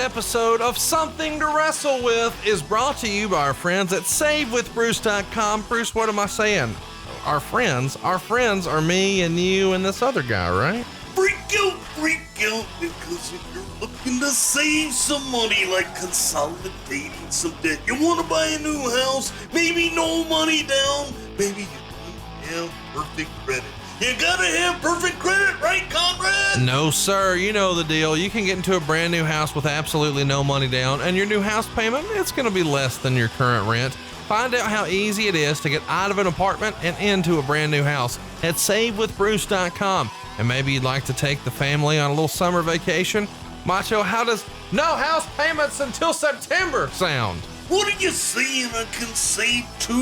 episode of Something to Wrestle With is brought to you by our friends at SaveWithBruce.com. Bruce, what am I saying? Our friends are me and you and this other guy, right? Freak out, because if you're looking to save some money, like consolidating some debt, you want to buy a new house, maybe no money down, maybe you don't have perfect credit. You gotta have perfect credit, right, Conrad? No, sir. You know the deal. You can get into a brand new house with absolutely no money down, and your new house payment, it's going to be less than your current rent. Find out how easy it is to get out of an apartment and into a brand new house at SaveWithBruce.com. And maybe you'd like to take the family on a little summer vacation. Macho, how does no house payments until September sound? What are you saying? I can save 2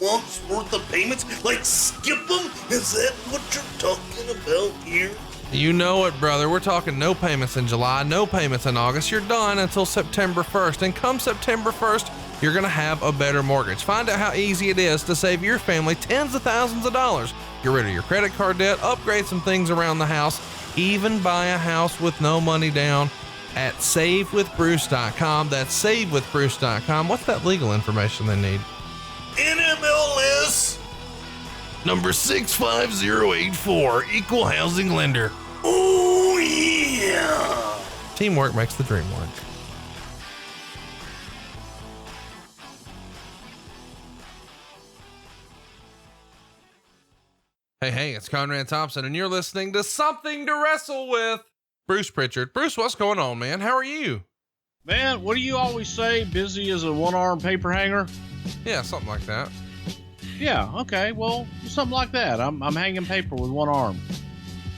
months worth of payments? Like skip them? Is that what you're talking about here? You know it, brother. We're talking no payments in July, no payments in August. You're done until September 1st. And come September 1st, you're going to have a better mortgage. Find out how easy it is to save your family tens of thousands of dollars. Get rid of your credit card debt, upgrade some things around the house, even buy a house with no money down at SaveWithBruce.com. That's SaveWithBruce.com. What's that legal information they need? NMLS number 65084, Equal Housing Lender. Oh, yeah. Teamwork makes the dream work. Hey, it's Conrad Thompson, and you're listening to Something to Wrestle With. Bruce Prichard. Bruce, what's going on, man? How are you? Man, what do you always say? Busy as a one-arm paper hanger? Yeah, something like that. Yeah, okay. Well, something like that. I'm hanging paper with one arm.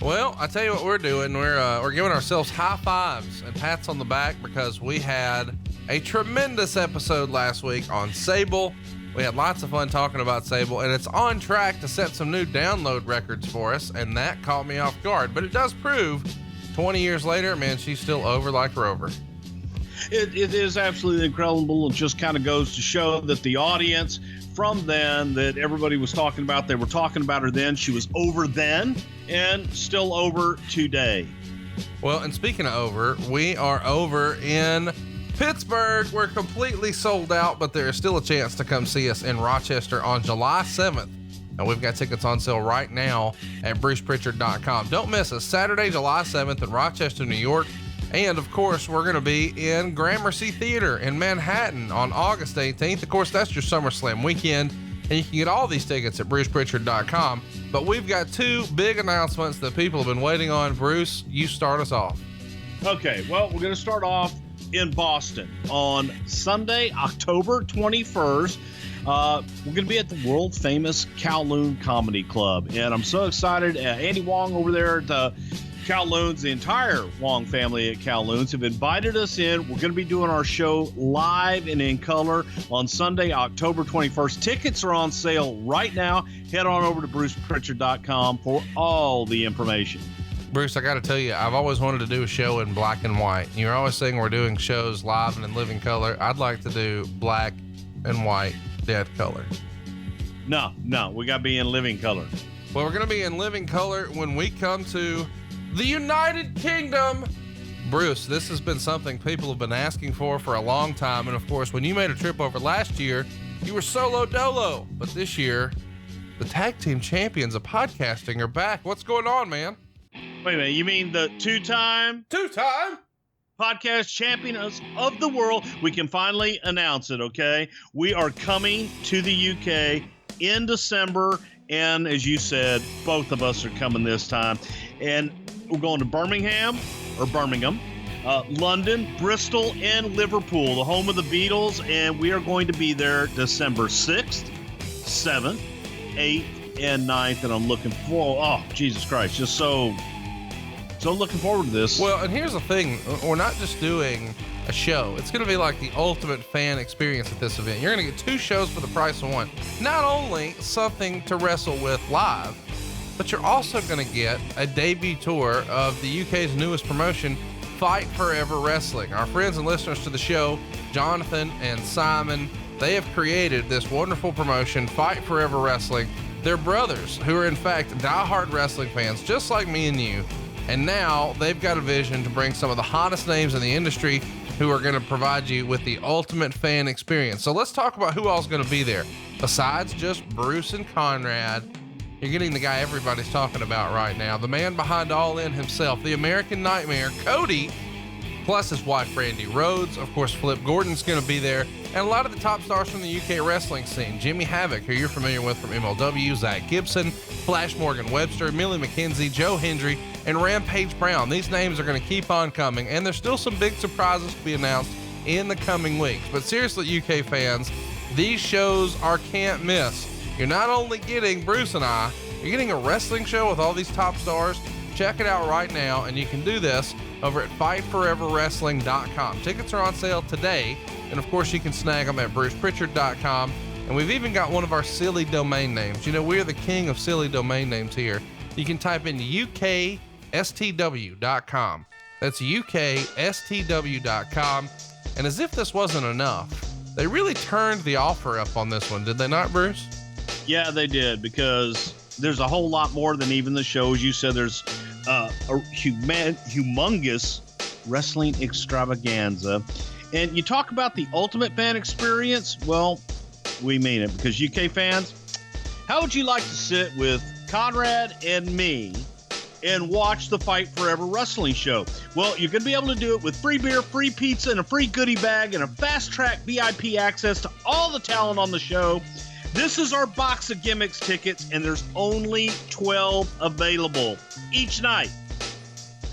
Well, I tell you what we're doing. We're giving ourselves high fives and pats on the back because we had a tremendous episode last week on Sable. We had lots of fun talking about Sable, and it's on track to set some new download records for us, and that caught me off guard. But it does prove 20 years later, man, she's still over like Rover. It is absolutely incredible. It just kind of goes to show that the audience from then that everybody was talking about, they were talking about her then. She was over then and still over today. Well, and speaking of over, we are over in Pittsburgh. We're completely sold out, but there is still a chance to come see us in Rochester on July 7th. And we've got tickets on sale right now at BrucePrichard.com. Don't miss us. Saturday, July 7th in Rochester, New York. And of course, we're going to be in Gramercy Theater in Manhattan on August 18th. Of course, that's your SummerSlam weekend. And you can get all these tickets at BrucePrichard.com. But we've got 2 big announcements that people have been waiting on. Bruce, you start us off. Okay, well, we're going to start off in Boston on Sunday, October 21st. We're going to be at the world famous Kowloon Comedy Club, and I'm so excited. Andy Wong over there at the Kowloons, the entire Wong family at Kowloons have invited us in. We're going to be doing our show live and in color on Sunday, October 21st. Tickets are on sale right now. Head on over to BrucePrichard.com for all the information. Bruce, I got to tell you, I've always wanted to do a show in black and white. You're always saying we're doing shows live and in living color. I'd like to do black and white, dead color. No, we got to be in living color. Well, we're going to be in living color when we come to the United Kingdom. Bruce, this has been something people have been asking for a long time. And of course, when you made a trip over last year, you were solo dolo. But this year, the Tag Team Champions of podcasting are back. What's going on, man? Wait a minute, you mean the two-time podcast champions of the world? We can finally announce it, okay? We are coming to the UK in December, and as you said, both of us are coming this time. And we're going to Birmingham, London, Bristol, and Liverpool, the home of the Beatles, and we are going to be there December 6th, 7th, 8th, and 9th, and I'm looking forward. Oh, Jesus Christ, just so looking forward to this. Well, and here's the thing. We're not just doing a show. It's going to be like the ultimate fan experience at this event. You're going to get 2 shows for the price of one. Not only Something to Wrestle With live, but you're also going to get a debut tour of the UK's newest promotion, Fight Forever Wrestling. Our friends and listeners to the show, Jonathan and Simon, they have created this wonderful promotion, Fight Forever Wrestling. They're brothers who are in fact diehard wrestling fans, just like me and you. And now they've got a vision to bring some of the hottest names in the industry who are going to provide you with the ultimate fan experience. So let's talk about who all's going to be there. Besides just Bruce and Conrad, you're getting the guy everybody's talking about right now, the man behind All In himself, the American Nightmare, Cody, plus his wife, Brandy Rhodes. Of course, Flip Gordon's going to be there. And a lot of the top stars from the UK wrestling scene. Jimmy Havoc, who you're familiar with from MLW, Zach Gibson, Flash Morgan Webster, Millie McKenzie, Joe Hendry, and Rampage Brown. These names are going to keep on coming, and there's still some big surprises to be announced in the coming weeks. But seriously, UK fans, these shows are can't miss. You're not only getting Bruce and I, you're getting a wrestling show with all these top stars. Check it out right now, and you can do this over at fightforeverwrestling.com. Tickets are on sale today, and of course you can snag them at brucepritchard.com. And we've even got one of our silly domain names. You know, we're the king of silly domain names here. You can type in ukstw.com. That's ukstw.com. And as if this wasn't enough, they really turned the offer up on this one, did they not, Bruce? Yeah, they did, because there's a whole lot more than even the shows. You said there's a humongous wrestling extravaganza. And you talk about the ultimate fan experience. Well, we mean it, because UK fans, how would you like to sit with Conrad and me and watch the Fight Forever wrestling show? Well, you're going to be able to do it with free beer, free pizza, and a free goodie bag, and a fast track VIP access to all the talent on the show. This is our box of gimmicks tickets, and there's only 12 available each night.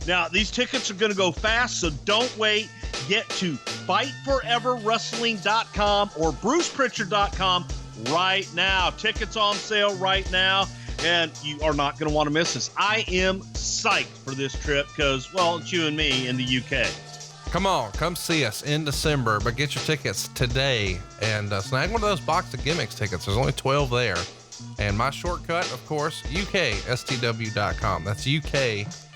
Now, these tickets are going to go fast, so don't wait. Get to fightforeverwrestling.com or brucepritchard.com right now. Tickets on sale right now, and you are not going to want to miss this. I am psyched for this trip because, well, it's you and me in the UK. Come on, come see us in December, but get your tickets today and snag one of those box of gimmicks tickets. There's only 12 there. And my shortcut, of course, ukstw.com. That's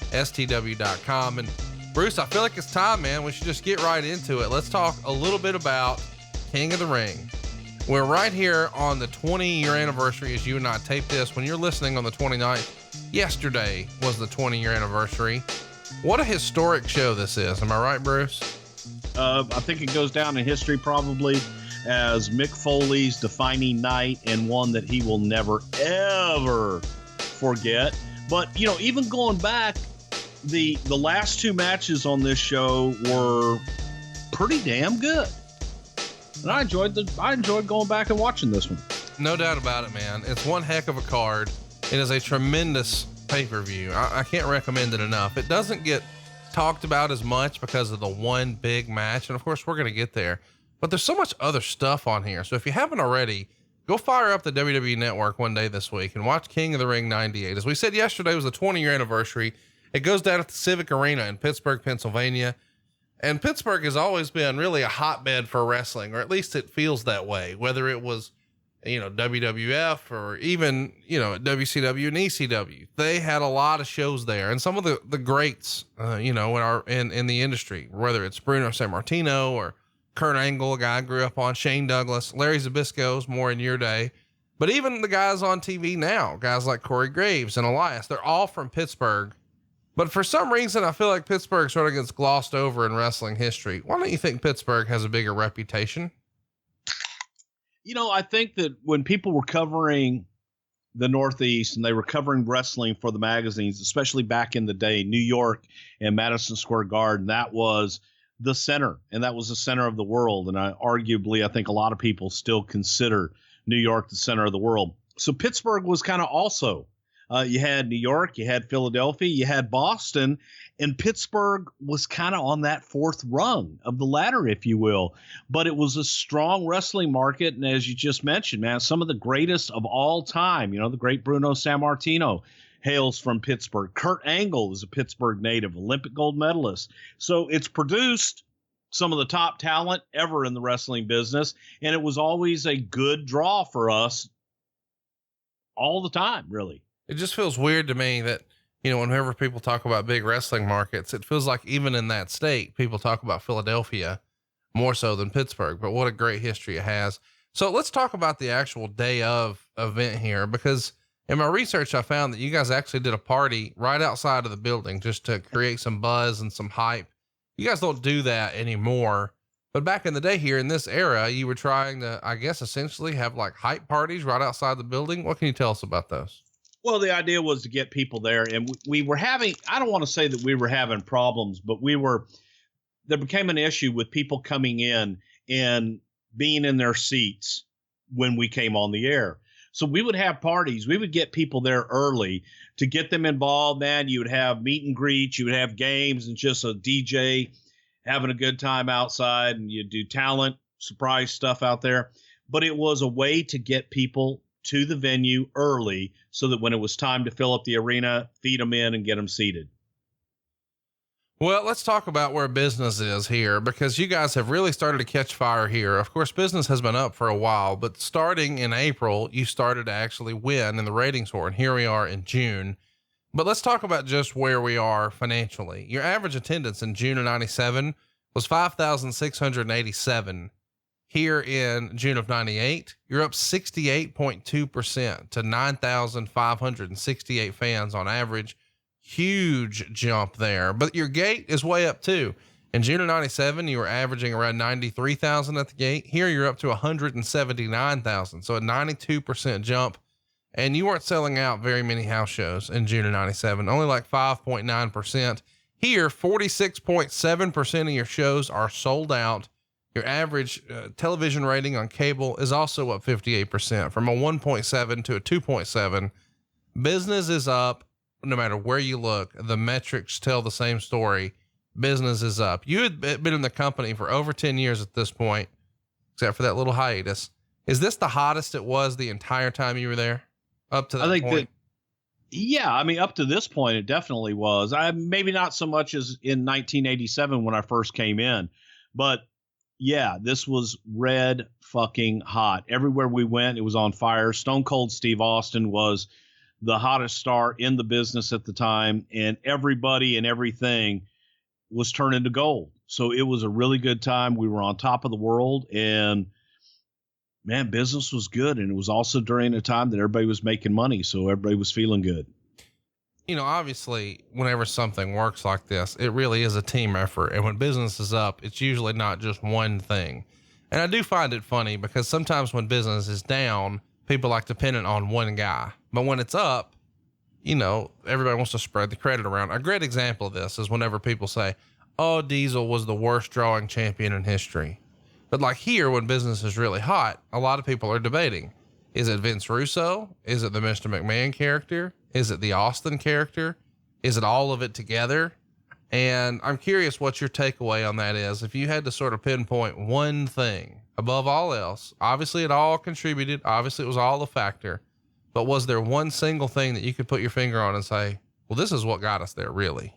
ukstw.com. And Bruce, I feel like it's time, man. We should just get right into it. Let's talk a little bit about King of the Ring. We're right here on the 20-year anniversary as you and I tape this. When you're listening on the 29th, yesterday was the 20-year anniversary. What a historic show this is. Am I right, Bruce? I think it goes down in history probably as Mick Foley's defining night, and one that he will never, ever forget. But, you know, even going back, the last two matches on this show were pretty damn good. And I enjoyed going back and watching this one. No doubt about it, man. It's one heck of a card. It is a tremendous pay-per-view. I can't recommend it enough. It doesn't get talked about as much because of the one big match, and of course we're going to get there, but there's so much other stuff on here. So if you haven't already, go fire up the WWE Network one day this week and watch King of the Ring 98. As we said yesterday, was the 20-year anniversary. It goes down at the Civic Arena in Pittsburgh, Pennsylvania, and Pittsburgh has always been really a hotbed for wrestling, or at least it feels that way, whether it was, you know, WWF or even, you know, WCW and ECW. They had a lot of shows there, and some of the greats, you know, in the industry, whether it's Bruno Sammartino or Kurt Angle, a guy I grew up on, Shane Douglas, Larry Zbyszko's more in your day, but even the guys on TV now, guys like Corey Graves and Elias, they're all from Pittsburgh. But for some reason, I feel like Pittsburgh sort of gets glossed over in wrestling history. Why don't you think Pittsburgh has a bigger reputation? You know, I think that when people were covering the Northeast and they were covering wrestling for the magazines, especially back in the day, New York and Madison Square Garden, that was the center, and that was the center of the world. And I think a lot of people still consider New York the center of the world. So Pittsburgh was kind of also, you had New York, you had Philadelphia, you had Boston, and Pittsburgh was kind of on that fourth rung of the ladder, if you will. But it was a strong wrestling market. And as you just mentioned, man, some of the greatest of all time, you know, the great Bruno Sammartino hails from Pittsburgh. Kurt Angle is a Pittsburgh native, Olympic gold medalist. So it's produced some of the top talent ever in the wrestling business. And it was always a good draw for us all the time, really. It just feels weird to me that, you know, whenever people talk about big wrestling markets, it feels like even in that state, people talk about Philadelphia more so than Pittsburgh, but what a great history it has. So let's talk about the actual day of event here, because in my research, I found that you guys actually did a party right outside of the building just to create some buzz and some hype. You guys don't do that anymore. But back in the day here in this era, you were trying to, I guess, essentially have like hype parties right outside the building. What can you tell us about those? Well, the idea was to get people there, and we were having, I don't want to say that we were having problems, but there became an issue with people coming in and being in their seats when we came on the air. So we would have parties. We would get people there early to get them involved, man. You would have meet and greets, you would have games and just a DJ having a good time outside, and you do talent surprise stuff out there. But it was a way to get people to the venue early so that when it was time to fill up the arena, feed them in and get them seated. Well, let's talk about where business is here, because you guys have really started to catch fire here. Of course, business has been up for a while, but starting in April, you started to actually win in the ratings war, and here we are in June. But let's talk about just where we are financially. Your average attendance in June of 97 was 5,687. Here in June of 98, you're up 68.2% to 9,568 fans on average. Huge jump there, but your gate is way up too. In June of 97, you were averaging around 93,000 at the gate. Here you're up to 179,000. So a 92% jump. And you weren't selling out very many house shows in June of 97, only like 5.9%. Here, 46.7% of your shows are sold out. Your average television rating on cable is also up 58%, from a 1.7 to a 2.7. Business is up no matter where you look. The metrics tell the same story. Business is up. You had been in the company for over 10 years at this point, except for that little hiatus. Is this the hottest it was the entire time you were there? Up to that point? Up to this point, it definitely was. Maybe not so much as in 1987 when I first came in, but yeah, this was red fucking hot. Everywhere we went, it was on fire. Stone Cold Steve Austin was the hottest star in the business at the time, and everybody and everything was turning to gold. So it was a really good time. We were on top of the world, and man, business was good. And it was also during a time that everybody was making money. So everybody was feeling good. You know, obviously whenever something works like this, it really is a team effort. And when business is up, it's usually not just one thing. And I do find it funny because sometimes when business is down, people like to pin it on one guy, but when it's up, you know, everybody wants to spread the credit around. A great example of this is whenever people say, oh, Diesel was the worst drawing champion in history. But like here, when business is really hot, a lot of people are debating. Is it Vince Russo? Is it the Mr. McMahon character? Is it the Austin character? Is it all of it together? And I'm curious what your takeaway on that is. If you had to sort of pinpoint one thing above all else, obviously it all contributed. Obviously it was all a factor, but was there one single thing that you could put your finger on and say, well, this is what got us there really?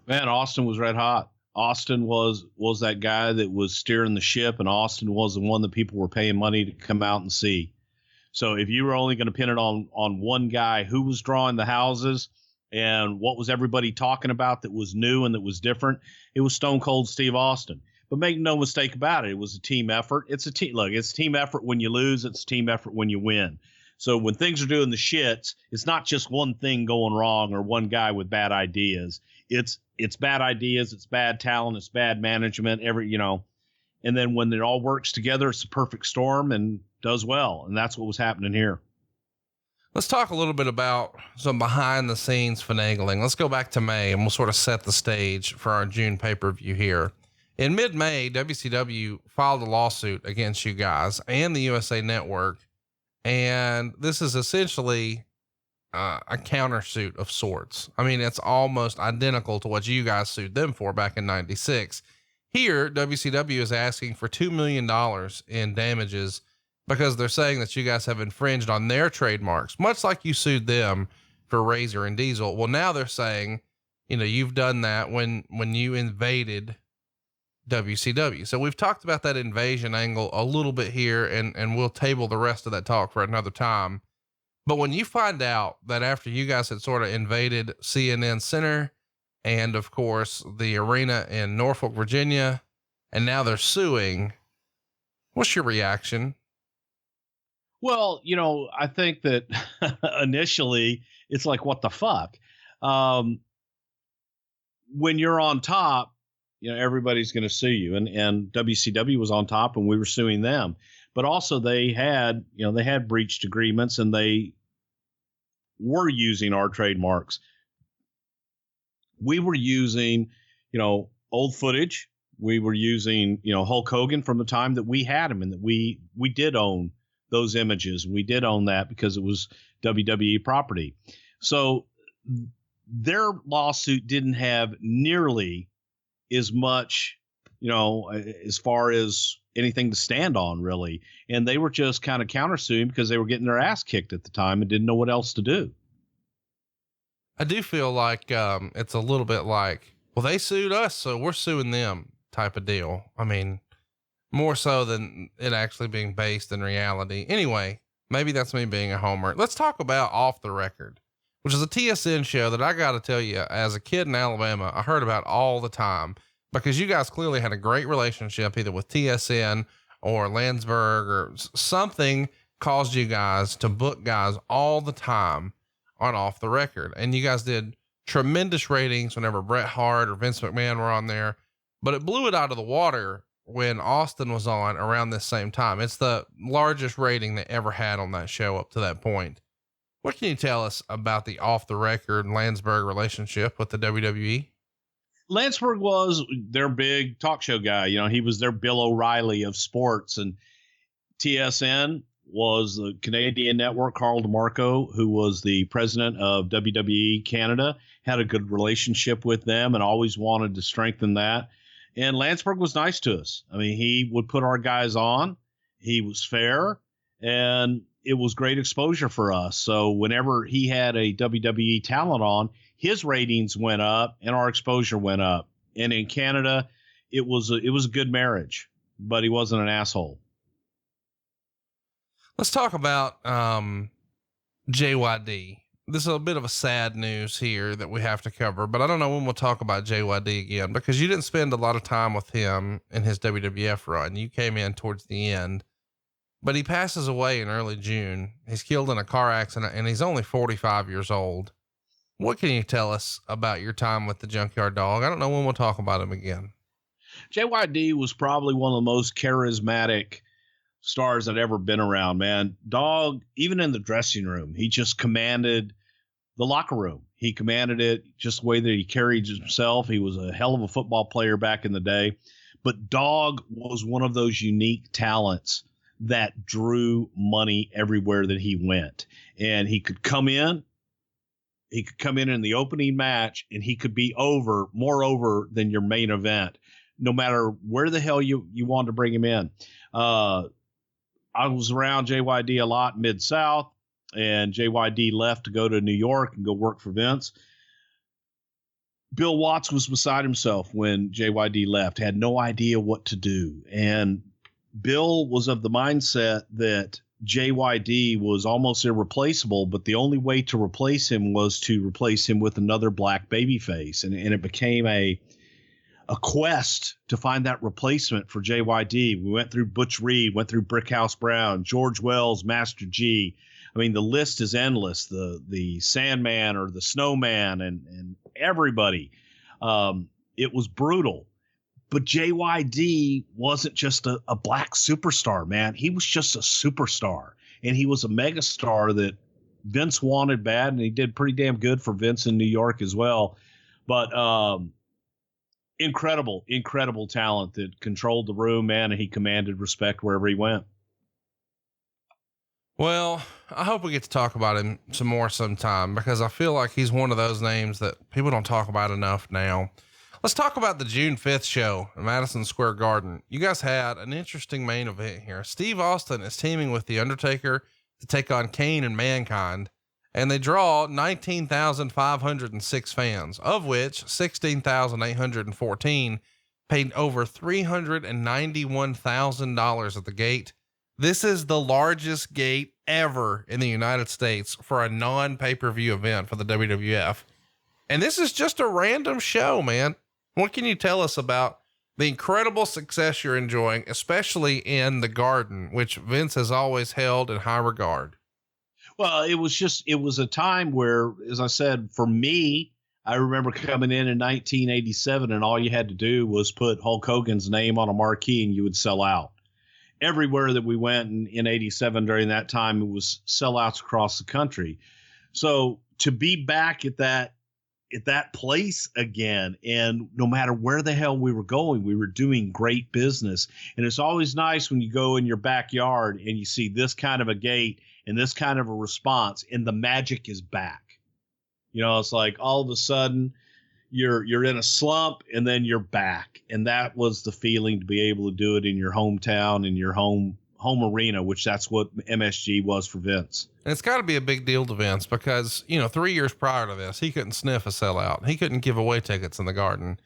Man, Austin was red hot. Austin was that guy that was steering the ship, and Austin was the one that people were paying money to come out and see. So if you were only going to pin it on one guy, who was drawing the houses and what was everybody talking about that was new and that was different, it was Stone Cold Steve Austin. But make no mistake about it, it was a team effort. It's a team effort when you lose. It's a team effort when you win. So when things are doing the shits, it's not just one thing going wrong or one guy with bad ideas. It's bad ideas, it's bad talent, it's bad management, and then when it all works together, it's a perfect storm and does well. And that's what was happening here. Let's talk a little bit about some behind the scenes finagling. Let's go back to May and we'll sort of set the stage for our June pay-per-view here. In mid-May, WCW filed a lawsuit against you guys and the USA Network. And this is essentially a countersuit of sorts. I mean, it's almost identical to what you guys sued them for back in 96. Here, WCW is asking for $2 million in damages because they're saying that you guys have infringed on their trademarks, much like you sued them for Razor and Diesel. Well, now they're saying, you've done that when you invaded WCW. So we've talked about that invasion angle a little bit here, and we'll table the rest of that talk for another time. But when you find out that after you guys had sort of invaded CNN Center and of course the arena in Norfolk, Virginia, and now they're suing, what's your reaction? Well, I think that initially it's like, what the fuck? When you're on top, everybody's going to sue you. And WCW was on top and we were suing them. But also they had breached agreements and they were using our trademarks. We were using, old footage. We were using, Hulk Hogan from the time that we had him, and that we did own those images. We did own that because it was WWE property. So their lawsuit didn't have nearly as much, as far as anything to stand on, really. And they were just kind of countersuing because they were getting their ass kicked at the time and didn't know what else to do. I do feel like it's a little bit like, well, they sued us, so we're suing them type of deal. I mean, more so than it actually being based in reality. Anyway, maybe that's me being a homer. Let's talk about Off the Record, which is a TSN show that I got to tell you, as a kid in Alabama, I heard about all the time because you guys clearly had a great relationship either with TSN or Landsberg or something caused you guys to book guys all the time on Off the Record. And you guys did tremendous ratings whenever Bret Hart or Vince McMahon were on there, but it blew it out of the water when Austin was on around this same time. It's the largest rating they ever had on that show up to that point. What can you tell us about the Off the Record and Landsberg relationship with the WWE? Landsberg was their big talk show guy. He was their Bill O'Reilly of sports, and TSN was the Canadian network. Carl DeMarco, who was the president of WWE Canada, had a good relationship with them and always wanted to strengthen that. And Landsberg was nice to us. I mean, he would put our guys on. He was fair, and it was great exposure for us. So whenever he had a WWE talent on, his ratings went up and our exposure went up. And in Canada, it was a good marriage, but he wasn't an asshole. Let's talk about JYD. This is a bit of a sad news here that we have to cover, but I don't know when we'll talk about JYD again, because you didn't spend a lot of time with him in his WWF run. You came in towards the end, but he passes away in early June. He's killed in a car accident and he's only 45 years old. What can you tell us about your time with the Junkyard Dog? I don't know when we'll talk about him again. JYD was probably one of the most charismatic stars that ever been around, man. Dog, even in the dressing room, he just commanded the locker room. He commanded it just the way that he carried himself. He was a hell of a football player back in the day, but Dog was one of those unique talents that drew money everywhere that he went. And he could come in the opening match, and he could be more over than your main event, no matter where the hell you wanted to bring him in. I was around JYD a lot Mid-South, and JYD left to go to New York and go work for Vince. Bill Watts was beside himself when JYD left, had no idea what to do. And Bill was of the mindset that JYD was almost irreplaceable, but the only way to replace him was to replace him with another black babyface. And it became a quest to find that replacement for JYD. We went through Butch Reed, went through Brickhouse Brown, George Wells, Master G. I mean, the list is endless. The Sandman or the Snowman and everybody. It was brutal. But JYD wasn't just a black superstar, man. He was just a superstar. And he was a megastar that Vince wanted bad, and he did pretty damn good for Vince in New York as well. But incredible talent that controlled the room, man, and he commanded respect wherever he went. Well, I hope we get to talk about him some more sometime, because I feel like he's one of those names that people don't talk about enough now. Let's talk about the June 5th show at Madison Square Garden. You guys had an interesting main event here. Steve Austin is teaming with The Undertaker to take on Kane and Mankind, and they draw 19,506 fans, of which 16,814 paid over $391,000 at the gate. This is the largest gate ever in the United States for a non-pay-per-view event for the WWF. And this is just a random show, man. What can you tell us about the incredible success you're enjoying, especially in the Garden, which Vince has always held in high regard? Well, it was a time where, as I said, for me, I remember coming in 1987, and all you had to do was put Hulk Hogan's name on a marquee and you would sell out. Everywhere that we went in 87 during that time, it was sellouts across the country. So to be back at that place again, and no matter where the hell we were going, we were doing great business. And it's always nice when you go in your backyard and you see this kind of a gate and this kind of a response, and the magic is back. It's like all of a sudden you're in a slump and then you're back. And that was the feeling, to be able to do it in your hometown, in your home arena, which that's what MSG was for Vince. And it's got to be a big deal to Vince because, 3 years prior to this, he couldn't sniff a sellout. He couldn't give away tickets in the Garden.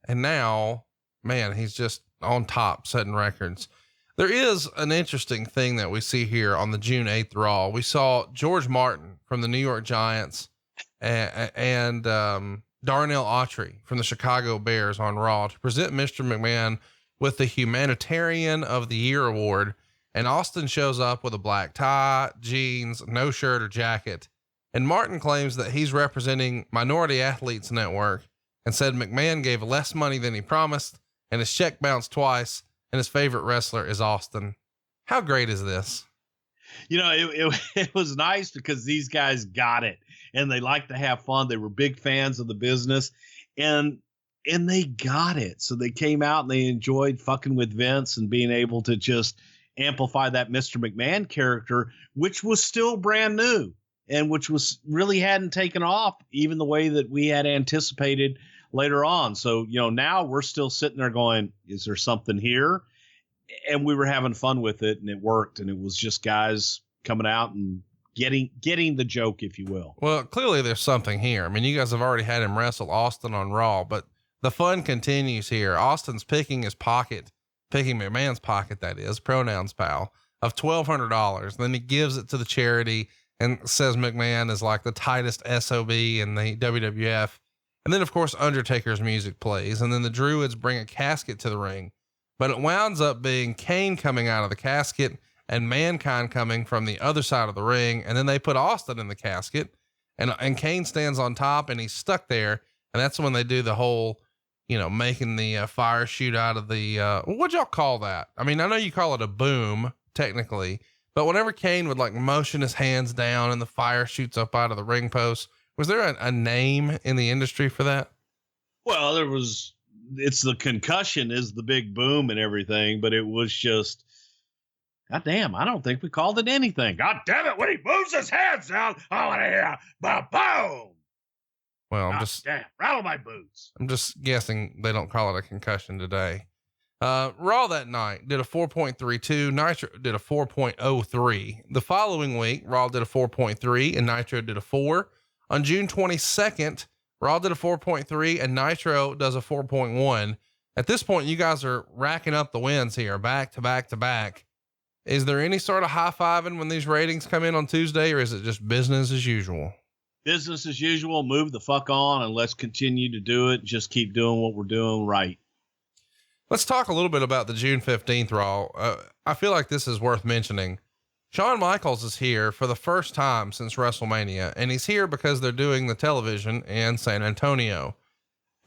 And now, man, he's just on top setting records. There is an interesting thing that we see here on the June 8th Raw. We saw George Martin from the New York Giants and Darnell Autry from the Chicago Bears on Raw to present Mr. McMahon with the Humanitarian of the Year award. And Austin shows up with a black tie, jeans, no shirt or jacket. And Martin claims that he's representing Minority Athletes Network and said McMahon gave less money than he promised and his check bounced twice and his favorite wrestler is Austin. How great is this? It was nice because these guys got it and they like to have fun. They were big fans of the business and they got it. So they came out and they enjoyed fucking with Vince and being able to just amplify that Mr. McMahon character, which was still brand new and which was really hadn't taken off even the way that we had anticipated later on. So, now we're still sitting there going, is there something here? And we were having fun with it and it worked. And it was just guys coming out and getting the joke, if you will. Well, clearly there's something here. I mean, you guys have already had him wrestle Austin on Raw, but the fun continues here. Austin's picking McMahon's pocket, that is, pronouns pal, of $1,200. Then he gives it to the charity and says McMahon is like the tightest SOB in the WWF. And then of course, Undertaker's music plays. And then the Druids bring a casket to the ring, but it winds up being Kane coming out of the casket and Mankind coming from the other side of the ring. And then they put Austin in the casket and Kane stands on top and he's stuck there. And that's when they do the whole, making the fire shoot out of the, what'd y'all call that? I mean, I know you call it a boom technically, but whenever Kane would like motion his hands down and the fire shoots up out of the ring post, was there a name in the industry for that? Well, it's the concussion is the big boom and everything, but it was just, God damn, I don't think we called it anything. God damn it. When he moves his hands down, I want to hear boom. Well, rattle my boots. I'm just guessing they don't call it a concussion today. Raw that night did a 4.32. Nitro did a 4.03. The following week, Raw did a 4.3 and Nitro did a 4. On June 22nd, Raw did a 4.3 and Nitro does a 4.1. At this point, you guys are racking up the wins here, back to back to back. Is there any sort of high-fiving when these ratings come in on Tuesday, or is it just business as usual? Business as usual, move the fuck on and let's continue to do it. Just keep doing what we're doing right. Let's talk a little bit about the June 15th Raw. I feel like this is worth mentioning. Shawn Michaels is here for the first time since WrestleMania, and he's here because they're doing the television in San Antonio.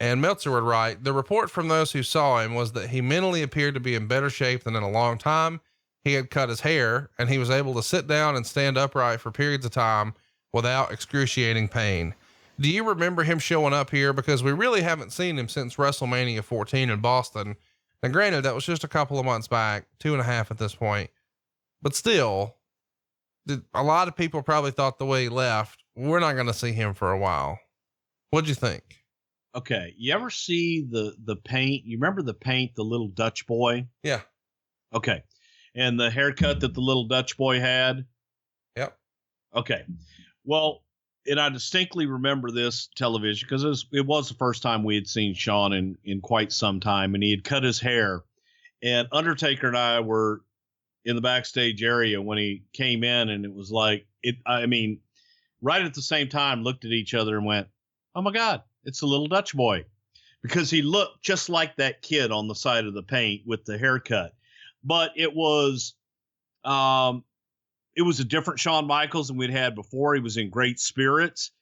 And Meltzer would write, the report from those who saw him was that he mentally appeared to be in better shape than in a long time. He had cut his hair and he was able to sit down and stand upright for periods of time without excruciating pain. Do you remember him showing up here? Because we really haven't seen him since WrestleMania 14 in Boston. Now, granted, that was just a couple of months back, 2.5 at this point, but still, a lot of people probably thought the way he left, we're not going to see him for a while. What'd you think? Okay. You ever see the paint? You remember the paint, the little Dutch boy? Yeah. Okay. And the haircut that the little Dutch boy had? Yep. Okay. Well, and I distinctly remember this television because it was the first time we had seen Shawn in quite some time, and he had cut his hair. And Undertaker and I were in the backstage area when he came in, and it was like, right at the same time, looked at each other and went, oh my God, it's a little Dutch boy, because he looked just like that kid on the side of the paint with the haircut. But it was a different Shawn Michaels than we'd had before. He was in great spirits.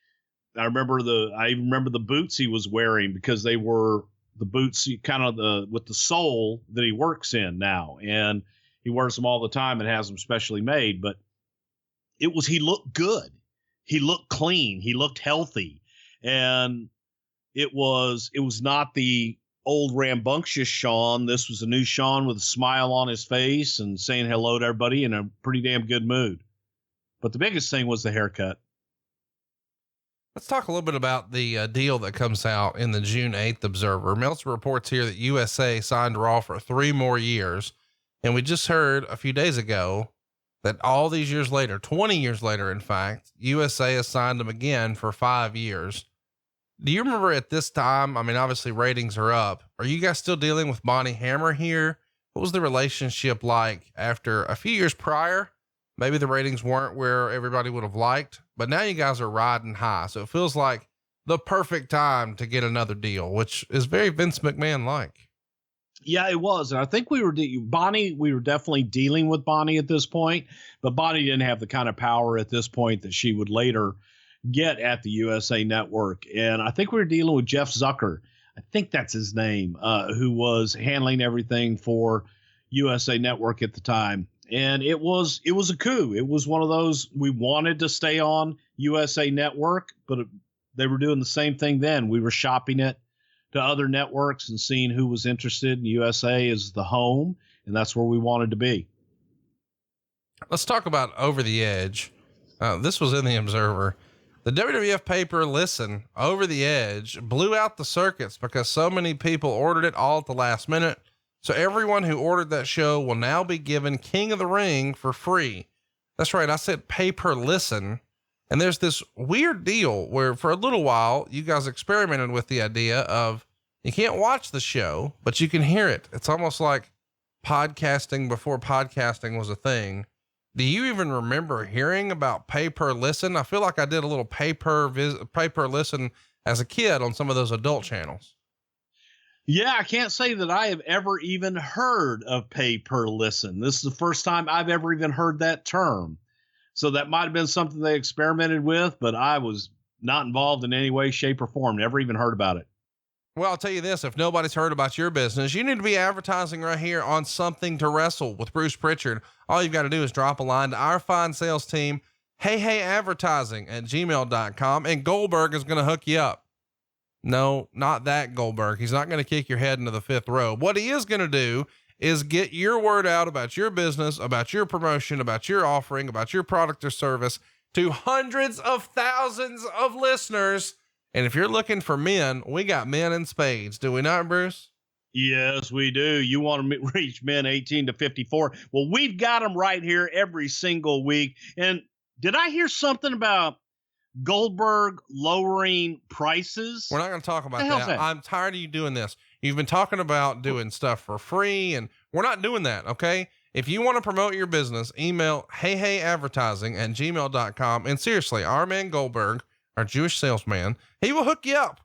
I even remember the boots he was wearing, because they were the boots kind of with the sole that he works in now. And he wears them all the time and has them specially made. But he looked good. He looked clean. He looked healthy. And it was not the old rambunctious Shawn. This was a new Shawn with a smile on his face and saying hello to everybody in a pretty damn good mood. But the biggest thing was the haircut. Let's talk a little bit about the deal that comes out in the June 8th Observer. Meltzer reports here that USA signed Raw for 3 more years. And we just heard a few days ago that all these years later, 20 years later, in fact, USA has signed them again for 5 years. Do you remember at this time? I mean, obviously ratings are up. Are you guys still dealing with Bonnie Hammer here? What was the relationship like after a few years prior? Maybe the ratings weren't where everybody would have liked, but now you guys are riding high. So it feels like the perfect time to get another deal, which is very Vince McMahon like. Yeah, it was. And I think we were definitely dealing with Bonnie at this point, but Bonnie didn't have the kind of power at this point that she would later get at the USA Network. And I think we were dealing with Jeff Zucker. I think that's his name, who was handling everything for USA Network at the time. And it was a coup. It was one of those, we wanted to stay on USA Network, but they were doing the same thing then. We were shopping it to other networks and seeing who was interested in USA as the home. And that's where we wanted to be. Let's talk about Over the Edge. This was in the Observer. The WWF paper, Listen, Over the Edge, blew out the circuits because so many people ordered it all at the last minute. So everyone who ordered that show will now be given King of the Ring for free. That's right. I said paper Listen. And there's this weird deal where for a little while, you guys experimented with the idea of you can't watch the show, but you can hear it. It's almost like podcasting before podcasting was a thing. Do you even remember hearing about paper Listen? I feel like I did a little paper Listen as a kid on some of those adult channels. Yeah, I can't say that I have ever even heard of pay per listen. This is the first time I've ever even heard that term. So that might have been something they experimented with, but I was not involved in any way, shape, or form. Never even heard about it. Well, I'll tell you this, if nobody's heard about your business, you need to be advertising right here on Something to Wrestle with Bruce Prichard. All you've got to do is drop a line to our fine sales team, heyadvertising@gmail.com, and Goldberg is going to hook you up. No, not that Goldberg. He's not going to kick your head into the 5th row. What he is going to do is get your word out about your business, about your promotion, about your offering, about your product or service to hundreds of thousands of listeners. And if you're looking for men, we got men in spades. Do we not, Bruce? Yes, we do. You want to reach men 18 to 54. Well, we've got them right here every single week. And did I hear something about Goldberg lowering prices? We're not going to talk about that. I'm tired of you doing this. You've been talking about doing stuff for free, and we're not doing that. Okay. If you want to promote your business, email heyadvertising@gmail.com. And seriously, our man Goldberg, our Jewish salesman, he will hook you up.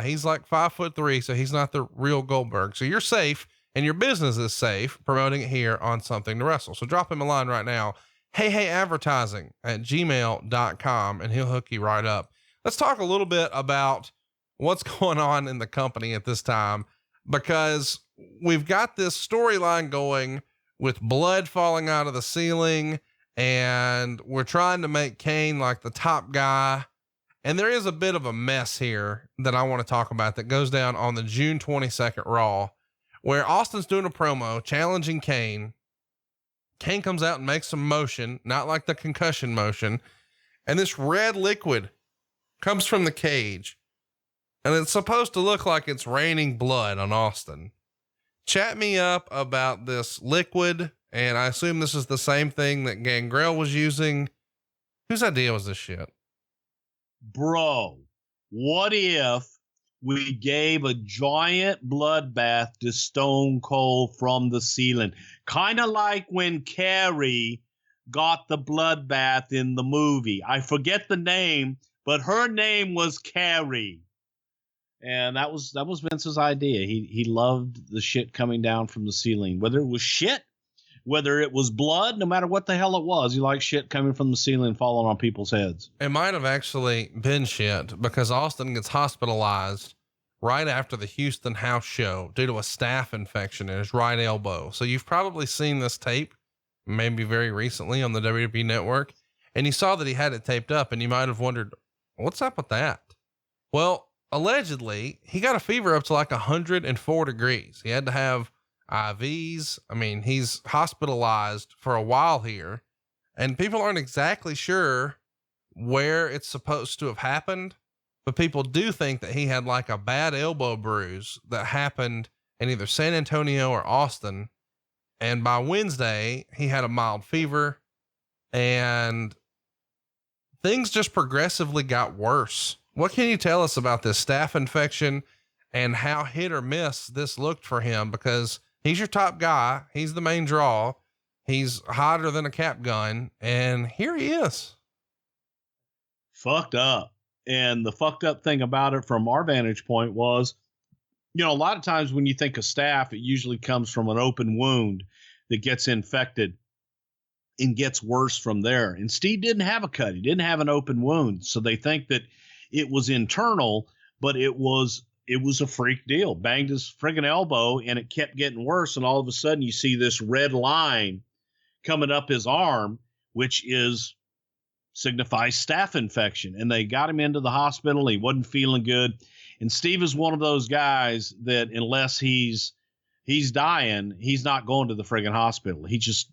He's like 5'3", so he's not the real Goldberg. So you're safe and your business is safe promoting it here on Something to Wrestle. So drop him a line right now. heyadvertising@gmail.com, and he'll hook you right up. Let's talk a little bit about what's going on in the company at this time, because we've got this storyline going with blood falling out of the ceiling, and we're trying to make Kane like the top guy. And there is a bit of a mess here that I want to talk about that goes down on the June 22nd Raw, where Austin's doing a promo challenging Kane. Kane comes out and makes some motion, not like the concussion motion. And this red liquid comes from the cage, and it's supposed to look like it's raining blood on Austin. Chat me up about this liquid. And I assume this is the same thing that Gangrel was using. Whose idea was this shit? Bro, what if we gave a giant bloodbath to Stone Cold from the ceiling? Kind of like when Carrie got the bloodbath in the movie. I forget the name, but her name was Carrie. And that was Vince's idea. He loved the shit coming down from the ceiling, whether it was shit, whether it was blood, no matter what the hell it was. He liked shit coming from the ceiling and falling on people's heads. It might have actually been shit because Austin gets hospitalized right after the Houston house show due to a staph infection in his right elbow. So you've probably seen this tape, maybe very recently on the WWE network, and you saw that he had it taped up and you might have wondered, what's up with that? Well, allegedly he got a fever up to like 104 degrees. He had to have IVs. I mean, he's hospitalized for a while here, and people aren't exactly sure where it's supposed to have happened, but people do think that he had like a bad elbow bruise that happened in either San Antonio or Austin. And by Wednesday, he had a mild fever and things just progressively got worse. What can you tell us about this staph infection and how hit or miss this looked for him? Because he's your top guy. He's the main draw. He's hotter than a cap gun. And here he is. Fucked up. And the fucked up thing about it from our vantage point was, you know, a lot of times when you think of staph, it usually comes from an open wound that gets infected and gets worse from there. And Steve didn't have a cut. He didn't have an open wound. So they think that it was internal, but it was a freak deal. Banged his friggin' elbow and it kept getting worse. And all of a sudden you see this red line coming up his arm, which signifies staph infection. And they got him into the hospital. He wasn't feeling good. And Steve is one of those guys that unless he's dying, he's not going to the friggin' hospital. He just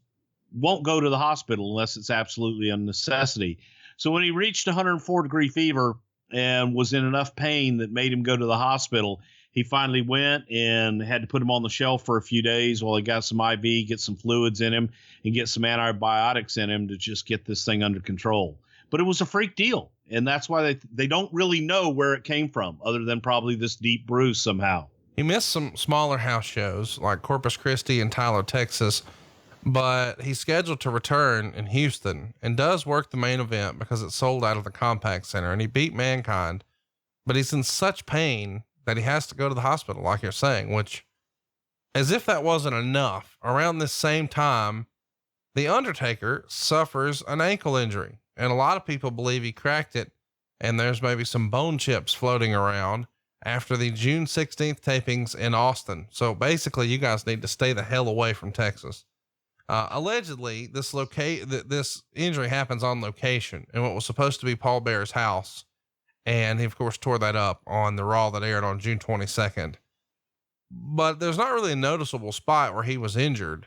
won't go to the hospital unless it's absolutely a necessity. So when he reached 104 degree fever and was in enough pain that made him go to the hospital, he finally went and had to put him on the shelf for a few days while he got some IV, get some fluids in him, and get some antibiotics in him to just get this thing under control. But it was a freak deal. And that's why they don't really know where it came from, other than probably this deep bruise somehow. He missed some smaller house shows like Corpus Christi and Tyler, Texas, but he's scheduled to return in Houston and does work the main event because it's sold out of the Compact Center, and he beat Mankind, but he's in such pain that he has to go to the hospital, like you're saying, which, as if that wasn't enough, around this same time, The Undertaker suffers an ankle injury, and a lot of people believe he cracked it, and there's maybe some bone chips floating around after the June 16th tapings in Austin. So basically you guys need to stay the hell away from Texas. Allegedly this injury happens on location in what was supposed to be Paul Bearer's house. And he of course tore that up on the Raw that aired on June 22nd, but there's not really a noticeable spot where he was injured.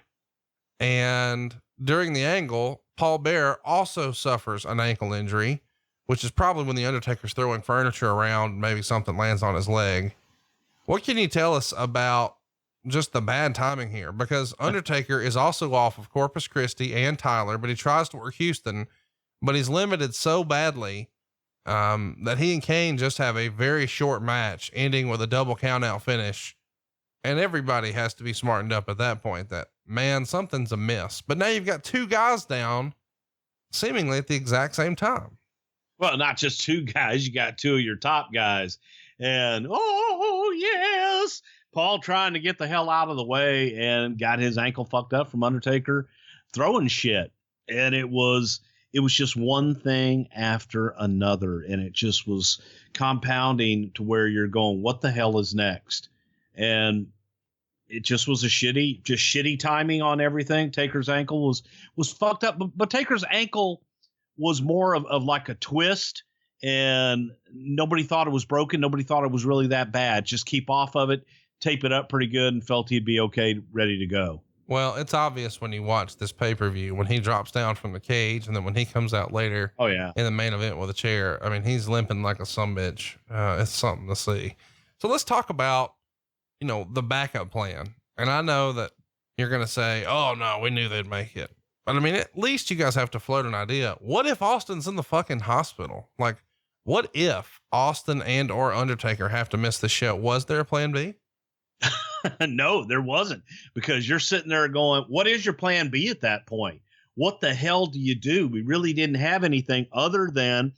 And during the angle, Paul Bearer also suffers an ankle injury, which is probably when the Undertaker's throwing furniture around, maybe something lands on his leg. What can you tell us about just the bad timing here? Because Undertaker is also off of Corpus Christi and Tyler, but he tries to work Houston, but he's limited so badly that he and Kane just have a very short match ending with a double count out finish. And everybody has to be smartened up at that point that, man, something's amiss. But now you've got two guys down seemingly at the exact same time. Well, not just two guys, you got two of your top guys. And, oh, yes, Paul trying to get the hell out of the way and got his ankle fucked up from Undertaker throwing shit. And it was just one thing after another. And it just was compounding to where you're going, what the hell is next? And it just was shitty timing on everything. Taker's ankle was fucked up, but Taker's ankle was more of like a twist, and nobody thought it was broken. Nobody thought it was really that bad. Just keep off of it, tape it up pretty good, and felt he'd be okay, ready to go. Well, it's obvious when you watch this pay-per-view, when he drops down from the cage and then when he comes out later in the main event with a chair, I mean, he's limping like a sumbitch. It's something to see. So let's talk about, the backup plan. And I know that you're going to say, oh no, we knew they'd make it. But I mean, at least you guys have to float an idea. What if Austin's in the fucking hospital? Like, what if Austin and or Undertaker have to miss the show? Was there a plan B? No, there wasn't, because you're sitting there going, what is your plan B at that point? What the hell do you do? We really didn't have anything other than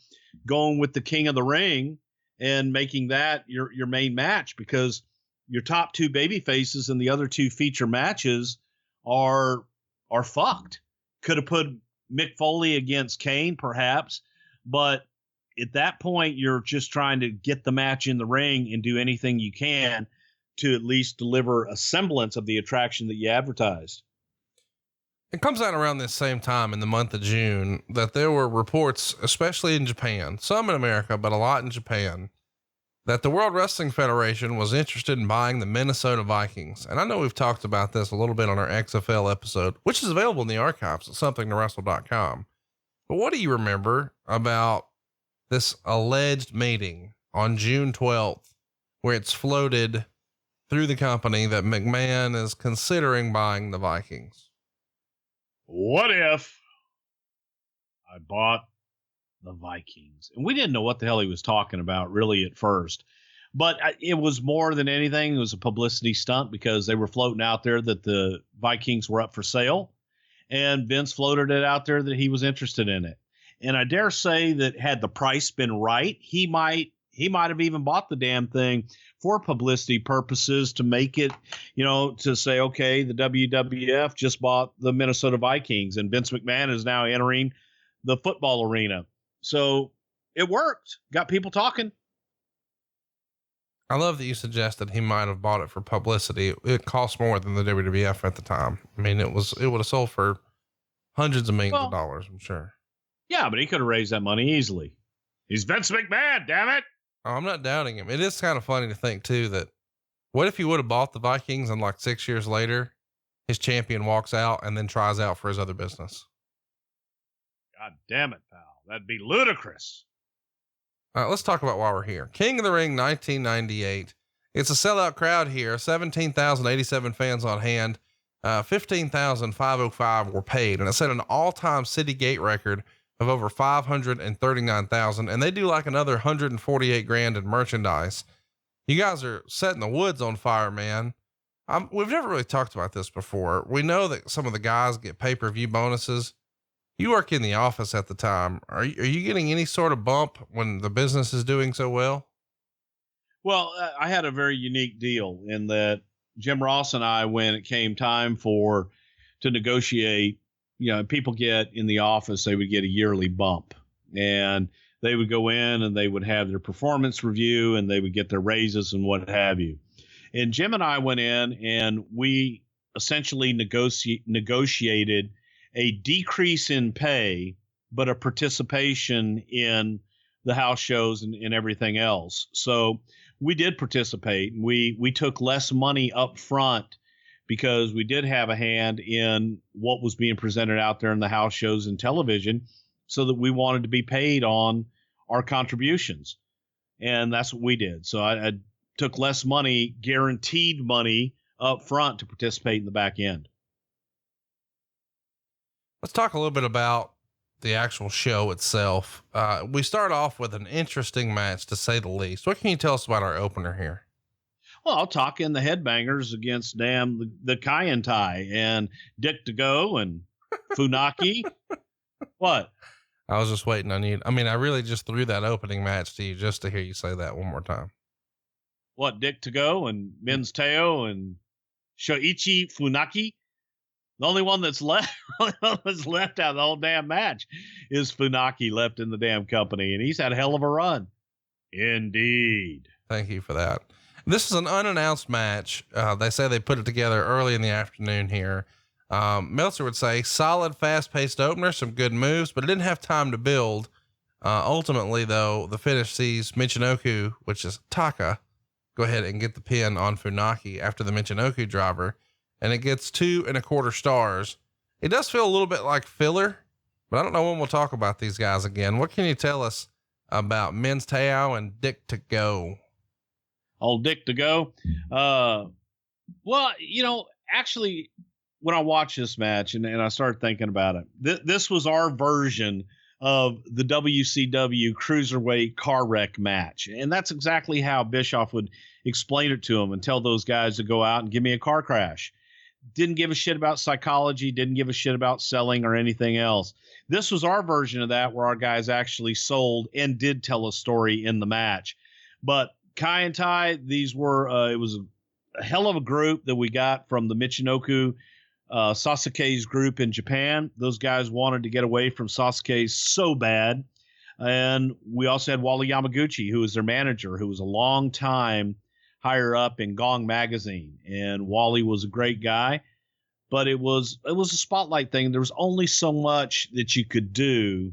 going with the King of the Ring and making that your main match, because your top two baby faces and the other two feature matches are are fucked. Could have put Mick Foley against Kane, perhaps, but at that point, you're just trying to get the match in the ring and do anything you can to at least deliver a semblance of the attraction that you advertised. It comes out around this same time in the month of June that there were reports, especially in Japan, some in America, but a lot in Japan, that the World Wrestling Federation was interested in buying the Minnesota Vikings. And I know we've talked about this a little bit on our XFL episode, which is available in the archives at somethingtowrestle.com. But what do you remember about this alleged meeting on June 12th, where it's floated through the company that McMahon is considering buying the Vikings? What if I bought the Vikings? And we didn't know what the hell he was talking about really at first, but it was more than anything. It was a publicity stunt because they were floating out there that the Vikings were up for sale, and Vince floated it out there that he was interested in it. And I dare say that had the price been right, he might have even bought the damn thing for publicity purposes to make it, to say, okay, the WWF just bought the Minnesota Vikings and Vince McMahon is now entering the football arena. So it worked. Got people talking. I love that you suggested he might have bought it for publicity. It cost more than the WWF at the time. I mean, it would have sold for hundreds of millions of dollars, I'm sure. Yeah, but he could have raised that money easily. He's Vince McMahon, damn it. Oh, I'm not doubting him. It is kind of funny to think too, that what if he would have bought the Vikings and like 6 years later, his champion walks out and then tries out for his other business? God damn it, pal. That'd be ludicrous. All right, let's talk about why we're here. King of the Ring 1998. It's a sellout crowd here. 17,087 fans on hand. 15,505 were paid, and it set an all-time city gate record of over 539,000. And they do like another 148 grand in merchandise. You guys are setting the woods on fire, man. We've never really talked about this before. We know that some of the guys get pay-per-view bonuses. You work in the office at the time. Are you getting any sort of bump when the business is doing so well? Well, I had a very unique deal in that Jim Ross and I, when it came time to negotiate, people get in the office, they would get a yearly bump, and they would go in and they would have their performance review and they would get their raises and what have you. And Jim and I went in and we essentially negotiated a decrease in pay, but a participation in the house shows and everything else. So we did participate. We took less money up front because we did have a hand in what was being presented out there in the house shows and television, so that we wanted to be paid on our contributions. And that's what we did. So I took less money, guaranteed money up front to participate in the back end. Let's talk a little bit about the actual show itself. We start off with an interesting match, to say the least. What can you tell us about our opener here? Well, I'll talk in the Headbangers against the Kaientai and Dick to Go and Funaki. What? I was just waiting on you. I mean, I really just threw that opening match to you just to hear you say that one more time. What, Dick to Go and Men's Teo and Shoichi Funaki? The only one that's left, out of the whole damn match is Funaki, left in the damn company, and he's had a hell of a run. Indeed. Thank you for that. This is an unannounced match. They say they put it together early in the afternoon here. Meltzer would say solid, fast-paced opener, some good moves, but it didn't have time to build. Ultimately, though, the finish sees Michinoku, which is Taka, go ahead and get the pin on Funaki after the Michinoku driver, and it gets 2.25 stars. It does feel a little bit like filler, but I don't know when we'll talk about these guys again. What can you tell us about Men's Teo and Dick to Go? Old Dick to Go. Well, actually, when I watched this match and I started thinking about it, this was our version of the WCW Cruiserweight car wreck match. And that's exactly how Bischoff would explain it to him and tell those guys to go out and give me a car crash. Didn't give a shit about psychology, didn't give a shit about selling or anything else. This was our version of that, where our guys actually sold and did tell a story in the match. But Kaientai, these were, it was a hell of a group that we got from the Michinoku Sasuke's group in Japan. Those guys wanted to get away from Sasuke so bad. And we also had Wally Yamaguchi, who was their manager, who was a long time higher up in Gong magazine. And Wally was a great guy, but it was a spotlight thing. There was only so much that you could do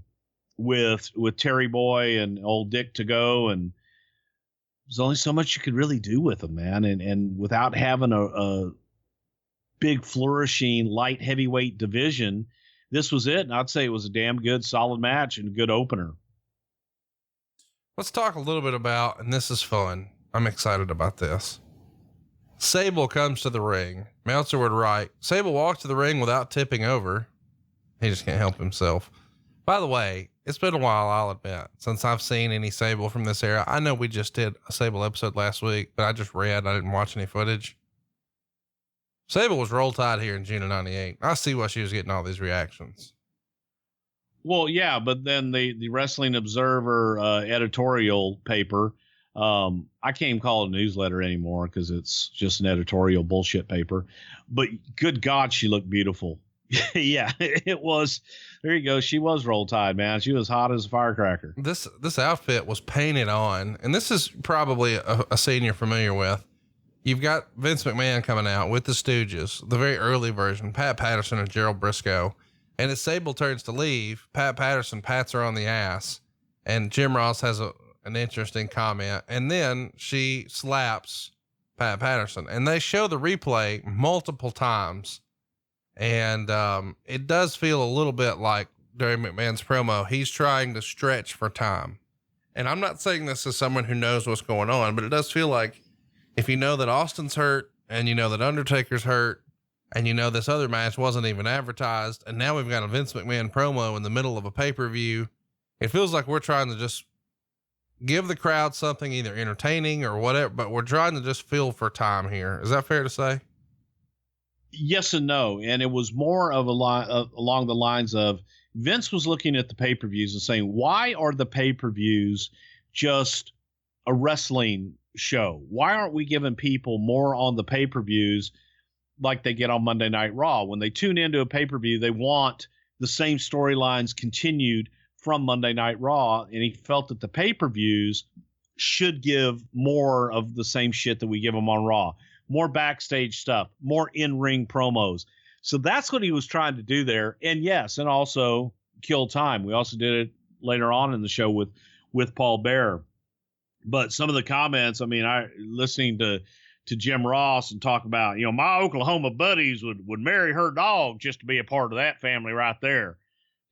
with Terry Boy and old Dick to go, and there's only so much you could really do with them, man. And without having a big flourishing light heavyweight division, this was it. And I'd say it was a damn good, solid match and a good opener. Let's talk a little bit about, and this is fun, I'm excited about this. Sable comes to the ring. Meltzer would write, Sable walks to the ring without tipping over. He just can't help himself. By the way, it's been a while, I'll admit, since I've seen any Sable from this era. I know we just did a Sable episode last week, but I just read, I didn't watch any footage. Sable was Roll Tide here in June of 98. I see why she was getting all these reactions. Well, yeah, but then the Wrestling Observer editorial paper, I can't even call it a newsletter anymore because it's just an editorial bullshit paper. But good God, she looked beautiful. Yeah, it was. There you go. She was Roll Tide, man. She was hot as a firecracker. This outfit was painted on, and this is probably a scene you're familiar with. You've got Vince McMahon coming out with the Stooges, the very early version, Pat Patterson and Gerald Briscoe. And as Sable turns to leave, Pat Patterson pats her on the ass, and Jim Ross has an interesting comment. And then she slaps Pat Patterson, and they show the replay multiple times. And it does feel a little bit like during McMahon's promo, he's trying to stretch for time. And I'm not saying this as someone who knows what's going on, but it does feel like if you know that Austin's hurt and you know that Undertaker's hurt and you know this other match wasn't even advertised, and now we've got a Vince McMahon promo in the middle of a pay-per-view, it feels like we're trying to just give the crowd something either entertaining or whatever, but we're trying to just fill for time here. Is that fair to say? Yes and no. And it was more of along the lines of Vince was looking at the pay-per-views and saying, why are the pay-per-views just a wrestling show? Why aren't we giving people more on the pay-per-views like they get on Monday Night Raw? When they tune into a pay-per-view, they want the same storylines continued from Monday Night Raw. And he felt that the pay-per-views should give more of the same shit that we give them on Raw. More backstage stuff, more in-ring promos. So that's what he was trying to do there. And yes, and also kill time. We also did it later on in the show with Paul Bearer. But some of the comments, I mean, listening to Jim Ross and talk about, my Oklahoma buddies would marry her dog just to be a part of that family right there.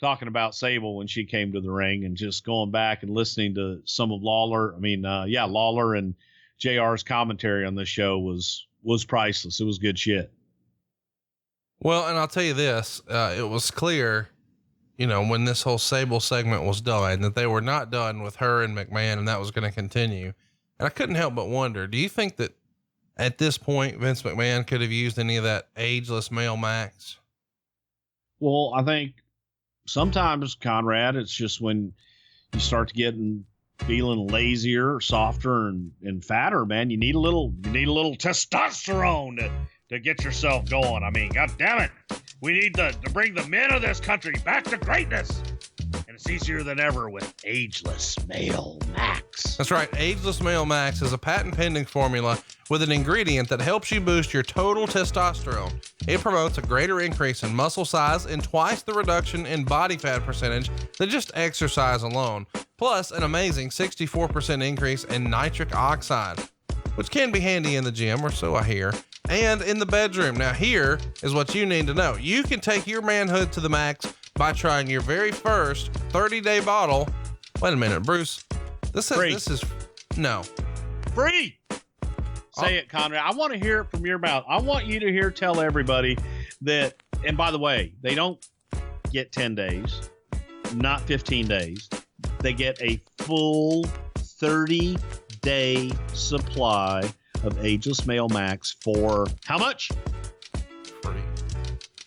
Talking about Sable when she came to the ring, and just going back and listening to some of Lawler. Lawler and JR's commentary on this show was priceless. It was good shit. Well, and I'll tell you this, it was clear, when this whole Sable segment was done, that they were not done with her and McMahon, and that was going to continue. And I couldn't help but wonder, do you think that at this point, Vince McMahon could have used any of that Ageless Male Max? Well, I think sometimes, Conrad, it's just when you start feeling lazier, softer, and fatter, man. You need a little testosterone to get yourself going. I mean, God damn it. We need to bring the men of this country back to greatness. And it's easier than ever with Ageless Male Max. That's right. Ageless Male Max is a patent pending formula with an ingredient that helps you boost your total testosterone. It promotes a greater increase in muscle size and twice the reduction in body fat percentage than just exercise alone. Plus an amazing 64% increase in nitric oxide, which can be handy in the gym, or so I hear, and in the bedroom. Now here is what you need to know. You can take your manhood to the max by trying your very first 30-day bottle. Wait a minute, Bruce. This is no. Free. Say it, Conrad. I want to hear it from your mouth. I want you to tell everybody that, and by the way, they don't get 10 days, not 15 days. They get a full 30-day supply of Ageless Male Max for how much?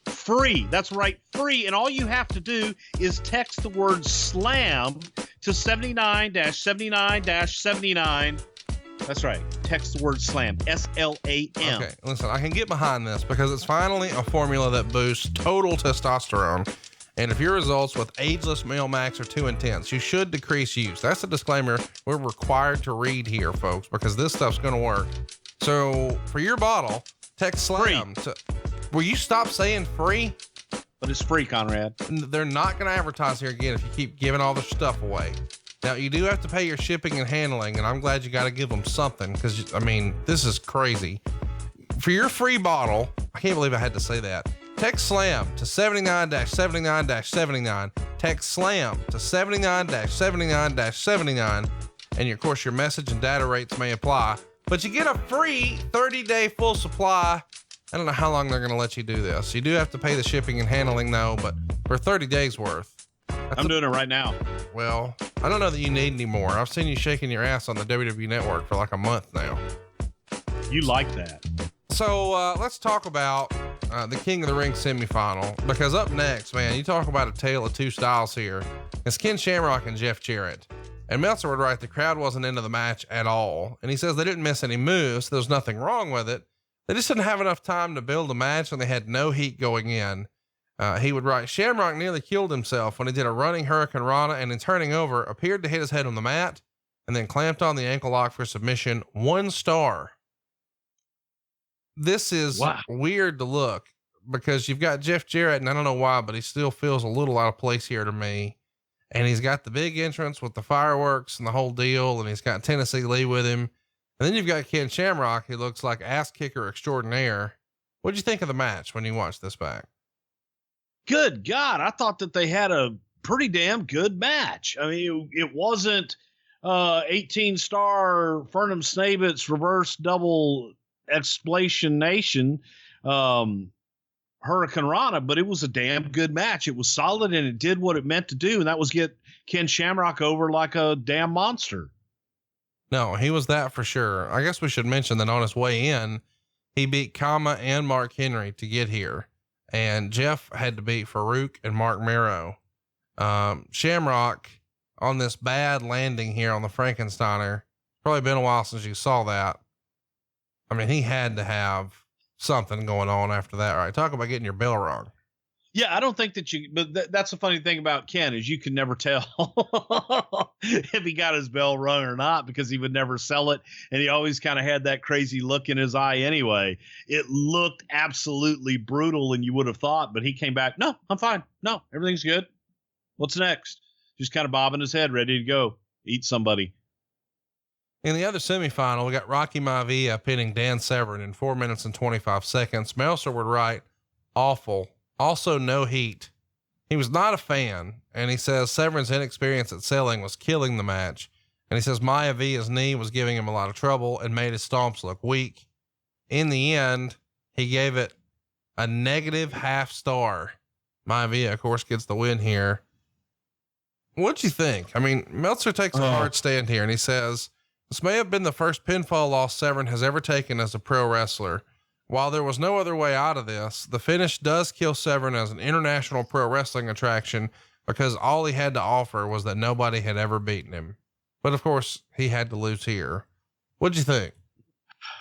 Free. That's right, free. And all you have to do is text the word SLAM to 79-79-79 That's right. Text the word SLAM, SLAM. Okay, listen, I can get behind this because it's finally a formula that boosts total testosterone. And if your results with Ageless Male Max are too intense, you should decrease use. That's a disclaimer we're required to read here, folks, because this stuff's going to work. So for your bottle, text SLAM to... Will you stop saying free? But it's free, Conrad. They're not going to advertise here again if you keep giving all their stuff away. Now, you do have to pay your shipping and handling, and I'm glad you got to give them something because, I mean, this is crazy. For your free bottle, I can't believe I had to say that. Text SLAM to 79-79-79. Text SLAM to 79-79-79. And, of course, your message and data rates may apply. But you get a free 30-day full supply. I don't know how long they're going to let you do this. You do have to pay the shipping and handling, though, but for 30 days worth. I'm doing it right now. Well, I don't know that you need any more. I've seen you shaking your ass on the WWE Network for like a month now. You like that. So let's talk about the King of the Ring semifinal, because up next, man, you talk about a tale of two styles here. It's Ken Shamrock and Jeff Jarrett. And Meltzer would write the crowd wasn't into the match at all. And he says they didn't miss any moves. There was nothing wrong with it. They just didn't have enough time to build a match and they had no heat going in. He would write, Shamrock nearly killed himself when he did a running Hurricane Rana and in turning over appeared to hit his head on the mat and then clamped on the ankle lock for submission. 1 star. This is weird to look because you've got Jeff Jarrett, and I don't know why, but he still feels a little out of place here to me. And he's got the big entrance with the fireworks and the whole deal. And he's got Tennessee Lee with him. And then you've got Ken Shamrock, who looks like ass kicker extraordinaire. What'd you think of the match when you watched this back? Good God. I thought that they had a pretty damn good match. I mean, it wasn't 18-star Fernum Snabitz reverse double explanation Hurricane Rana, but it was a damn good match. It was solid and it did what it meant to do. And that was get Ken Shamrock over like a damn monster. No, he was that for sure. I guess we should mention that on his way in, he beat Kama and Mark Henry to get here. And Jeff had to beat Farouk and Mark Mero. Shamrock on this bad landing here on the Frankensteiner. Probably been a while since you saw that. I mean, he had to have something going on after that, right? Talk about getting your bell rung. Yeah, I don't think that but that's the funny thing about Ken is you can never tell if he got his bell rung or not because he would never sell it. And he always kind of had that crazy look in his eye anyway. It looked absolutely brutal and you would have thought, but he came back. No, I'm fine. No, everything's good. What's next? Just kind of bobbing his head, ready to go eat somebody. In the other semifinal, we got Rocky Maivia pinning Dan Severn in 4 minutes and 25 seconds. Meltzer would write, awful. Also, no heat. He was not a fan, and he says Severn's inexperience at selling was killing the match. And he says Maivia's knee was giving him a lot of trouble and made his stomps look weak. In the end, he gave it a -0.5 star. Maivia, of course, gets the win here. What'd you think? I mean, Meltzer takes a hard stand here, and he says, this may have been the first pinfall loss Severn has ever taken as a pro wrestler. While there was no other way out of this, the finish does kill Severn as an international pro wrestling attraction because all he had to offer was that nobody had ever beaten him. But of course, he had to lose here. What'd you think?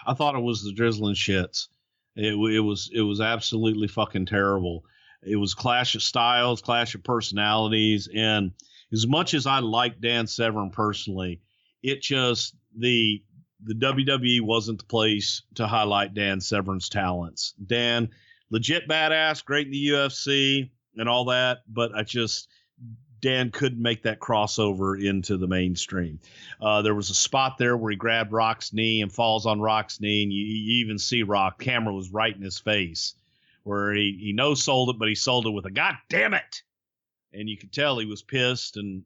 I thought it was the drizzling shits. It was absolutely fucking terrible. It was clash of styles, clash of personalities. And as much as I like Dan Severn personally, it just, the WWE wasn't the place to highlight Dan Severn's talents. Dan, legit badass, great in the UFC and all that, but Dan couldn't make that crossover into the mainstream. There was a spot there where he grabbed Rock's knee and falls on Rock's knee, and you even see Rock, camera was right in his face, where he no-sold it, but he sold it with a God damn it. And you could tell he was pissed and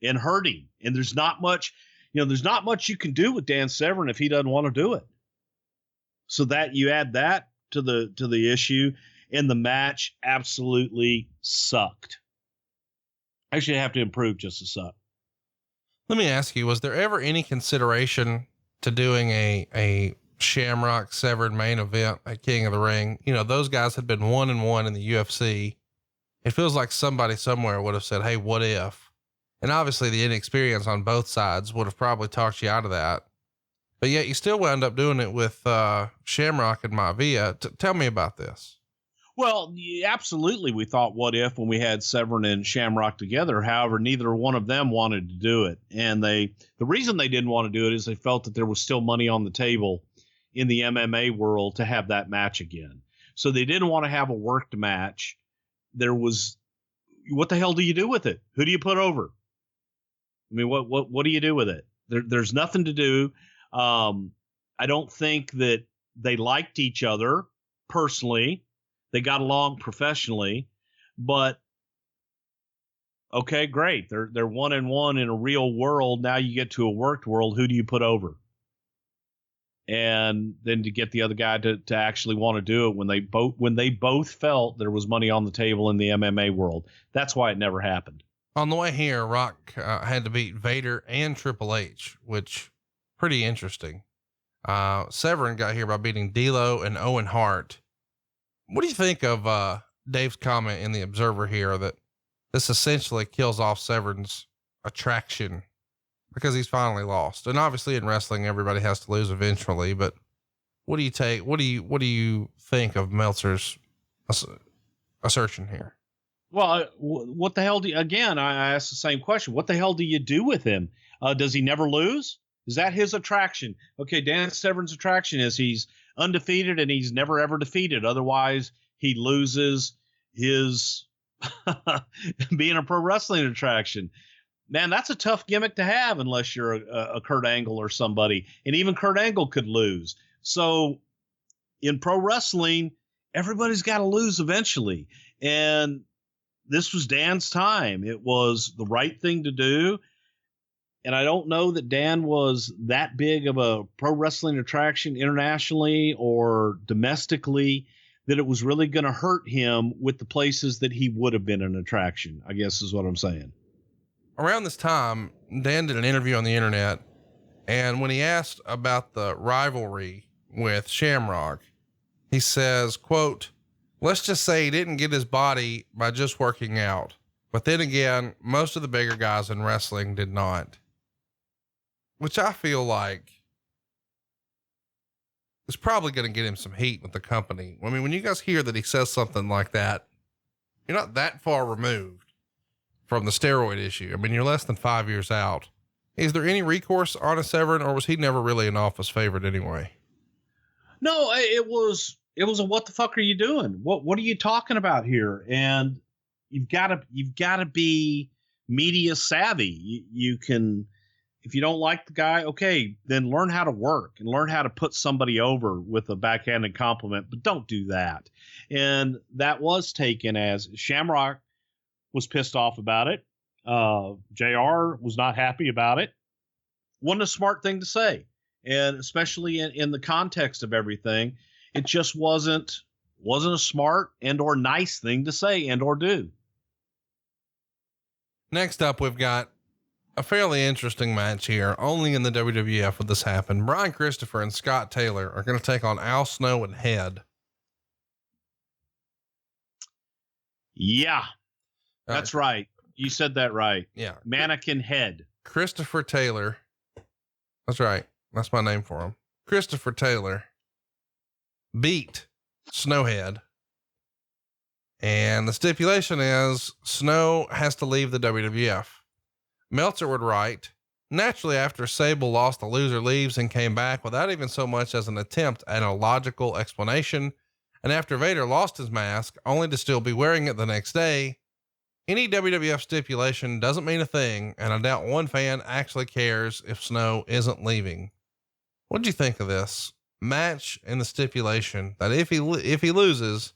hurting. And there's not much you can do with Dan Severn if he doesn't want to do it. So that you add that to the issue, and the match absolutely sucked. Actually, I have to improve just to suck. Let me ask you, was there ever any consideration to doing a Shamrock Severn main event at King of the Ring? You know, those guys had been 1-1 in the UFC. It feels like somebody somewhere would have said, hey, what if? And obviously the inexperience on both sides would have probably talked you out of that. but yet you still wound up doing it with, Shamrock and Maivia. Tell me about this. Well, absolutely. We thought, what if, when we had Severn and Shamrock together. However, neither one of them wanted to do it. And the reason they didn't want to do it is they felt that there was still money on the table in the MMA world to have that match again. So they didn't want to have a worked match. There was, what the hell do you do with it? Who do you put over? I mean, what do you do with it? There's nothing to do. I don't think that they liked each other personally. They got along professionally, but okay, great. They're 1-1 in a real world. Now you get to a worked world. Who do you put over? And then to get the other guy to actually want to do it when they both felt there was money on the table in the MMA world. That's why it never happened. On the way here, Rock had to beat Vader and Triple H, which pretty interesting. Severn got here by beating D'Lo and Owen Hart. What do you think of Dave's comment in the Observer here that this essentially kills off Severn's attraction because he's finally lost? And obviously in wrestling, everybody has to lose eventually, but what do you think of Meltzer's assertion here? Well, what the hell again, I asked the same question. What the hell do you do with him? Does he never lose? Is that his attraction? Okay. Dan Severn's attraction is he's undefeated and he's never ever defeated. Otherwise he loses his being a pro wrestling attraction. Man, that's a tough gimmick to have unless you're a Kurt Angle or somebody. And even Kurt Angle could lose. So in pro wrestling, everybody's got to lose eventually. And this was Dan's time. It was the right thing to do. And I don't know that Dan was that big of a pro wrestling attraction internationally or domestically that it was really going to hurt him with the places that he would have been an attraction, I guess is what I'm saying. Around this time, Dan did an interview on the internet. And when he asked about the rivalry with Shamrock, he says, quote, "Let's just say he didn't get his body by just working out. But then again, most of the bigger guys in wrestling did not." Which I feel like is probably going to get him some heat with the company. I mean, when you guys hear that he says something like that, you're not that far removed from the steroid issue. I mean, you're less than 5 years out. Is there any recourse on a Severn, or was he never really an office favorite anyway? No, it was a, what the fuck are you doing? What are you talking about here? And you've got to be media savvy. You can, if you don't like the guy, okay, then learn how to work and learn how to put somebody over with a backhanded compliment, but don't do that. And that was taken as Shamrock was pissed off about it. JR was not happy about it. Wasn't a smart thing to say. And especially in the context of everything, it just wasn't a smart and or nice thing to say and or do. Next up, we've got a fairly interesting match here. Only in the WWF would this happen. Brian Christopher and Scott Taylor are going to take on Al Snow and Head. Yeah, that's right. You said that right. Yeah. Mannequin Head. Christopher Taylor. That's right. That's my name for him. Christopher Taylor beat Snowhead. And the stipulation is Snow has to leave the WWF. Meltzer would write, naturally, after Sable lost, the loser leaves and came back without even so much as an attempt at a logical explanation. And after Vader lost his mask, only to still be wearing it the next day, any WWF stipulation doesn't mean a thing. And I doubt one fan actually cares if Snow isn't leaving. What did you think of this match and the stipulation that if he loses,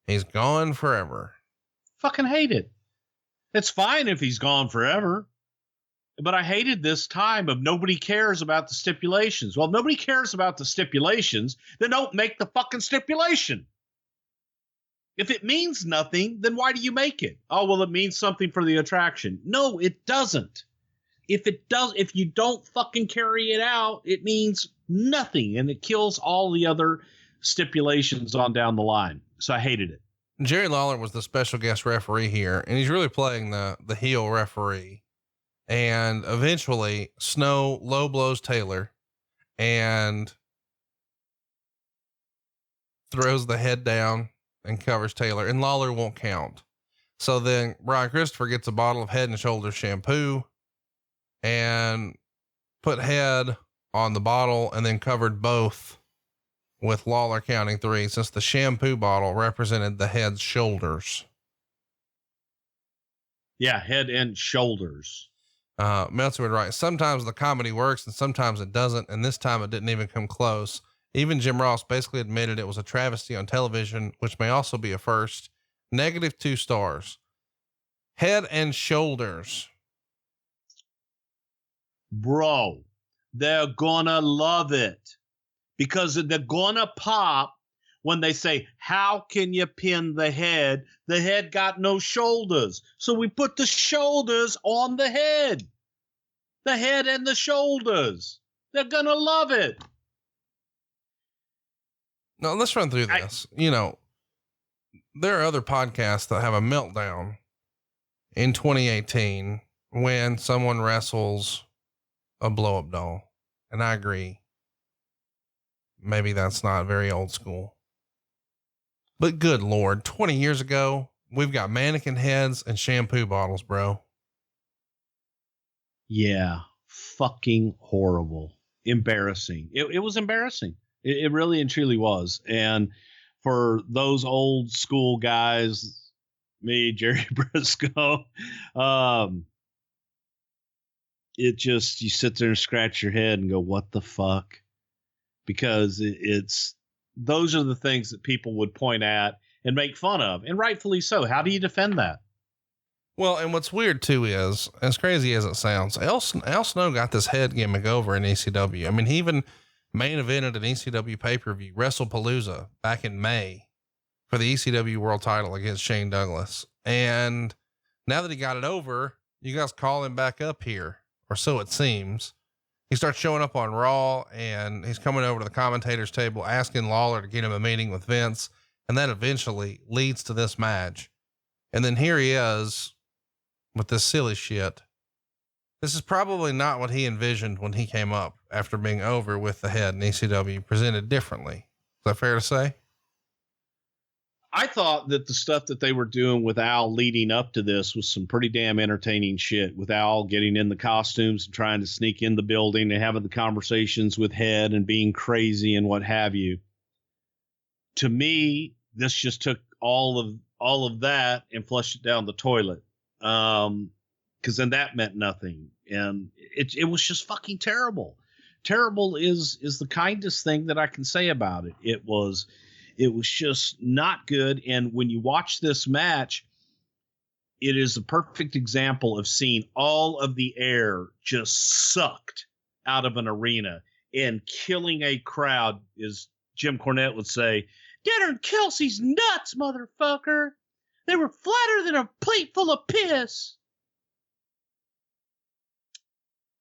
he's gone forever? Fucking hate it. It's fine if he's gone forever. But I hated this time of nobody cares about the stipulations. Well, if nobody cares about the stipulations, then don't make the fucking stipulation. If it means nothing, then why do you make it? Oh, well, it means something for the attraction. No, it doesn't. If you don't fucking carry it out, it means nothing. And it kills all the other stipulations on down the line. So I hated it. Jerry Lawler was the special guest referee here, and he's really playing the heel referee. And eventually Snow low blows Taylor, and throws the head down and covers Taylor, and Lawler won't count. So then Brian Christopher gets a bottle of Head and Shoulders shampoo and put head on the bottle and then covered both with Lawler counting 3, since the shampoo bottle represented the head's shoulders. Yeah. Head and shoulders. Meltzer would write, sometimes the comedy works and sometimes it doesn't. And this time it didn't even come close. Even Jim Ross basically admitted it was a travesty on television, which may also be a first. -2 stars. Head and Shoulders. Bro, they're gonna love it because they're gonna pop when they say, how can you pin the head? The head got no shoulders. So we put the shoulders on the head and the shoulders. They're gonna love it. Now let's run through this. There are other podcasts that have a meltdown in 2018 when someone wrestles a blow up doll. And I agree. Maybe that's not very old school, but good Lord, 20 years ago, we've got mannequin heads and shampoo bottles, bro. Yeah. Fucking horrible. Embarrassing. It was embarrassing. It really and truly was. And for those old school guys, me, Jerry Briscoe, it just, you sit there and scratch your head and go, what the fuck? Because it's, those are the things that people would point at and make fun of, and rightfully so. How do you defend that? Well, and what's weird too is, as crazy as it sounds, Al Snow got this head gimmick over in ECW. I mean, he even main evented an ECW pay-per-view, WrestlePalooza, back in May for the ECW world title against Shane Douglas. And now that he got it over, you guys call him back up here, or so it seems. He starts showing up on Raw, and he's coming over to the commentators table, asking Lawler to get him a meeting with Vince. And that eventually leads to this match. And then here he is with this silly shit. This is probably not what he envisioned when he came up after being over with the head in ECW, presented differently. Is that fair to say? I thought that the stuff that they were doing with Al leading up to this was some pretty damn entertaining shit, with Al getting in the costumes and trying to sneak in the building and having the conversations with Head and being crazy and what have you. To me, this just took all of that and flushed it down the toilet. Cause then that meant nothing. And it was just fucking terrible. Terrible is the kindest thing that I can say about it. It was just not good. And when you watch this match, it is a perfect example of seeing all of the air just sucked out of an arena and killing a crowd, as Jim Cornette would say. Darren Kelsey's nuts, motherfucker. They were flatter than a plate full of piss.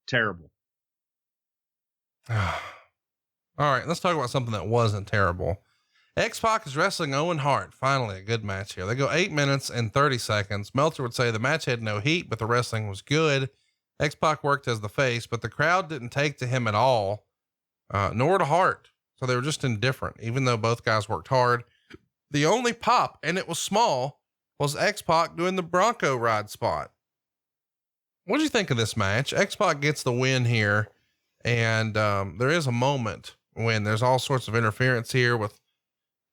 Terrible. All right, let's talk about something that wasn't terrible. X-Pac is wrestling Owen Hart. Finally, a good match here. They go 8 minutes and 30 seconds. Meltzer would say the match had no heat, but the wrestling was good. X-Pac worked as the face, but the crowd didn't take to him at all, nor to Hart. So they were just indifferent, even though both guys worked hard. The only pop, and it was small, was X-Pac doing the Bronco ride spot. What did you think of this match? X-Pac gets the win here. And, there is a moment when there's all sorts of interference here with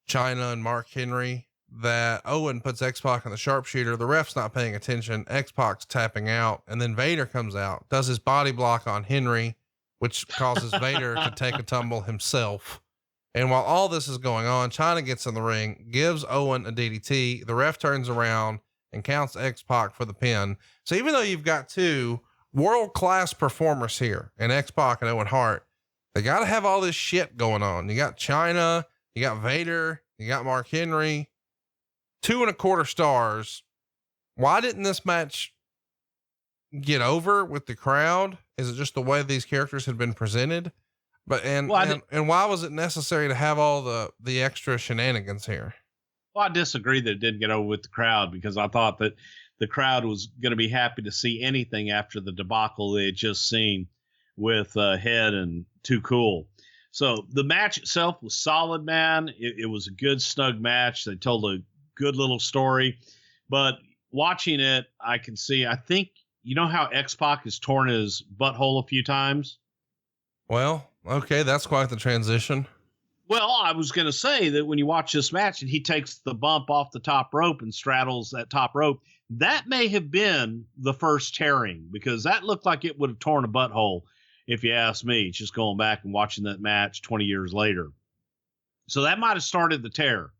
Chyna and Mark Henry that Owen puts X-Pac in the sharpshooter. The ref's not paying attention. X-Pac's tapping out, and then Vader comes out, does his body block on Henry, which causes Vader to take a tumble himself. And while all this is going on, Chyna gets in the ring, gives Owen a DDT. The ref turns around and counts X-Pac for the pin. So even though you've got two world-class performers here in X-Pac and Owen Hart, they got to have all this shit going on. You got Chyna, you got Vader, you got Mark Henry, 2.25 stars. Why didn't this match get over with the crowd? Is it just the way these characters had been presented? And why was it necessary to have all the extra shenanigans here? Well, I disagree that it didn't get over with the crowd, because I thought that the crowd was going to be happy to see anything after the debacle they had just seen with Head and Too Cool. So the match itself was solid, man. It was a good, snug match. They told a good little story. But watching it, I can see, I think, you know how X-Pac has torn his butthole a few times? Well, okay, that's quite the transition. Well, I was going to say that when you watch this match and he takes the bump off the top rope and straddles that top rope, that may have been the first tearing, because that looked like it would have torn a butthole, if you ask me, just going back and watching that match 20 years later. So that might have started the tear.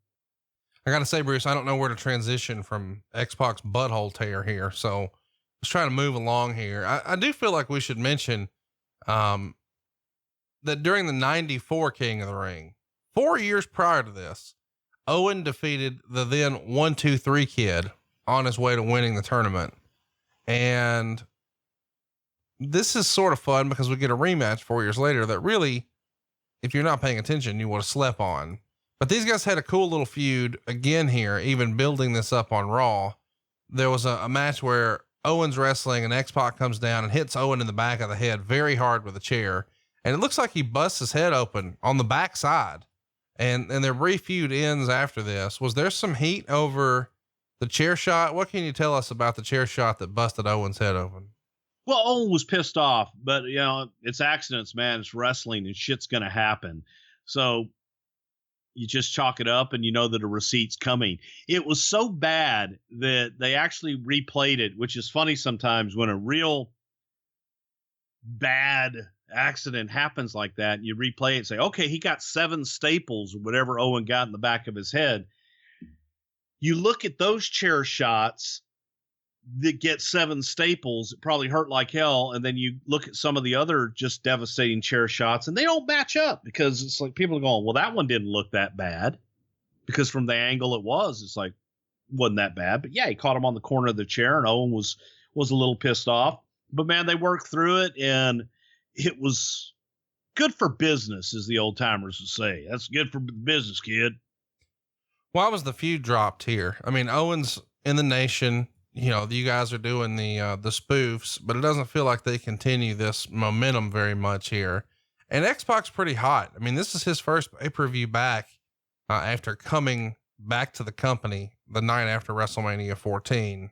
I got to say, Bruce, I don't know where to transition from X-Pac's butthole tear here. So let's try to move along here. I do feel like we should mention, that during the 94 King of the Ring, 4 years prior to this, Owen defeated the then 1-2-3 Kid on his way to winning the tournament. And this is sort of fun because we get a rematch 4 years later that really, if you're not paying attention, you would have slept on. But these guys had a cool little feud again here, even building this up on Raw. There was a match where Owen's wrestling and X-Pac comes down and hits Owen in the back of the head very hard with a chair. And it looks like he busts his head open on the backside, and their brief feud ends after this. Was there some heat over the chair shot? What can you tell us about the chair shot that busted Owen's head open? Well, Owen was pissed off, but you know, it's accidents, man. It's wrestling and shit's going to happen. So you just chalk it up and you know that a receipt's coming. It was so bad that they actually replayed it, which is funny sometimes when a real bad accident happens like that. You replay it and say, okay, he got 7 staples or whatever Owen got in the back of his head. You look at those chair shots that get 7 staples, it probably hurt like hell. And then you look at some of the other just devastating chair shots and they don't match up, because it's like people are going, well, that one didn't look that bad, because from the angle it was, it's like, wasn't that bad. But yeah, he caught him on the corner of the chair and Owen was a little pissed off. But man, they worked through it and it was good for business, as the old timers would say. That's good for business, kid. Why was the feud dropped here? I mean, Owen's in the nation, you know, you guys are doing the spoofs, but it doesn't feel like they continue this momentum very much here. And X-Pac's pretty hot. I mean, this is his first pay-per-view back, after coming back to the company the night after WrestleMania 14.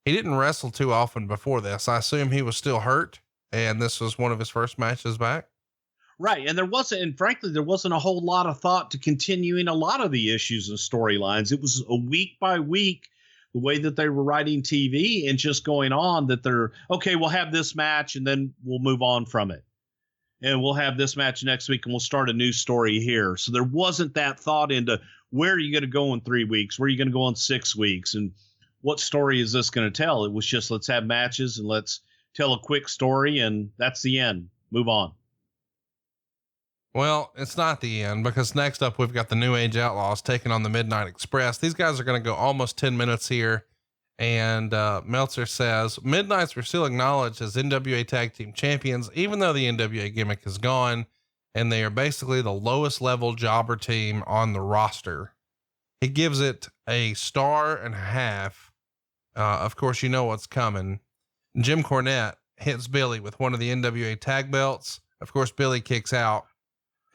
He didn't wrestle too often before this. I assume he was still hurt, and this was one of his first matches back. Right. And frankly, there wasn't a whole lot of thought to continuing a lot of the issues and storylines. It was a week by week, the way that they were writing TV and just going on, that they're, okay, we'll have this match and then we'll move on from it. And we'll have this match next week and we'll start a new story here. So there wasn't that thought into where are you going to go in 3 weeks? Where are you going to go in 6 weeks? And what story is this going to tell? It was just, let's have matches and let's tell a quick story, and that's the end. Move on. Well, it's not the end, because next up we've got the New Age Outlaws taking on the Midnight Express. These guys are going to go almost 10 minutes here. And Meltzer says Midnights were still acknowledged as NWA Tag Team Champions, even though the NWA gimmick is gone, and they are basically the lowest level jobber team on the roster. He gives it a 1.5 stars. Of course, you know what's coming. Jim Cornette hits Billy with one of the NWA tag belts. Of course, Billy kicks out,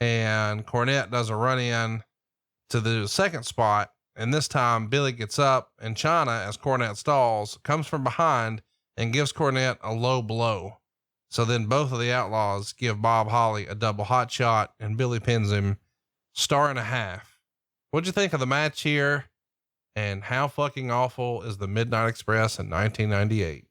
and Cornette does a run in to the second spot. And this time Billy gets up, and Chyna, as Cornette stalls, comes from behind and gives Cornette a low blow. So then both of the Outlaws give Bob Holly a double hot shot, and Billy pins him. 1.5 stars. What'd you think of the match here? And how fucking awful is the Midnight Express in 1998?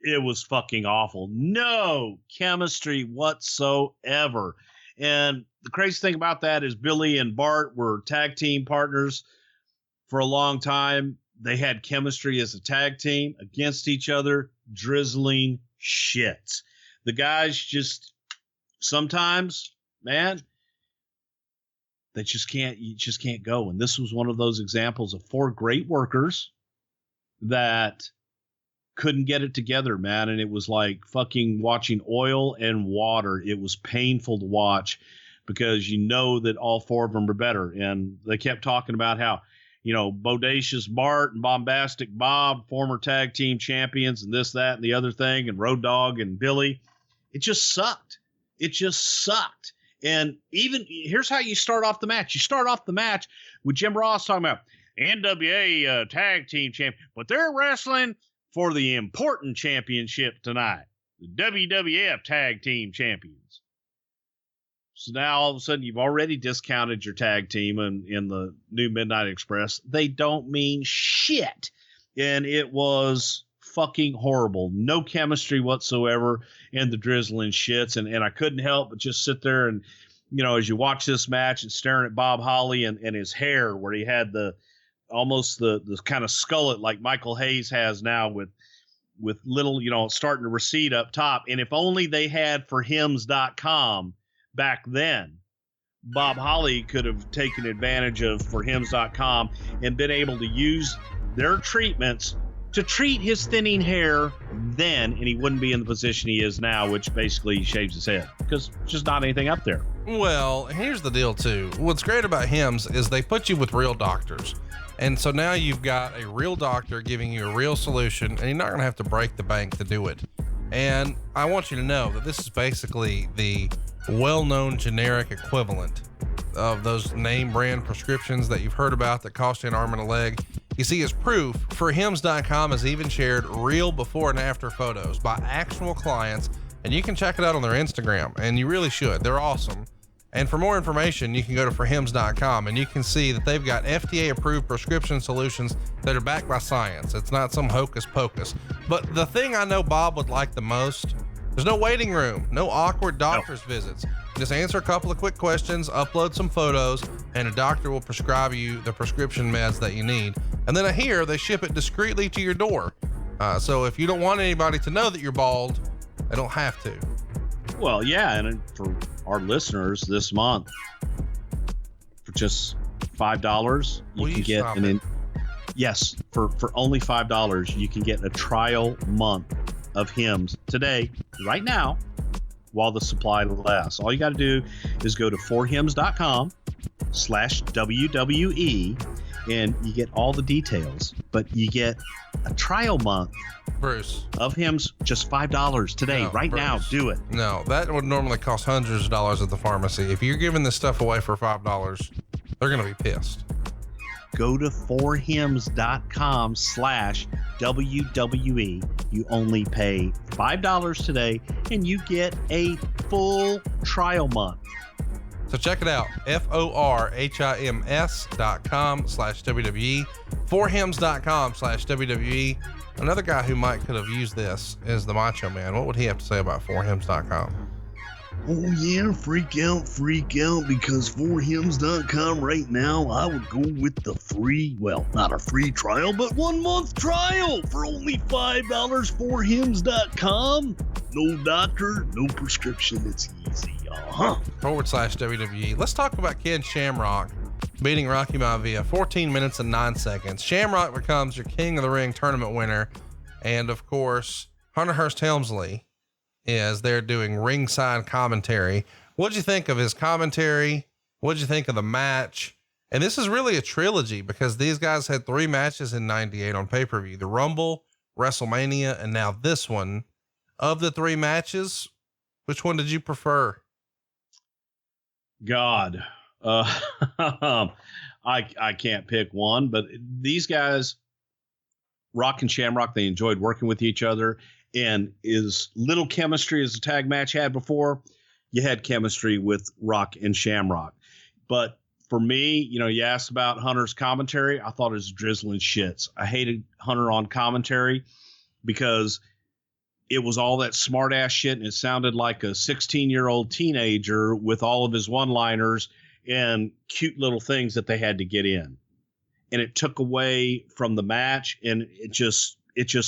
It was fucking awful. No chemistry whatsoever. And the crazy thing about that is Billy and Bart were tag team partners for a long time. They had chemistry as a tag team against each other, drizzling shit. The guys just sometimes, man, you just can't go. And this was one of those examples of 4 great workers that couldn't get it together, man. And it was like fucking watching oil and water. It was painful to watch, because you know that all 4 of them were better. And they kept talking about how, you know, Bodacious Bart and Bombastic Bob, former tag team champions, and this, that, and the other thing, and Road Dogg and Billy. It just sucked. It just sucked. And even here's how you start off the match. You start off the match with Jim Ross talking about NWA Tag Team Champion, but they're wrestling for the important championship tonight, the WWF Tag Team Champions. So now all of a sudden you've already discounted your tag team in the new Midnight Express. They don't mean shit. And it was fucking horrible. No chemistry whatsoever in the drizzling shits. And I couldn't help but just sit there and, you know, as you watch this match and staring at Bob Holly and his hair where he had almost the kind of skullet like Michael Hayes has now with little, you know, starting to recede up top. And if only they had forhims.com back then, Bob Holly could have taken advantage of forhims.com and been able to use their treatments to treat his thinning hair then, and he wouldn't be in the position he is now, which basically he shaves his head because there's just not anything up there. Well, here's the deal too. What's great about Hims is they put you with real doctors. And so now you've got a real doctor giving you a real solution, and you're not going to have to break the bank to do it. And I want you to know that this is basically the well-known generic equivalent of those name brand prescriptions that you've heard about that cost you an arm and a leg. You see, as proof, forhims.com has even shared real before and after photos by actual clients, and you can check it out on their Instagram, and you really should. They're awesome. And for more information, you can go to forhims.com, and you can see that they've got FDA approved prescription solutions that are backed by science. It's not some hocus pocus. But the thing I know Bob would like the most, there's no waiting room, no awkward doctor's visits. Just answer a couple of quick questions, upload some photos, and a doctor will prescribe you the prescription meds that you need. And then here they ship it discreetly to your door. So if you don't want anybody to know that you're bald, they don't have to. Well, yeah, and for our listeners this month, for just $5, you can get yes, for only $5, you can get a trial month of Hims today, right now, while the supply lasts. All you got to do is go to forhims.com/WWE, and you get all the details, but you get a trial month, Bruce, of Hims, just $5 today, right Bruce. Now. Do it. No, that would normally cost hundreds of dollars at the pharmacy. If you're giving this stuff away for $5, they're going to be pissed. Go to forhims.com/WWE. You only pay $5 today, and you get a full trial month. So check it out, forhims.com/WWE, forhims.com/WWE. Another guy who might could have used this is the Macho Man. What would he have to say about forhims.com? Oh yeah, freak out, because forhims.com right now, I would go with the free, well, not a free trial, but 1 month trial for only $5, forhims.com. No doctor, no prescription, it's easy, /WWE. Let's talk about Ken Shamrock beating Rocky Maivia, 14 minutes and 9 seconds. Shamrock becomes your King of the Ring tournament winner. And of course, Hunter Hearst Helmsley is there doing ringside commentary. What'd you think of his commentary? What'd you think of the match? And this is really a trilogy because these guys had 3 matches in 98 on pay-per-view, the Rumble, WrestleMania, and now this one. Of the 3 matches, which one did you prefer? God, I can't pick one, but these guys, Rock and Shamrock, they enjoyed working with each other. And as little chemistry as the tag match had before, you had chemistry with Rock and Shamrock. But for me, you know, you asked about Hunter's commentary. I thought it was drizzling shits. I hated Hunter on commentary because it was all that smart ass shit. And it sounded like a 16-year-old teenager with all of his one-liners and cute little things that they had to get in. And it took away from the match, and it just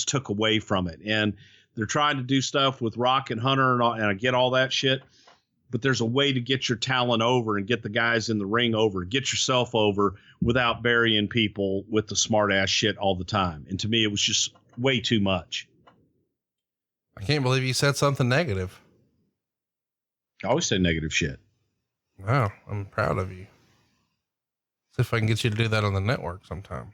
took away from it. And they're trying to do stuff with Rock and Hunter, and I get all that shit, but there's a way to get your talent over and get the guys in the ring over, get yourself over without burying people with the smart ass shit all the time. And to me, it was just way too much. I can't believe you said something negative. I always say negative shit. Wow. I'm proud of you. See if I can get you to do that on the network sometime.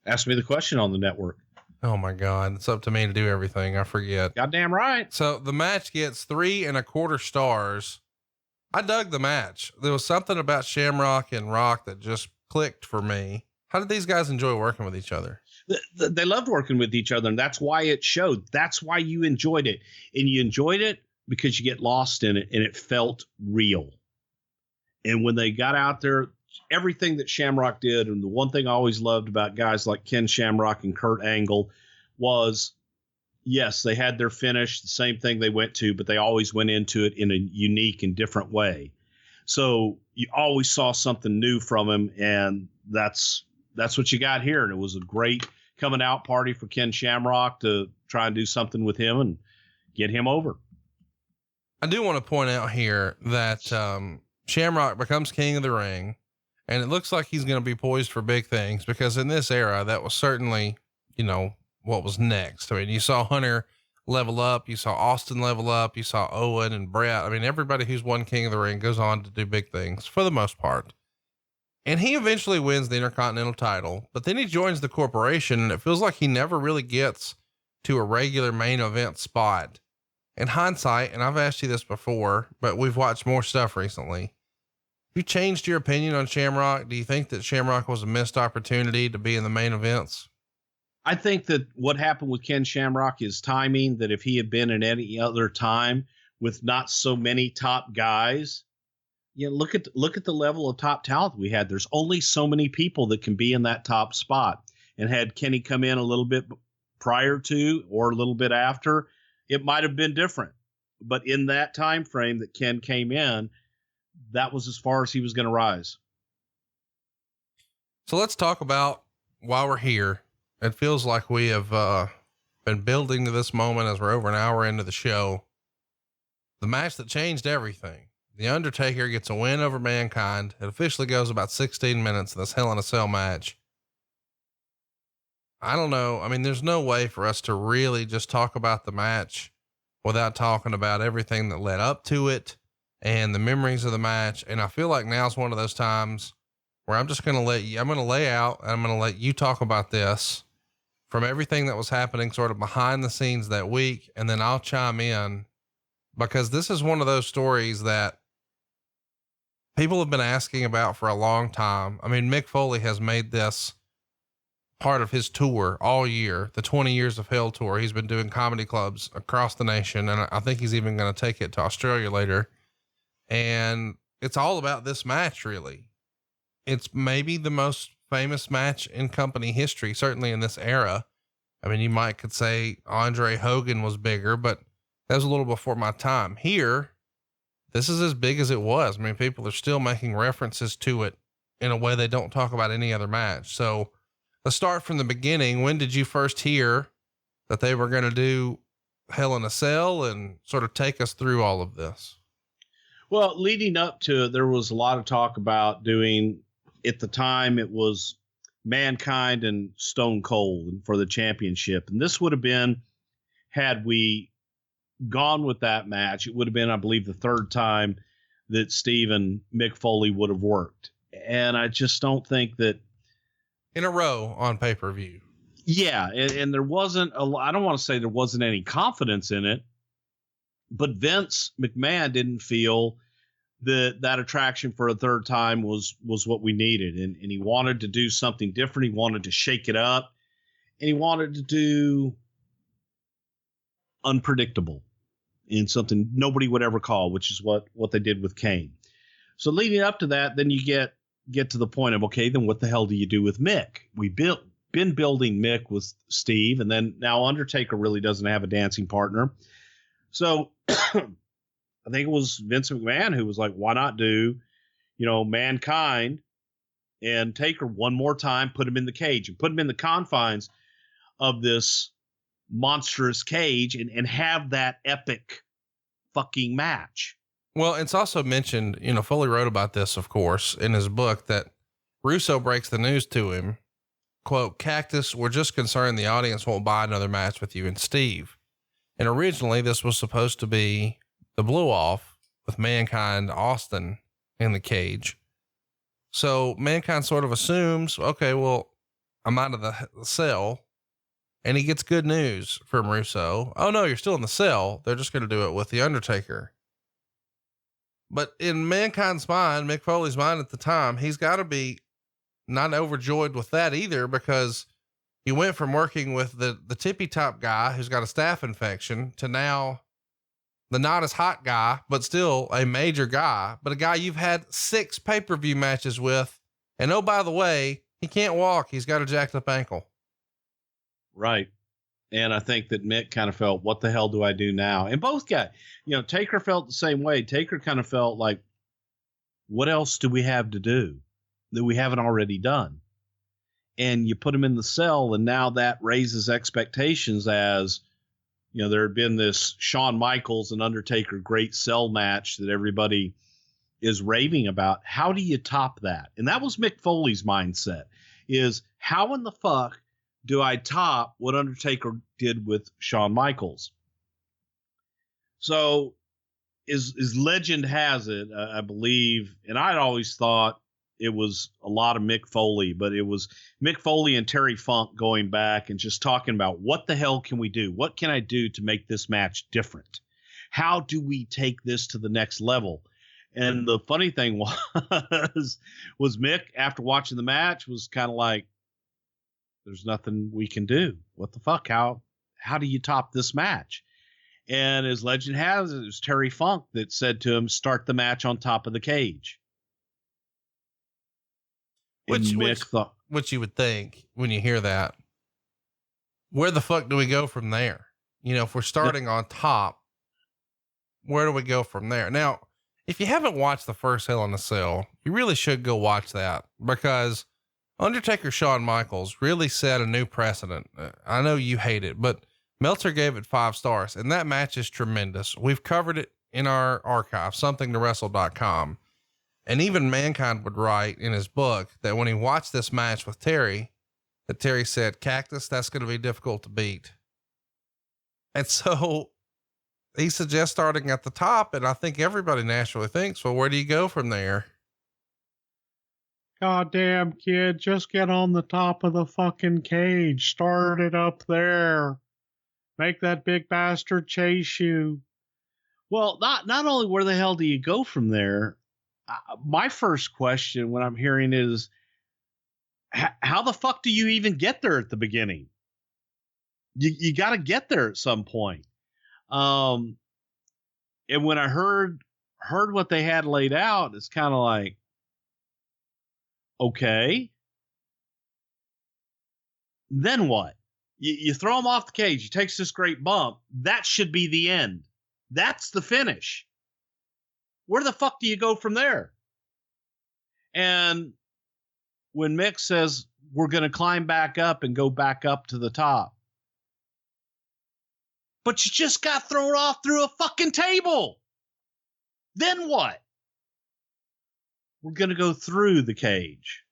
Ask me the question on the network. Oh my God. It's up to me to do everything. I forget. Goddamn right. So the match gets 3.25 stars. I dug the match. There was something about Shamrock and Rock that just clicked for me. How did these guys enjoy working with each other? They loved working with each other, and that's why it showed. That's why you enjoyed it. And you enjoyed it because you get lost in it, and it felt real. And when they got out there, everything that Shamrock did, and the one thing I always loved about guys like Ken Shamrock and Kurt Angle was, yes, they had their finish, the same thing they went to, but they always went into it in a unique and different way. So you always saw something new from him, and that's what you got here. And it was a great coming out party for Ken Shamrock to try and do something with him and get him over. I do want to point out here that Shamrock becomes king of the ring, and it looks like he's going to be poised for big things, because in this era, that was certainly, what was next. I mean, you saw Hunter level up, you saw Austin level up, you saw Owen and Brett. I mean, everybody who's won king of the ring goes on to do big things for the most part. And he eventually wins the Intercontinental title, but then he joins the corporation, and it feels like he never really gets to a regular main event spot. In hindsight, and I've asked you this before, but we've watched more stuff recently. You changed your opinion on Shamrock? Do you think that Shamrock was a missed opportunity to be in the main events? I think that what happened with Ken Shamrock is timing, that if he had been in any other time with not so many top guys, look at the level of top talent we had. There's only so many people that can be in that top spot. And had Kenny come in a little bit prior to or a little bit after, it might have been different. But in that time frame that Ken came in, that was as far as he was going to rise. So let's talk about why we're here. It feels like we have been building to this moment as we're over an hour into the show. The match that changed everything. The Undertaker gets a win over Mankind. It officially goes about 16 minutes in this Hell in a Cell match. I don't know. I mean, there's no way for us to really just talk about the match without talking about everything that led up to it and the memories of the match. And I feel like now's one of those times where I'm just going to I'm going to lay out and I'm going to let you talk about this from everything that was happening sort of behind the scenes that week. And then I'll chime in, because this is one of those stories that people have been asking about for a long time. I mean, Mick Foley has made this part of his tour all year, the 20 Years of Hell tour. He's been doing comedy clubs across the nation, and I think he's even going to take it to Australia later. And it's all about this match, really. It's maybe the most famous match in company history, certainly in this era. I mean, you could say Andre Hogan was bigger, but that was a little before my time. Here, this is as big as it was. I mean, people are still making references to it in a way they don't talk about any other match. So let's start from the beginning. When did you first hear that they were going to do Hell in a Cell, and sort of take us through all of this? Well, leading up to it, there was a lot of talk about doing, at the time, it was Mankind and Stone Cold for the championship. And this would have been, had we gone with that match, it would have been, I believe, the third time that Steve and Mick Foley would have worked. And I just don't think that in a row on pay-per-view. Yeah. And there wasn't I don't want to say there wasn't any confidence in it, but Vince McMahon didn't feel that attraction for a third time was what we needed. And he wanted to do something different. He wanted to shake it up, and he wanted to do unpredictable in something nobody would ever call, which is what they did with Kane. So leading up to that, then you get to the point of, okay, then what the hell do you do with Mick? We've been building Mick with Steve, and then now Undertaker really doesn't have a dancing partner. So I think it was Vince McMahon who was like, why not do, Mankind and Taker one more time, put him in the cage and put him in the confines of this monstrous cage and have that epic fucking match. Well, it's also mentioned, Foley wrote about this, of course, in his book, that Russo breaks the news to him, quote, "Cactus, we're just concerned the audience won't buy another match with you and Steve." And originally this was supposed to be the blow off with Mankind Austin in the cage. So Mankind sort of assumes, okay, well, I'm out of the cell and he gets good news from Russo. Oh no, you're still in the cell. They're just going to do it with the Undertaker. But in Mankind's mind, Mick Foley's mind at the time, he's got to be not overjoyed with that either, because you went from working with the tippy top guy who's got a staph infection to now the not as hot guy, but still a major guy, but a guy you've had 6 pay-per-view matches with. And oh, by the way, he can't walk. He's got a jacked up ankle. Right. And I think that Mick kind of felt, what the hell do I do now? And both guys, Taker felt the same way. Taker kind of felt like, what else do we have to do that we haven't already done? And you put him in the cell, and now that raises expectations as, there had been this Shawn Michaels and Undertaker great cell match that everybody is raving about. How do you top that? And that was Mick Foley's mindset, is how in the fuck do I top what Undertaker did with Shawn Michaels? So as legend has it, I believe, and I'd always thought it was a lot of Mick Foley, but it was Mick Foley and Terry Funk going back and just talking about, what the hell can we do? What can I do to make this match different? How do we take this to the next level? And the funny thing was Mick, after watching the match, was kind of like, there's nothing we can do. What the fuck? How do you top this match? And as legend has it, it was Terry Funk that said to him, start the match on top of the cage. Which you would think when you hear that, where the fuck do we go from there? If we're starting on top, where do we go from there? Now, if you haven't watched the first Hell in a Cell, you really should go watch that, because Undertaker Shawn Michaels really set a new precedent. I know you hate it, but Meltzer gave it 5 stars, and that match is tremendous. We've covered it in our archive, somethingtowrestle.com. And even Mankind would write in his book that when he watched this match with Terry, that Terry said, Cactus, that's going to be difficult to beat. And so he suggests starting at the top. And I think everybody naturally thinks, well, where do you go from there? Goddamn kid, just get on the top of the fucking cage. Start it up there. Make that big bastard chase you. Well, not only where the hell do you go from there? My first question when I'm hearing is, how the fuck do you even get there at the beginning? You got to get there at some point. And when I heard what they had laid out, it's kind of like, okay, then what? You throw him off the cage. He takes this great bump. That should be the end. That's the finish. Where the fuck do you go from there? And when Mick says, we're going to climb back up and go back up to the top, but you just got thrown off through a fucking table. Then what? We're going to go through the cage.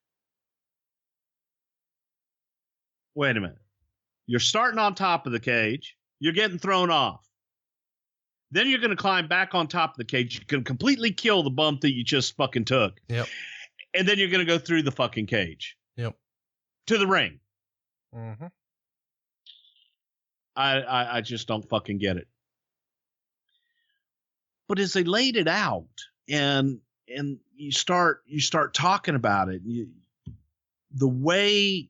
Wait a minute. You're starting on top of the cage. You're getting thrown off. Then you're going to climb back on top of the cage. You can completely kill the bump that you just fucking took. Yep. And then you're going to go through the fucking cage. Yep. To the ring. Mm-hmm. I just don't fucking get it. But as they laid it out and you start talking about it, the way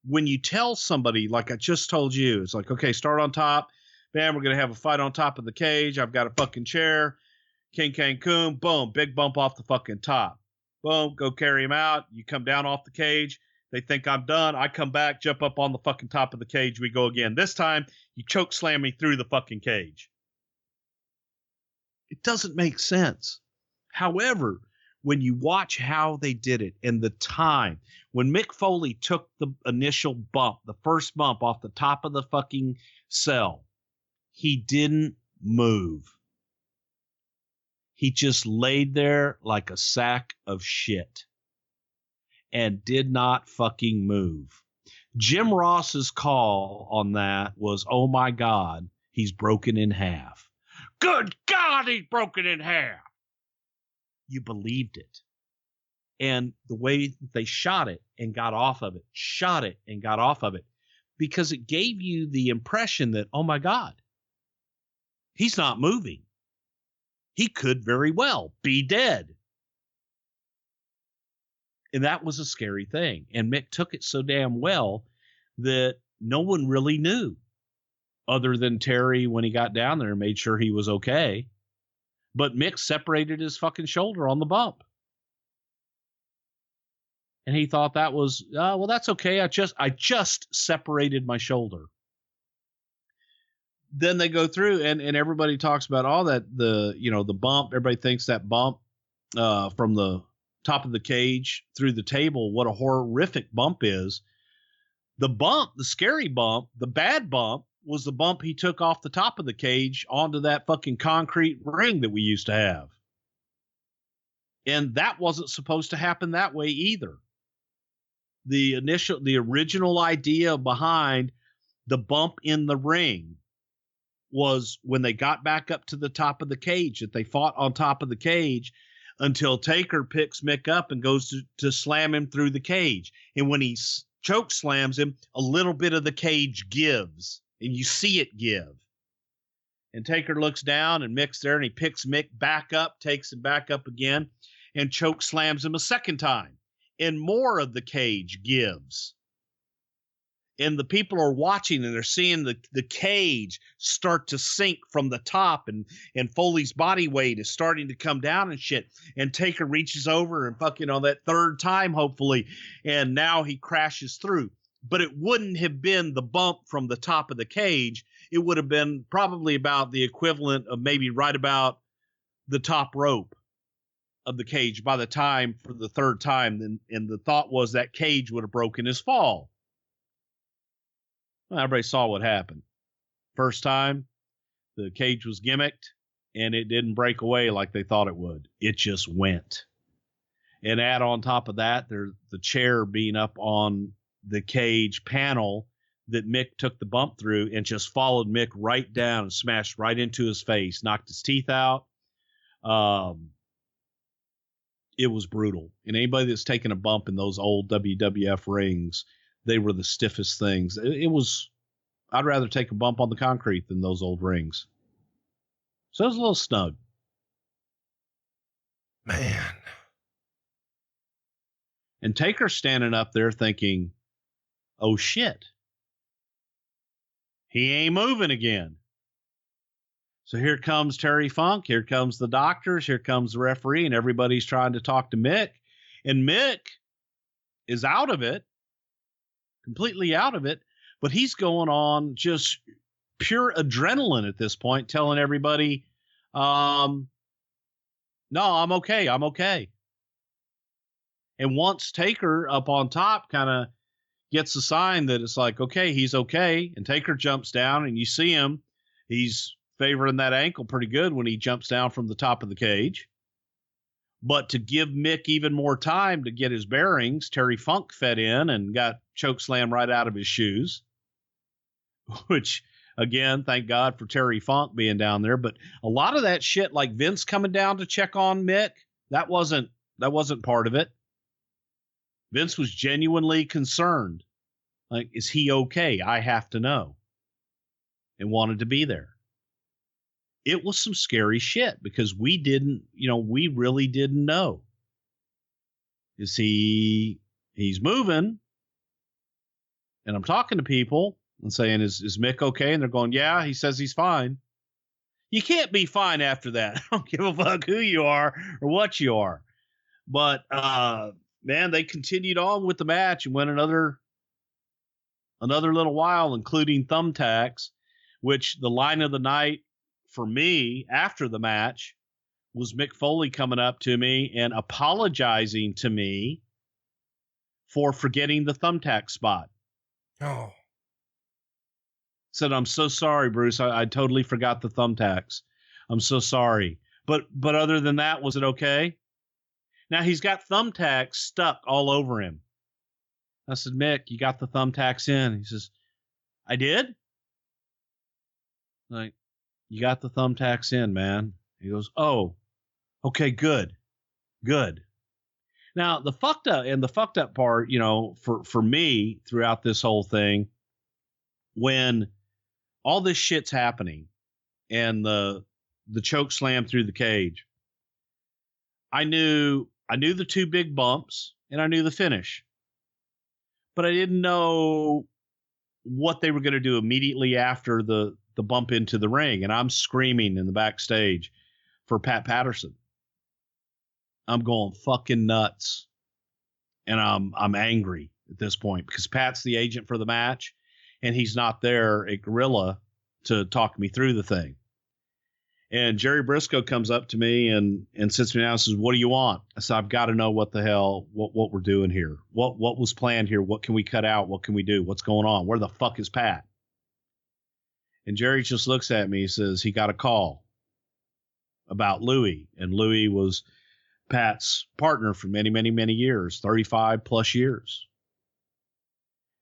when you tell somebody, like I just told you, it's like, okay, start on top. Bam, we're going to have a fight on top of the cage. I've got a fucking chair. King Cancun, boom, big bump off the fucking top. Boom, go carry him out. You come down off the cage. They think I'm done. I come back, jump up on the fucking top of the cage. We go again. This time, you choke slam me through the fucking cage. It doesn't make sense. However, when you watch how they did it and the time, when Mick Foley took the initial bump, the first bump off the top of the fucking cell, he didn't move. He just laid there like a sack of shit and did not fucking move. Jim Ross's call on that was, oh my God, he's broken in half. Good God, he's broken in half. You believed it. And the way they shot it and got off of it, because it gave you the impression that, oh my God, he's not moving. He could very well be dead. And that was a scary thing. And Mick took it so damn well that no one really knew, other than Terry when he got down there and made sure he was okay. But Mick separated his fucking shoulder on the bump. And he thought that was, well, that's okay. I just separated my shoulder. Then they go through and everybody talks about all that, the bump. Everybody thinks that bump from the top of the cage through the table, what a horrific bump is. The bump, the scary bump, the bad bump was the bump he took off the top of the cage onto that fucking concrete ring that we used to have. And that wasn't supposed to happen that way either. The original idea behind the bump in the ring was when they got back up to the top of the cage, that they fought on top of the cage until Taker picks Mick up and goes to slam him through the cage. And when he choke slams him, a little bit of the cage gives, and you see it give. And Taker looks down, and Mick's there, and he picks Mick back up, takes him back up again, and choke slams him a second time. And more of the cage gives. And the people are watching, and they're seeing the cage start to sink from the top, and Foley's body weight is starting to come down and shit. And Taker reaches over and fucking on that third time, hopefully, and now he crashes through. But it wouldn't have been the bump from the top of the cage. It would have been probably about the equivalent of maybe right about the top rope of the cage by the time for the third time. And the thought was that cage would have broken his fall. Well, everybody saw what happened. First time, the cage was gimmicked, and it didn't break away like they thought it would. It just went. And add on top of that, there's the chair being up on the cage panel that Mick took the bump through and just followed Mick right down and smashed right into his face, knocked his teeth out. It was brutal. And anybody that's taken a bump in those old WWF rings, they were the stiffest things. I'd rather take a bump on the concrete than those old rings. So it was a little snug. Man. And Taker's standing up there thinking, oh shit, he ain't moving again. So here comes Terry Funk. Here comes the doctors. Here comes the referee, and everybody's trying to talk to Mick. And Mick is out of it. Completely out of it, but he's going on just pure adrenaline at this point, telling everybody, no, I'm okay. I'm okay. And once Taker up on top kind of gets a sign that it's like, okay, he's okay. And Taker jumps down, and you see him. He's favoring that ankle pretty good when he jumps down from the top of the cage. But to give Mick even more time to get his bearings, Terry Funk fed in and got chokeslam right out of his shoes, which, again, thank God for Terry Funk being down there. But a lot of that shit, like Vince coming down to check on Mick, that wasn't part of it. Vince was genuinely concerned. Like, is he okay? I have to know. And wanted to be there. It was some scary shit because we really didn't know. Is he's moving? And I'm talking to people and saying, is Mick okay? And they're going, yeah, he says he's fine. You can't be fine after that. I don't give a fuck who you are or what you are. But, man, they continued on with the match and went another little while, including thumbtacks, which the line of the night for me after the match was Mick Foley coming up to me and apologizing to me for forgetting the thumbtack spot. Oh. Said, I'm so sorry, Bruce. I totally forgot the thumbtacks. I'm so sorry. But other than that, was it okay? Now he's got thumbtacks stuck all over him. I said, Mick, you got the thumbtacks in. He says, I did? Like, you got the thumbtacks in, man. He goes, oh, okay, good. Now, the fucked up part, for me throughout this whole thing when all this shit's happening and the choke slam through the cage, I knew the two big bumps and I knew the finish, but I didn't know what they were going to do immediately after the bump into the ring. And I'm screaming in the backstage for Pat Patterson. I'm going fucking nuts. And I'm angry at this point because Pat's the agent for the match and he's not there at Gorilla to talk me through the thing. And Jerry Briscoe comes up to me and sits me down and says, "What do you want?" I said, "I've got to know what the hell, what we're doing here. What was planned here? What can we cut out? What can we do? What's going on? Where the fuck is Pat?" And Jerry just looks at me. He says, he got a call about Louie. And Louie was Pat's partner for many, many, many years, 35 plus years.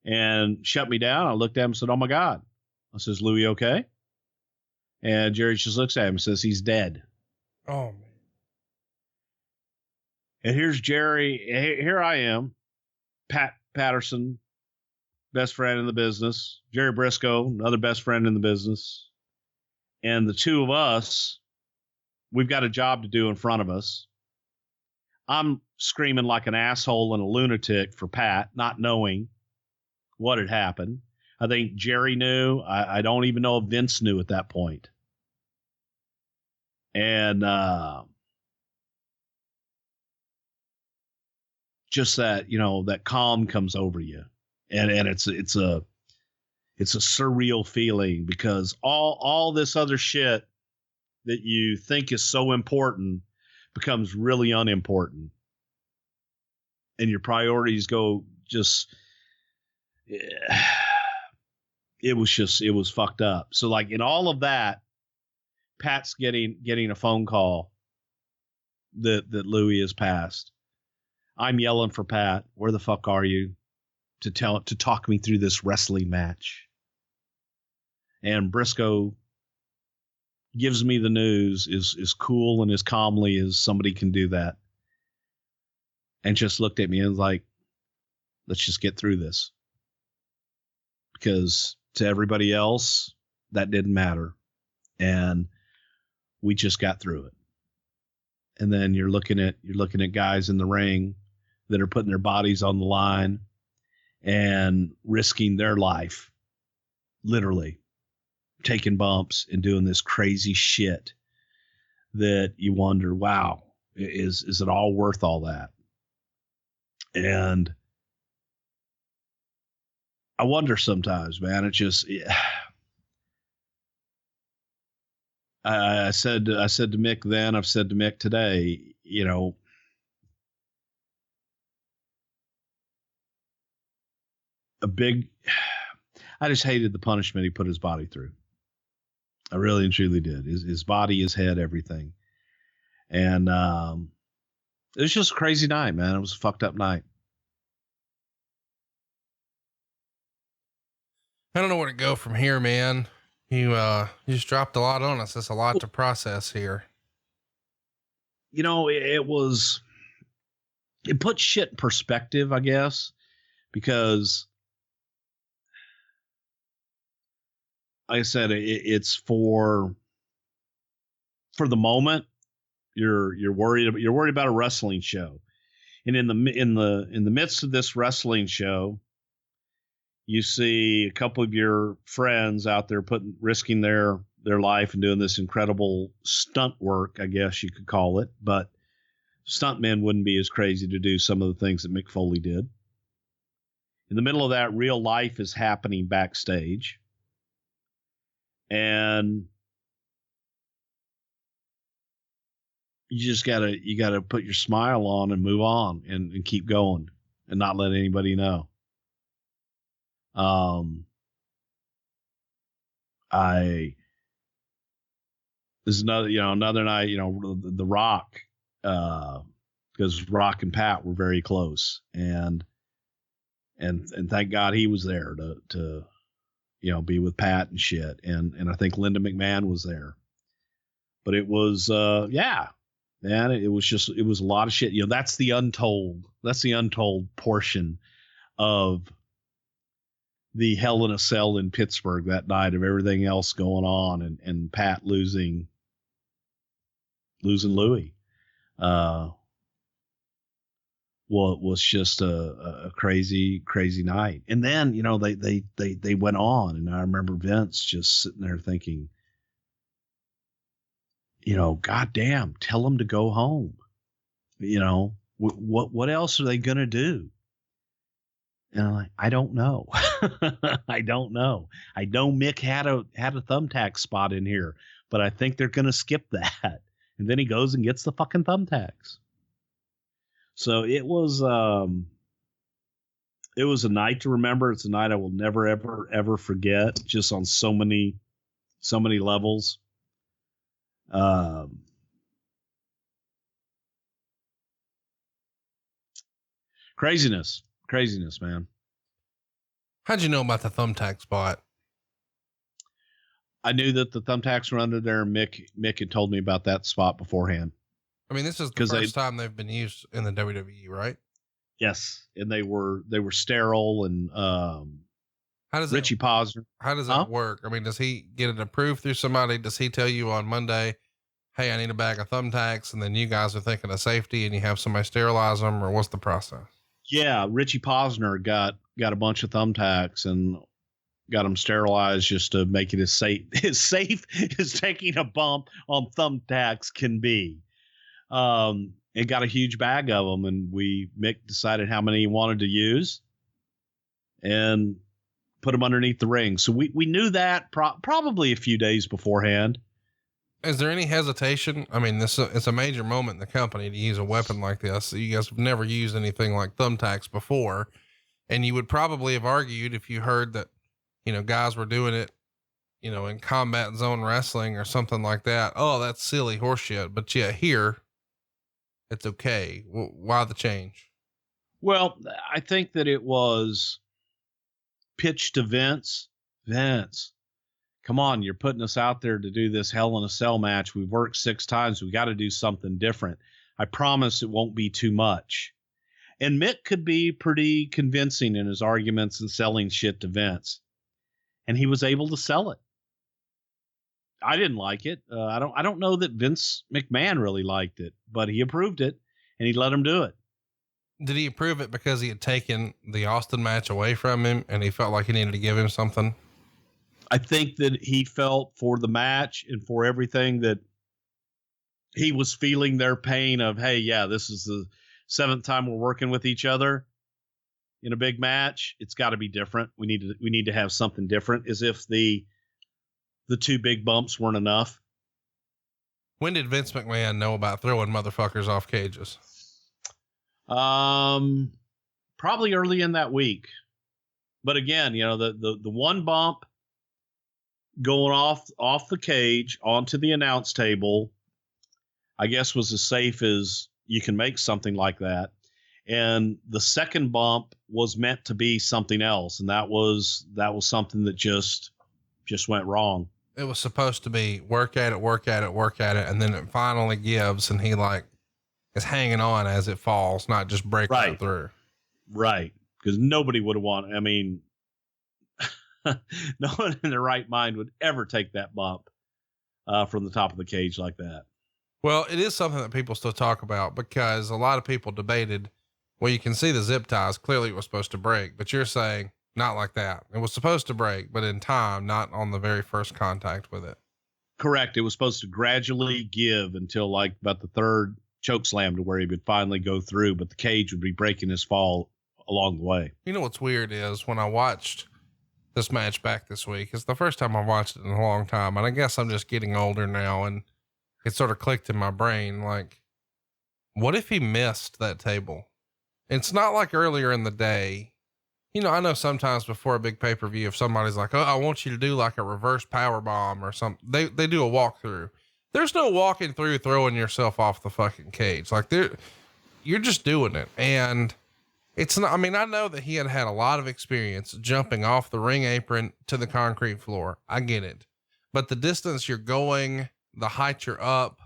And shut me down. I looked at him and said, "Oh my God." I says, "Louie okay?" And Jerry just looks at him and says, "He's dead." Oh, man. And here's Jerry. Here I am, Pat Patterson, best friend in the business. Jerry Briscoe, another best friend in the business. And the two of us, we've got a job to do in front of us. I'm screaming like an asshole and a lunatic for Pat, not knowing what had happened. I think Jerry knew. I don't even know if Vince knew at that point. And just that, that calm comes over you. And it's a surreal feeling because all this other shit that you think is so important becomes really unimportant. And your priorities go just... It was fucked up. So like in all of that, Pat's getting a phone call that Louie has passed. I'm yelling for Pat. "Where the fuck are you?" to talk me through this wrestling match. And Briscoe gives me the news as cool and as calmly as somebody can do that. And just looked at me and was like, "Let's just get through this." Because to everybody else, that didn't matter. And we just got through it. And then you're looking at guys in the ring that are putting their bodies on the line and risking their life, literally taking bumps and doing this crazy shit that you wonder, wow, is it all worth all that? And I wonder sometimes, man. It just, I said to Mick then, I've said to Mick today, I just hated the punishment he put his body through. I really and truly did. His body, his head, everything. And it was just a crazy night, man. It was a fucked up night. I don't know where to go from here, man. You just dropped a lot on us. That's a lot to process here. It put shit in perspective, I guess, because like I said, it's for the moment. You're worried about a wrestling show. And in the midst of this wrestling show, you see a couple of your friends out there risking their life and doing this incredible stunt work, I guess you could call it. But stuntmen wouldn't be as crazy to do some of the things that Mick Foley did. In the middle of that, real life is happening backstage. And you just gotta put your smile on and move on and keep going and not let anybody know. This is another night, the Rock, because Rock and Pat were very close, and thank God he was there to be with Pat and shit. And I think Linda McMahon was there, but it was, man, it was a lot of shit. That's the untold portion of the Hell in a Cell in Pittsburgh that night of everything else going on and Pat losing Louis. Well, it was just a crazy, crazy night. And then, you know, they went on, and I remember Vince just sitting there thinking, you know, goddamn, tell them to go home. You know, what else are they going to do? And I'm like, I don't know. I don't know. I know Mick had a thumbtack spot in here, but I think they're going to skip that. And then he goes and gets the fucking thumbtacks. So it was a night to remember. It's a night I will never, ever, ever forget, just on so many levels. Craziness, man. How'd you know about the thumbtack spot? I knew that the thumbtacks were under there. Mick had told me about that spot beforehand. I mean, this is the first time they've been used in the WWE, right? Yes, and they were sterile. And how does Richie Posner? How does that work? I mean, does he get it approved through somebody? Does he tell you on Monday, hey, I need a bag of thumbtacks, and then you guys are thinking of safety and you have somebody sterilize them, or what's the process? Yeah, Richie Posner got a bunch of thumbtacks and got them sterilized just to make it as safe as taking a bump on thumbtacks can be. And got a huge bag of them, and Mick decided how many he wanted to use and put them underneath the ring. So we knew that probably a few days beforehand. Is there any hesitation? I mean, it's a major moment in the company to use a weapon like this. You guys have never used anything like thumbtacks before, and you would probably have argued if you heard that, you know, guys were doing it, you know, in combat zone wrestling or something like that. Oh, that's silly horseshit. But yeah, here it's okay. Why the change? Well, I think that it was pitched to Vince. Vince, come on, you're putting us out there to do this Hell in a Cell match. We've worked 6 times. We got to do something different. I promise it won't be too much. And Mick could be pretty convincing in his arguments and selling shit to Vince. And he was able to sell it. I didn't like it. I don't know that Vince McMahon really liked it, but he approved it and he let him do it. Did he approve it because he had taken the Austin match away from him and he felt like he needed to give him something? I think that he felt for the match and for everything that he was feeling their pain of, hey, yeah, this is the 7th time we're working with each other in a big match. It's got to be different. We need to have something different, as if the 2 big bumps weren't enough. When did Vince McMahon know about throwing motherfuckers off cages? Probably early in that week. But again, you know, the one bump going off the cage onto the announce table, I guess was as safe as you can make something like that. And the second bump was meant to be something else. And that was something that just went wrong. It was supposed to be work at it. And then it finally gives. And he is hanging on as it falls, not just breaking it through. Right. Because nobody would have wanted, I mean, no one in their right mind would ever take that bump from the top of the cage like that. Well, it is something that people still talk about because a lot of people debated, well, you can see the zip ties. Clearly it was supposed to break, but you're saying not like that. It was supposed to break, but in time, not on the very first contact with it. Correct. It was supposed to gradually give until like about the 3rd choke slam to where he would finally go through, but the cage would be breaking his fall along the way. You know, what's weird is when I watched this match back this week, it's the first time I've watched it in a long time. And I guess I'm just getting older now, and it sort of clicked in my brain. Like, what if he missed that table? It's not like earlier in the day. You know, I know sometimes before a big pay-per-view, if somebody's like, oh, I want you to do like a reverse power bomb or something, they do a walkthrough. There's no walking through, throwing yourself off the fucking cage. Like you're just doing it. And it's not, I mean, I know that he had a lot of experience jumping off the ring apron to the concrete floor. I get it, but the distance you're going, the height you're up,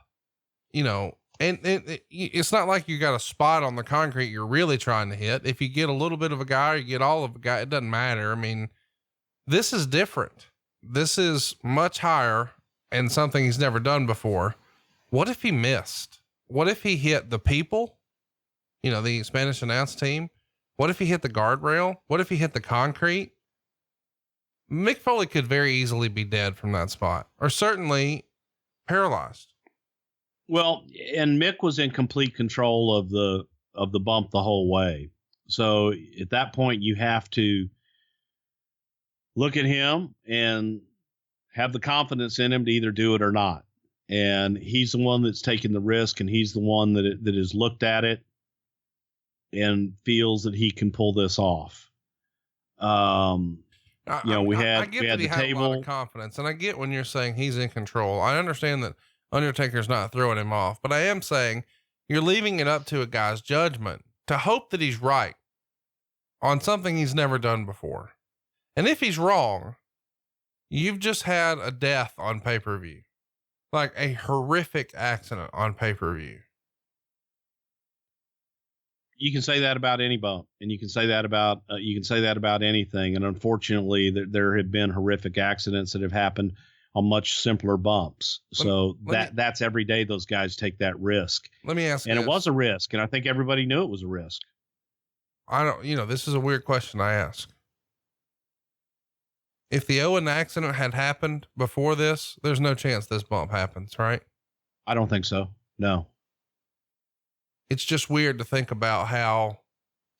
you know, and it's not like you got a spot on the concrete you're really trying to hit. If you get a little bit of a guy or you get all of a guy, it doesn't matter. I mean, This is different. This is much higher and something he's never done before. What if he missed? What if he hit the people? The Spanish announce team? What if he hit the guardrail? What if he hit the concrete? Mick Foley could very easily be dead from that spot, or certainly paralyzed. Well, and Mick was in complete control of the bump the whole way. So at that point, you have to look at him and have the confidence in him to either do it or not. And he's the one that's taking the risk, and he's the one that has looked at it and feels that he can pull this off. We had the table. A lot of confidence, and I get when you're saying he's in control. I understand that Undertaker's not throwing him off, but I am saying you're leaving it up to a guy's judgment to hope that he's right on something he's never done before. And if he's wrong, you've just had a death on pay-per-view, like a horrific accident on pay-per-view. You can say that about any bump, and you can say that about anything. And unfortunately, there have been horrific accidents that have happened on much simpler bumps. That's every day those guys take that risk. Let me ask you. And it was a risk, and I think everybody knew it was a risk. This is a weird question I ask. If the Owen accident had happened before this, there's no chance this bump happens, right? I don't think so. No. It's just weird to think about how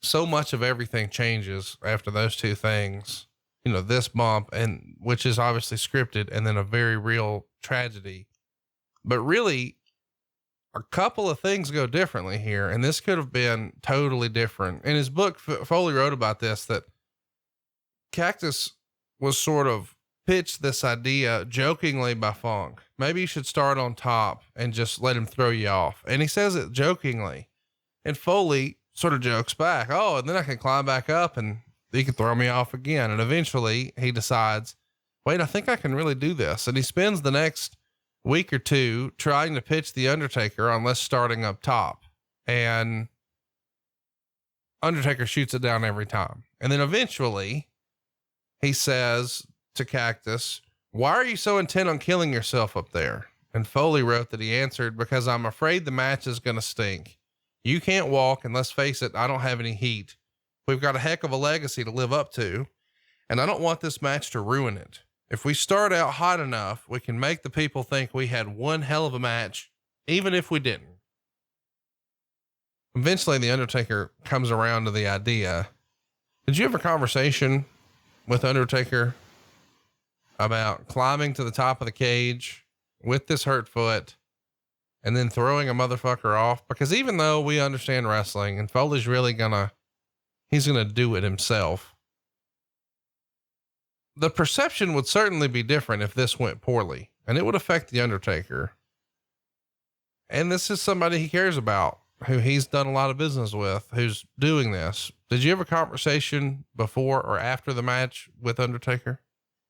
so much of everything changes after those two things, this bump, and which is obviously scripted, and then a very real tragedy. But really, a couple of things go differently here, and this could have been totally different. In his book, Foley wrote about this, that Cactus was sort of pitched this idea jokingly by Funk. Maybe you should start on top and just let him throw you off. And he says it jokingly, and Foley sort of jokes back, oh, and then I can climb back up and he can throw me off again. And eventually he decides, wait, I think I can really do this. And he spends the next week or two trying to pitch the Undertaker on let's starting up top, and Undertaker shoots it down every time. And then eventually he says to Cactus, why are you so intent on killing yourself up there? And Foley wrote that he answered, because I'm afraid the match is going to stink. You can't walk, and let's face it, I don't have any heat. We've got a heck of a legacy to live up to, and I don't want this match to ruin it. If we start out hot enough, we can make the people think we had one hell of a match, even if we didn't. Eventually, the Undertaker comes around to the idea. Did you have a conversation with Undertaker about climbing to the top of the cage with this hurt foot and then throwing a motherfucker off? Because even though we understand wrestling and Foley's really he's gonna do it himself, the perception would certainly be different if this went poorly, and it would affect the Undertaker. And this is somebody he cares about, who he's done a lot of business with, who's doing this. Did you have a conversation before or after the match with Undertaker?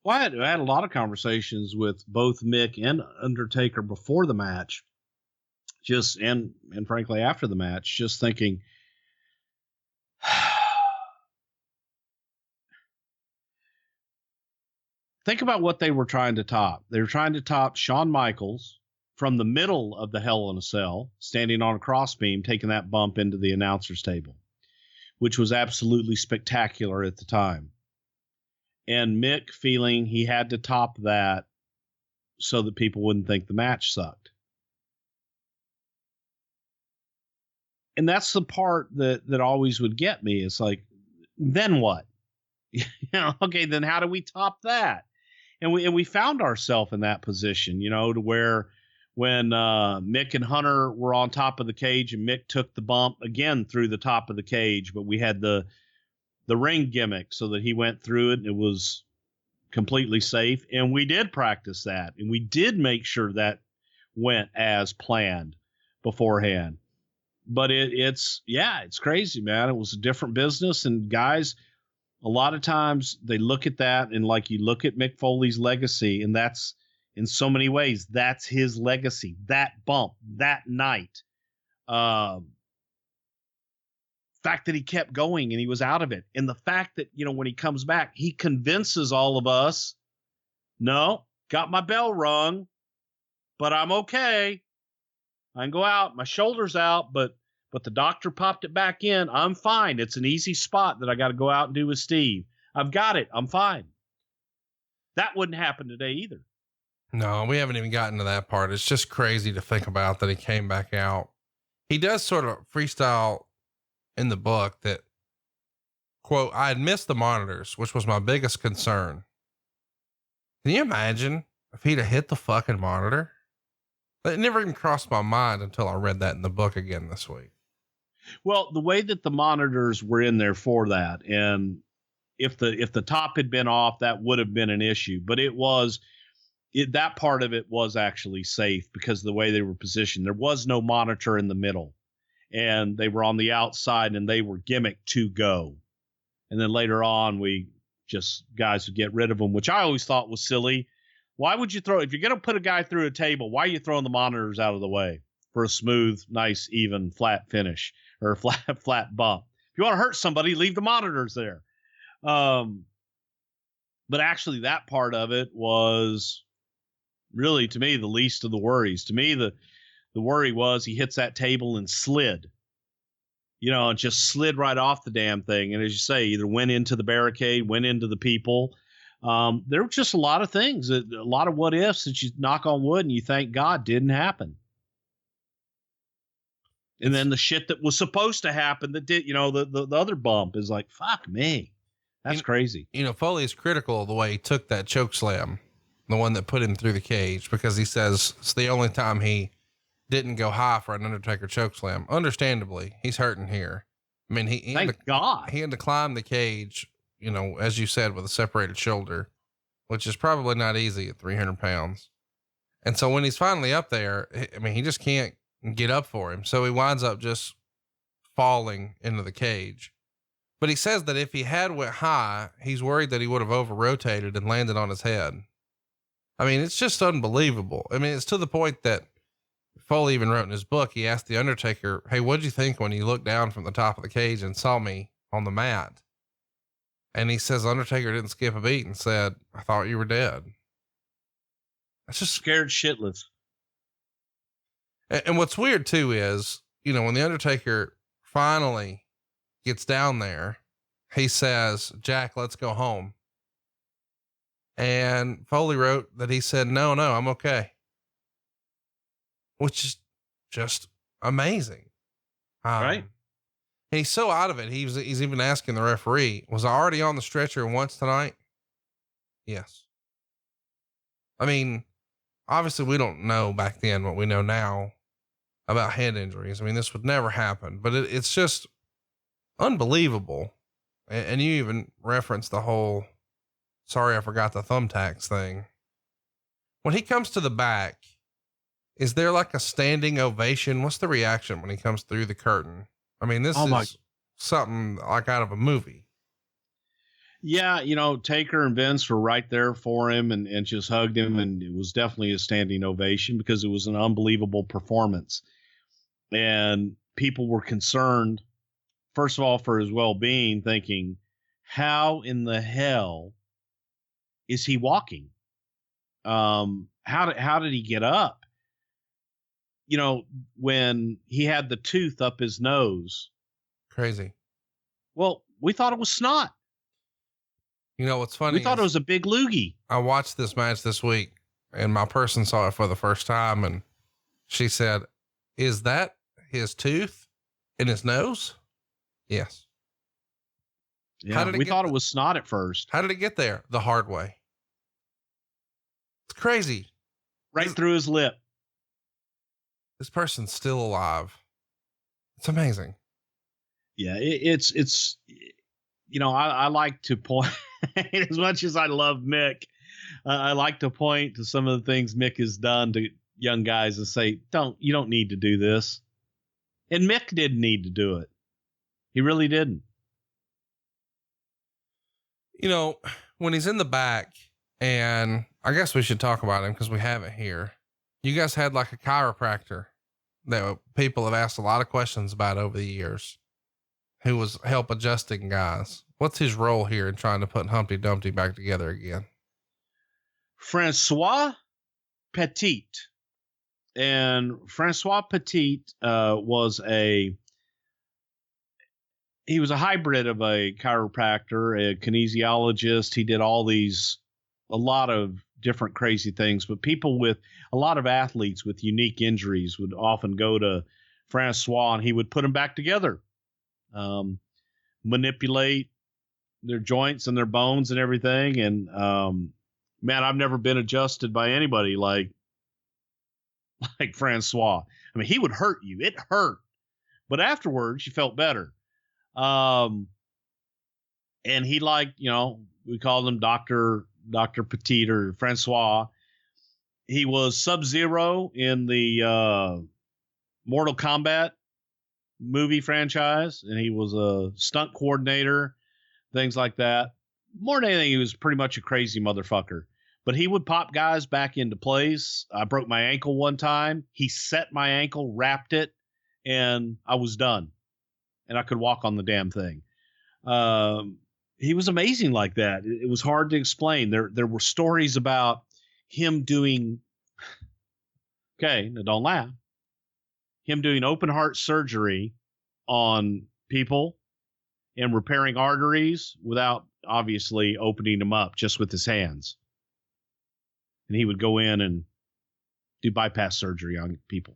Well, I had a lot of conversations with both Mick and Undertaker before the match, and frankly, after the match, just thinking, think about what they were trying to top. They were trying to top Shawn Michaels from the middle of the Hell in a Cell, standing on a crossbeam, taking that bump into the announcer's table, which was absolutely spectacular at the time. And Mick feeling he had to top that so that people wouldn't think the match sucked. And that's the part that always would get me. It's like, then what? Okay, then how do we top that? And we found ourselves in that position, to where when Mick and Hunter were on top of the cage and Mick took the bump again through the top of the cage, but we had the ring gimmick so that he went through it and it was completely safe. And we did practice that, and we did make sure that went as planned beforehand. But it's crazy, man. It was a different business, and guys, a lot of times they look at that, and like you look at Mick Foley's legacy, and that's in so many ways, that's his legacy, that bump, that night. fact that he kept going and he was out of it. And the fact that, when he comes back, he convinces all of us, no, got my bell rung, but I'm okay. I can go out. My shoulder's out, but the doctor popped it back in. I'm fine. It's an easy spot that I got to go out and do with Steve. I've got it. I'm fine. That wouldn't happen today either. No, we haven't even gotten to that part. It's just crazy to think about that he came back out. He does sort of freestyle in the book that, quote, I had missed the monitors, which was my biggest concern. Can you imagine if he'd have hit the fucking monitor? It never even crossed my mind until I read that in the book again this week. Well, the way that the monitors were in there for that, and if the top had been off, that would have been an issue, but that part of it was actually safe because of the way they were positioned. There was no monitor in the middle, and they were on the outside and they were gimmicked to go. And then later on, guys would get rid of them, which I always thought was silly. Why would you if you're going to put a guy through a table, why are you throwing the monitors out of the way for a smooth, nice, even, flat finish or a flat bump? If you want to hurt somebody, leave the monitors there. But actually that part of it was really, to me, the least of the worries. To me, the worry was he hits that table and slid, and just slid right off the damn thing. And as you say, either went into the barricade, went into the people. There were just a lot of things, a lot of what ifs that you knock on wood and you thank God didn't happen. And then the shit that was supposed to happen that did, the other bump is like, fuck me. That's crazy. Foley is critical of the way he took that choke slam, the one that put him through the cage, because he says it's the only time he didn't go high for an Undertaker choke slam. Understandably, he's hurting here. I mean, he had to climb the cage, as you said, with a separated shoulder, which is probably not easy at 300 pounds. And so when he's finally up there, he just can't get up for him. So he winds up just falling into the cage. But he says that if he had went high, he's worried that he would have over rotated and landed on his head. It's just unbelievable. It's to the point that Foley even wrote in his book, he asked the Undertaker, hey, what'd you think when you looked down from the top of the cage and saw me on the mat? And he says, Undertaker didn't skip a beat and said, I thought you were dead. That's just scared shitless. And what's weird too is, when the Undertaker finally gets down there, he says, Jack, let's go home. And Foley wrote that he said, no, I'm okay. Which is just amazing. Right. He's so out of it. He's even asking the referee, was I already on the stretcher once tonight? Yes. Obviously we don't know back then what we know now about head injuries. This would never happen, but it's just unbelievable. And you even referenced the whole, sorry, I forgot the thumbtacks thing. When he comes to the back, is there like a standing ovation? What's the reaction when he comes through the curtain? This is something like out of a movie. Yeah. Taker and Vince were right there for him and just hugged him. And it was definitely a standing ovation because it was an unbelievable performance. And people were concerned, first of all, for his well-being, thinking, how in the hell is he walking? How did he get up? When he had the tooth up his nose. Crazy. Well, we thought it was snot. What's funny? We thought it was a big loogie. I watched this match this week and my person saw it for the first time. And she said, is that his tooth in his nose? Yes. Yeah. We thought it was snot at first. How did it get there? The hard way. It's crazy. Right through his lip. This person's still alive. It's amazing. Yeah, it's I like to point, as much as I love Mick, I like to point to some of the things Mick has done to young guys and say, you don't need to do this. And Mick didn't need to do it. He really didn't. When he's in the back, and I guess we should talk about him because we have it here. You guys had like a chiropractor that people have asked a lot of questions about over the years. who was help adjusting guys. What's his role here in trying to put Humpty Dumpty back together again? Francois Petite. And Francois Petite he was a hybrid of a chiropractor, a kinesiologist. He did a lot of different crazy things, but a lot of athletes with unique injuries would often go to Francois, and he would put them back together, manipulate their joints and their bones and everything. And, man, I've never been adjusted by anybody like Francois. I mean, he would hurt you. It hurt, but afterwards you felt better. And he we called him Dr. Petite or Francois. He was Sub-Zero in the, Mortal Kombat movie franchise. And he was a stunt coordinator, things like that. More than anything, he was pretty much a crazy motherfucker. But he would pop guys back into place. I broke my ankle one time. He set my ankle, wrapped it, and I was done. And I could walk on the damn thing. He was amazing like that. It was hard to explain. There were stories about him doing, okay, now don't laugh, him doing open heart surgery on people and repairing arteries without obviously opening them up, just with his hands. And he would go in and do bypass surgery on people.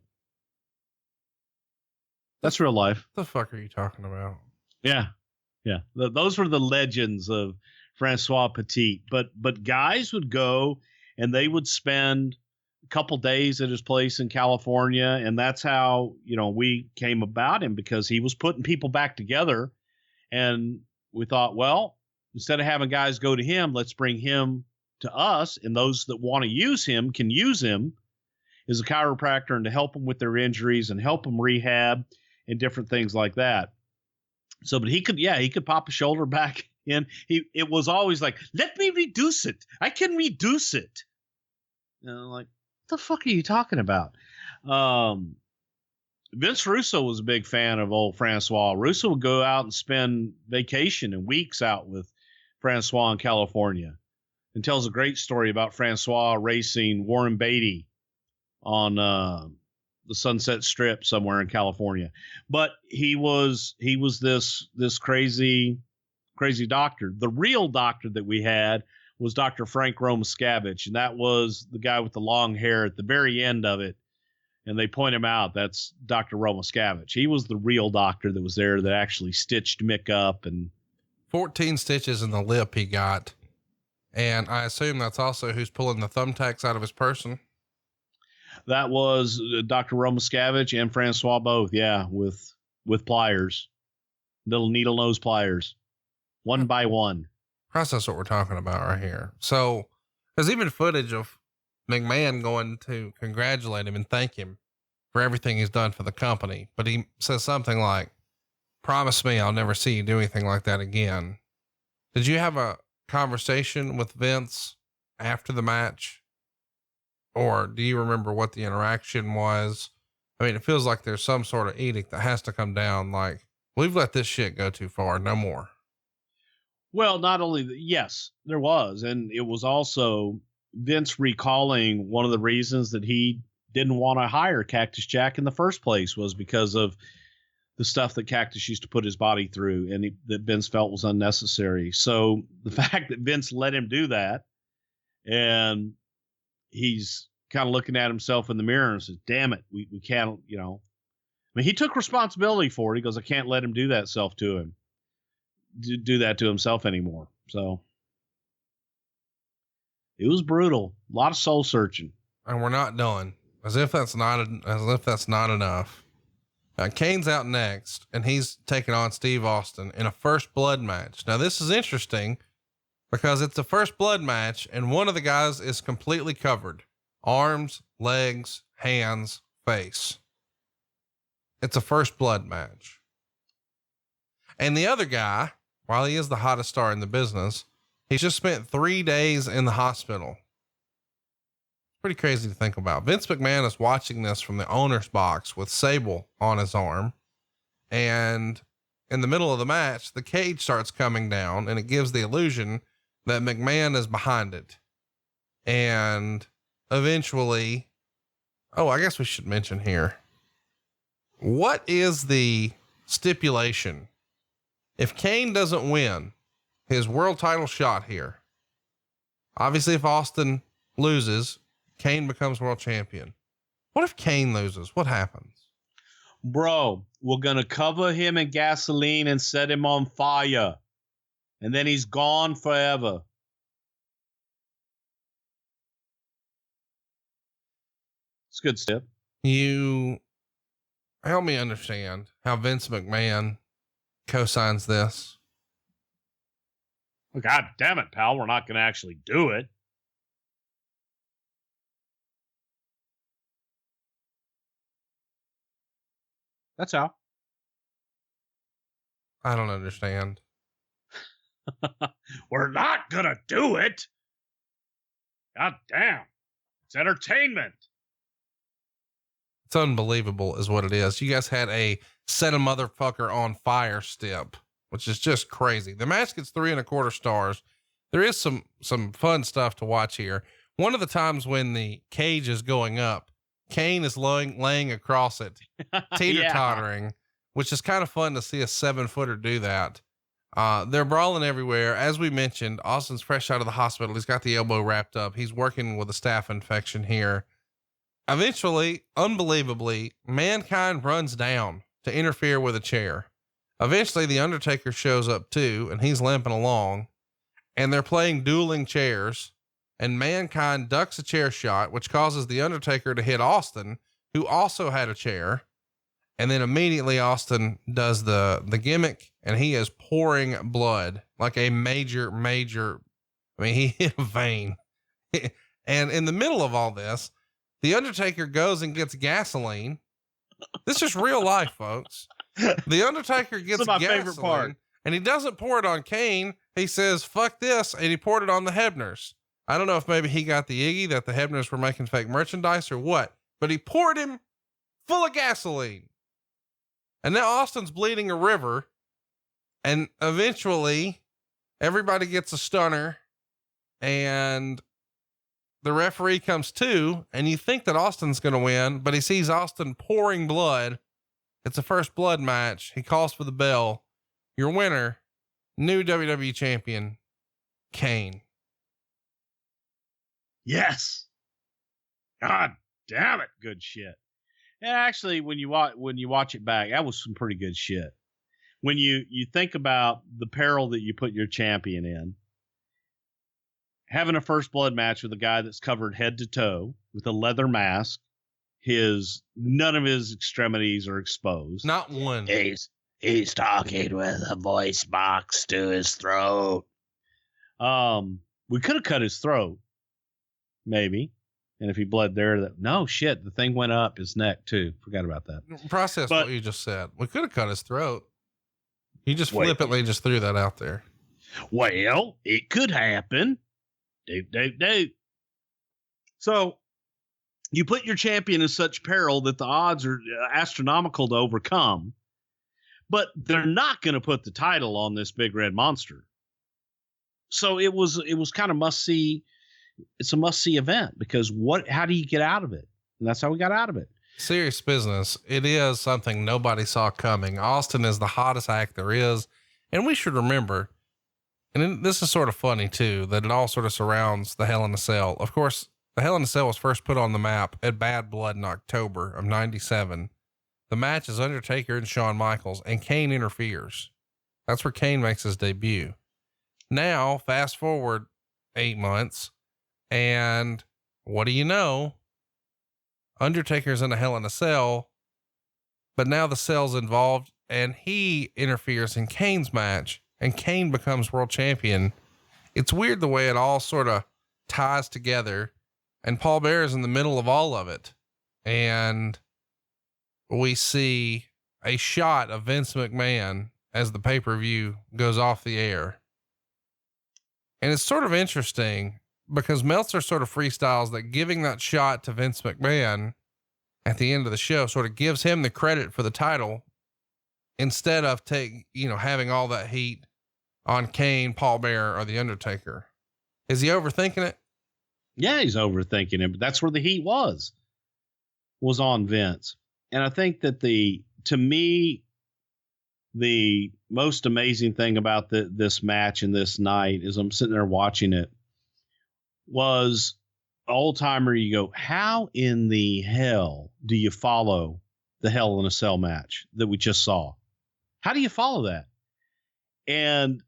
That's real life. What the fuck are you talking about? Yeah. Yeah. Those were the legends of Francois Petite. But guys would go and they would spend a couple days at his place in California. And that's how, we came about him, because he was putting people back together. And we thought, well, instead of having guys go to him, let's bring him to us. And those that want to use him can use him as a chiropractor and to help them with their injuries and help them rehab and different things like that. So, but he could pop a shoulder back in. It was always like, let me reduce it. I can reduce it. And I'm like, what the fuck are you talking about? Vince Russo was a big fan of old Francois. Russo would go out and spend vacation and weeks out with Francois in California, and tells a great story about Francois racing Warren Beatty on the Sunset Strip somewhere in California. But he was this crazy doctor. The real doctor that we had was Dr. Frank Romascavage, and that was the guy with the long hair at the very end of it. And they point him out. That's Dr. Romascavage. He was the real doctor that was there that actually stitched Mick up. And 14 stitches in the lip he got. And I assume that's also who's pulling the thumbtacks out of his person. That was Dr. Romascavage and Francois both. Yeah. With pliers, little needle nose pliers, one by one. That's what we're talking about right here. So there's even footage of McMahon going to congratulate him and thank him for everything he's done for the company. But he says something like, promise me I'll never see you do anything like that again. Did you have a conversation with Vince after the match? Or do you remember what the interaction was? I mean, it feels like there's some sort of edict that has to come down. Like, we've let this shit go too far. No more. Well, not only yes, there was. And it was also Vince recalling one of the reasons that he didn't want to hire Cactus Jack in the first place was because of the stuff that Cactus used to put his body through, and that Vince felt was unnecessary. So the fact that Vince let him do that, and he's kind of looking at himself in the mirror and says, damn it, we can't, I mean, he took responsibility for it. He goes, I can't let him do that to himself anymore. So it was brutal. A lot of soul searching. And we're not done. As if that's not enough. Kane's out next, and he's taking on Steve Austin in a first blood match. Now, this is interesting because it's a first blood match, and one of the guys is completely covered. Arms, legs, hands, face. It's a first blood match. And the other guy, while he is the hottest star in the business, he's just spent 3 days in the hospital. Pretty crazy to think about. Vince McMahon is watching this from the owner's box with Sable on his arm. And in the middle of the match, the cage starts coming down and it gives the illusion that McMahon is behind it. And eventually, I guess we should mention here, what is the stipulation? If Kane doesn't win his world title shot here, obviously if Austin loses, Kane becomes world champion. What if Kane loses? What happens? Bro, we're going to cover him in gasoline and set him on fire. And then he's gone forever. It's good stuff. You help me understand how Vince McMahon co-signs this. God damn it, pal. We're not going to actually do it. That's how. I don't understand. We're not going to do it. God damn. It's entertainment. It's unbelievable is what it is. You guys had a set a motherfucker on fire step, which is just crazy. The match gets 3.25 stars. There is some fun stuff to watch here. One of the times when the cage is going up, Kane is laying across it, teeter-tottering, which is kind of fun to see a 7-footer do that. They're brawling everywhere. As we mentioned, Austin's fresh out of the hospital. He's got the elbow wrapped up. He's working with a staph infection here. Eventually, unbelievably, Mankind runs down to interfere with a chair. Eventually, the Undertaker shows up too, and he's limping along, and they're playing dueling chairs, and Mankind ducks a chair shot, which causes the Undertaker to hit Austin, who also had a chair. And then immediately Austin does the gimmick, and he is pouring blood like a major, he hit a vein. And in the middle of all this, the Undertaker goes and gets gasoline. This is real life, folks. The Undertaker gets my gasoline, favorite part. And he doesn't pour it on Kane. He says, fuck this. And he poured it on the Hebners. I don't know if maybe he got the Iggy that the Hebners were making fake merchandise or what, but he poured him full of gasoline. And now Austin's bleeding a river. And eventually everybody gets a stunner, and the referee comes to, and you think that Austin's going to win, but he sees Austin pouring blood. It's a first blood match. He calls for the bell. Your winner, new WWE champion, Kane. Yes. God damn it. Good shit. And actually, when you watch it back, that was some pretty good shit. When you think about the peril that you put your champion in, having a first blood match with a guy that's covered head to toe with a leather mask, none of his extremities are exposed. Not one. He's talking with a voice box to his throat. We could have cut his throat, maybe. And if he bled there, the thing went up his neck too. Forgot about that. Process what you just said. We could have cut his throat. You just flippantly just threw that out there. Well, it could happen. Do. So you put your champion in such peril that the odds are astronomical to overcome, but they're not going to put the title on this big red monster. So it was kind of must see. It's a must see event because how do you get out of it? And that's how we got out of it. Serious business. It is something nobody saw coming. Austin is the hottest act there is. And we should remember, and this is sort of funny too, that it all sort of surrounds the Hell in a Cell. Of course, the Hell in a Cell was first put on the map at Bad Blood in October of 97. The match is Undertaker and Shawn Michaels, and Kane interferes. That's where Kane makes his debut. Now, fast forward 8 months, and what do you know? Undertaker's in a Hell in a Cell, but now the Cell's involved, and he interferes in Kane's match, and Kane becomes world champion. It's weird the way it all sort of ties together, and Paul Bearer is in the middle of all of it. And we see a shot of Vince McMahon as the pay-per-view goes off the air. And it's sort of interesting because Meltzer sort of freestyles that giving that shot to Vince McMahon at the end of the show sort of gives him the credit for the title. instead of having all that heat on Kane, Paul Bearer, or the Undertaker? Is he overthinking it? Yeah, he's overthinking it, but that's where the heat was on Vince. And I think that to me, the most amazing thing about this match and this night is I'm sitting there watching it was old timer. You go, how in the hell do you follow the Hell in a Cell match that we just saw? How do you follow that? And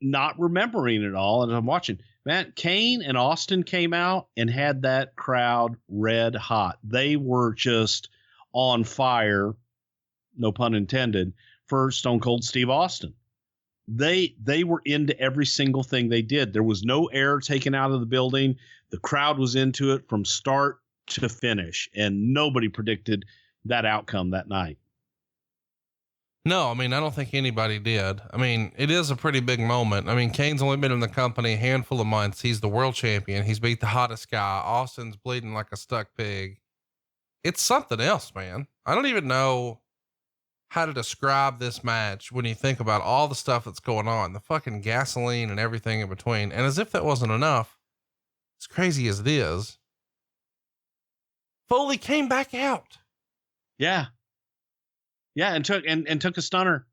not remembering it all. And I'm watching, man, Kane and Austin came out and had that crowd red hot. They were just on fire, no pun intended, for Stone Cold Steve Austin. They were into every single thing they did. There was no air taken out of the building. The crowd was into it from start to finish, and nobody predicted that outcome that night. No, I mean, I don't think anybody did. I mean, it is a pretty big moment. I mean, Kane's only been in the company a handful of months. He's the world champion. He's beat the hottest guy. Austin's bleeding like a stuck pig. It's something else, man. I don't even know how to describe this match when you think about all the stuff that's going on, the fucking gasoline and everything in between. And as if that wasn't enough, as crazy as it is, Foley came back out. Yeah. Yeah. And took a stunner.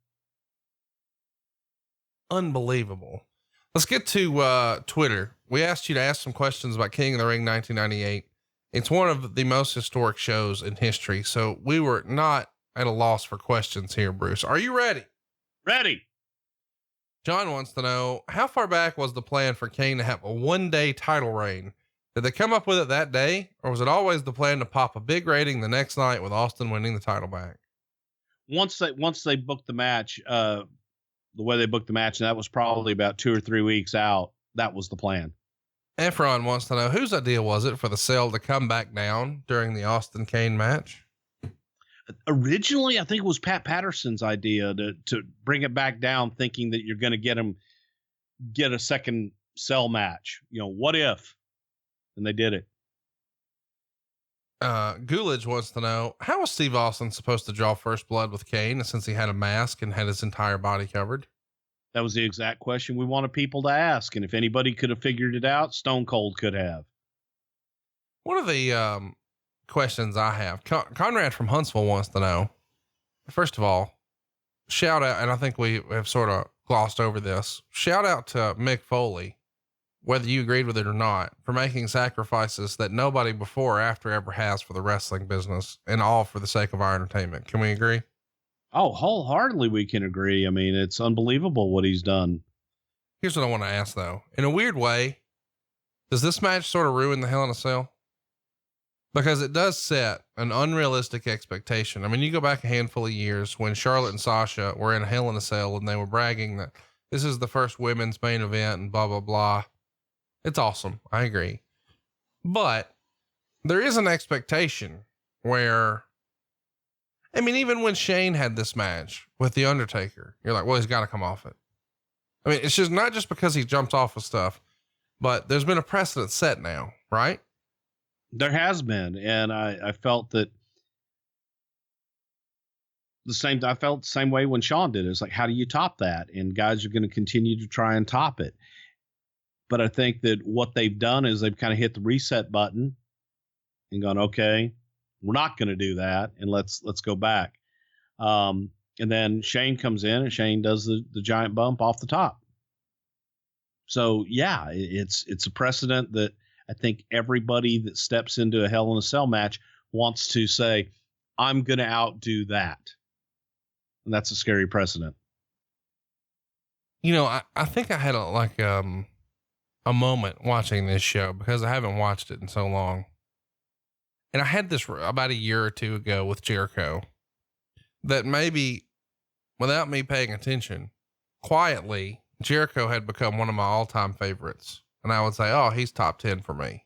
Unbelievable. Let's get to Twitter. We asked you to ask some questions about King of the Ring 1998. It's one of the most historic shows in history. So we were not at a loss for questions here, Bruce. Are you ready? Ready. John wants to know, how far back was the plan for Kane to have a 1-day title reign? Did they come up with it that day, or was it always the plan to pop a big rating the next night with Austin winning the title back? Once they booked the match, the way they booked the match, and that was probably about 2 or 3 weeks out, that was the plan. Efron wants to know, whose idea was it for the cell to come back down during the Austin Kane match? Originally, I think it was Pat Patterson's idea to bring it back down, thinking that you're going to get a second cell match. What if? And they did it. Gulage wants to know, how was Steve Austin supposed to draw first blood with Kane since he had a mask and had his entire body covered? That was the exact question we wanted people to ask. And if anybody could have figured it out, Stone Cold could have. One of the questions I have, Conrad from Huntsville wants to know, first of all, shout out, and I think we have sort of glossed over this, shout out to Mick Foley, whether you agreed with it or not, for making sacrifices that nobody before or after ever has for the wrestling business, and all for the sake of our entertainment. Can we agree? Oh, wholeheartedly we can agree. I mean, it's unbelievable what he's done. Here's what I want to ask though. In a weird way, does this match sort of ruin the Hell in a Cell? Because it does set an unrealistic expectation. I mean, you go back a handful of years when Charlotte and Sasha were in a Hell in a Cell and they were bragging that this is the first women's main event and blah, blah, blah. It's awesome. I agree. But there is an expectation where, I mean, even when Shane had this match with The Undertaker, you're like, well, he's got to come off it. I mean, it's just not just because he jumped off of stuff, but there's been a precedent set now, right? There has been. And I felt that I felt the same way when Shawn did it. It's like, how do you top that? And guys are going to continue to try and top it. But I think that what they've done is they've kind of hit the reset button and gone, okay, we're not going to do that. And let's go back. And then Shane comes in and Shane does the giant bump off the top. So yeah, it's a precedent that I think everybody that steps into a Hell in a Cell match wants to say, I'm going to outdo that. And that's a scary precedent. I think I had a moment watching this show because I haven't watched it in so long. And I had this about a year or two ago with Jericho that maybe without me paying attention, quietly, Jericho had become one of my all-time favorites. And I would say, oh, he's top 10 for me.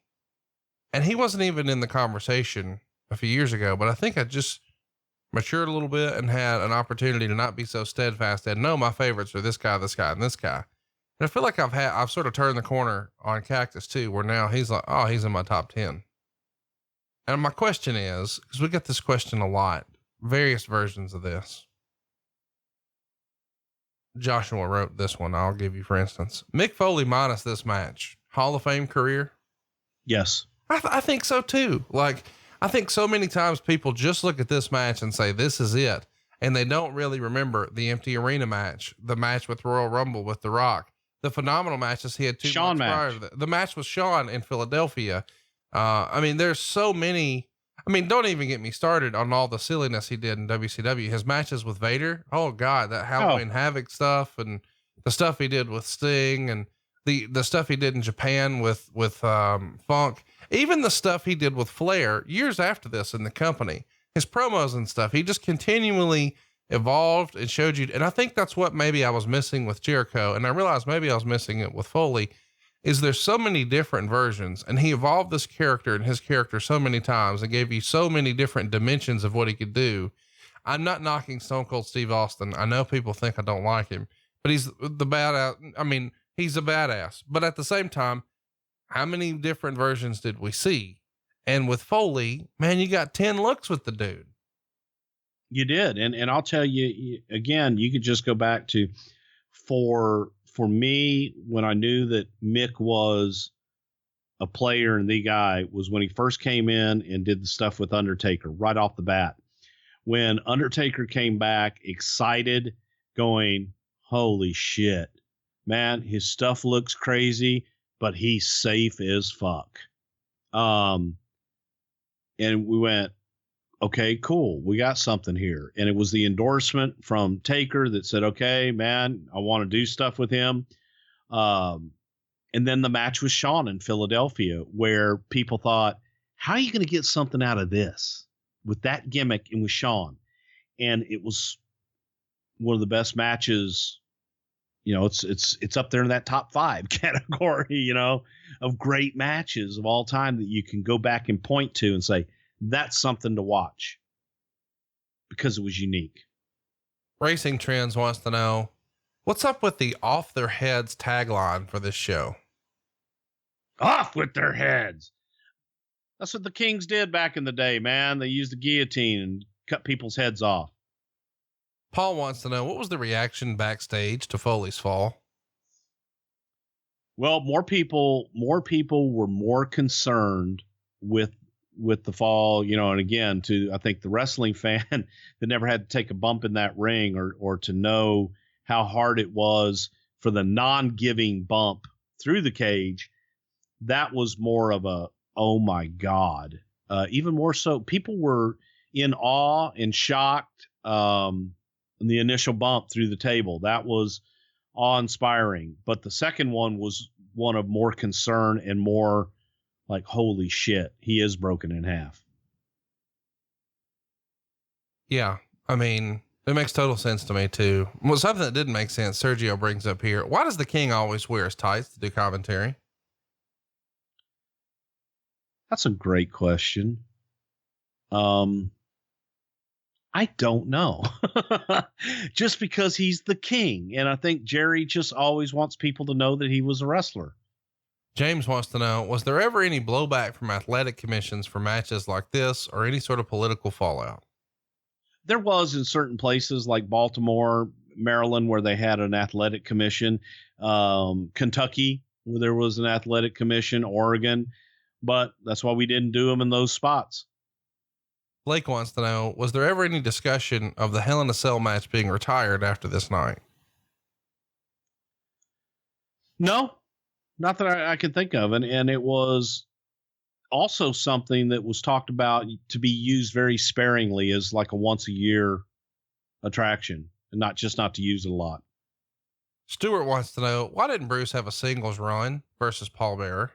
And he wasn't even in the conversation a few years ago, but I think I just matured a little bit and had an opportunity to not be so steadfast and no, my favorites are this guy, and this guy. And I feel like I've sort of turned the corner on Cactus too, where now he's like, oh, he's in my top 10. And my question is, because we get this question a lot, various versions of this. Joshua wrote this one. I'll give you, for instance, Mick Foley minus this match, Hall of Fame career. Yes. I think so too. Like, I think so many times people just look at this match and say, this is it. And they don't really remember the empty arena match, the match with Royal Rumble with The Rock, the phenomenal matches he had 2 Shawn months prior to the match with Shawn in Philadelphia. I mean, there's so many, I mean, don't even get me started on all the silliness he did in WCW, his matches with Vader. Oh God, that Halloween Havoc stuff and the stuff he did with Sting and the stuff he did in Japan with Funk, even the stuff he did with Flair years after this in the company, his promos and stuff. He just continually evolved and showed you. And I think that's what maybe I was missing with Jericho. And I realized maybe I was missing it with Foley, is there's so many different versions, and he evolved this character and his character so many times and gave you so many different dimensions of what he could do. I'm not knocking Stone Cold Steve Austin. I know people think I don't like him, but he's the badass. I mean, he's a badass, but at the same time, how many different versions did we see? And with Foley, man, you got 10 looks with the dude. You did. And I'll tell you again, you could just go back to for me, when I knew that Mick was a player and the guy, was when he first came in and did the stuff with Undertaker right off the bat. When Undertaker came back excited, going, holy shit, man, his stuff looks crazy, but he's safe as fuck. And we went, okay, cool. We got something here. And it was the endorsement from Taker that said, okay, man, I want to do stuff with him. And then the match with Shawn in Philadelphia, where people thought, how are you going to get something out of this with that gimmick and with Shawn? And it was one of the best matches. You know, it's up there in that top 5 category, you know, of great matches of all time that you can go back and point to and say, that's something to watch because it was unique. Racing Trends wants to know, what's up with the off their heads tagline for this show? Off with their heads. That's what the Kings did back in the day, man. They used the guillotine and cut people's heads off. Paul wants to know, what was the reaction backstage to Foley's fall? Well, more people were more concerned with the fall, you know, and again, I think the wrestling fan that never had to take a bump in that ring or to know how hard it was for the non-giving bump through the cage, that was more of a, oh my God. Even more so, people were in awe and shocked, in the initial bump through the table. That was awe-inspiring. But the second one was one of more concern and more like, holy shit, he is broken in half. Yeah. I mean, it makes total sense to me too. Well, something that didn't make sense, Sergio brings up here. Why does the King always wear his tights to do commentary? That's a great question. I don't know. Just because he's the King. And I think Jerry just always wants people to know that he was a wrestler. James wants to know, was there ever any blowback from athletic commissions for matches like this or any sort of political fallout? There was in certain places like Baltimore, Maryland, where they had an athletic commission, Kentucky, where there was an athletic commission, Oregon, but that's why we didn't do them in those spots. Blake wants to know, was there ever any discussion of the Hell in a Cell match being retired after this night? No, not that I can think of. And it was also something that was talked about to be used very sparingly as like a once a year attraction and not to use it a lot. Stuart wants to know, why didn't Bruce have a singles run versus Paul Bearer?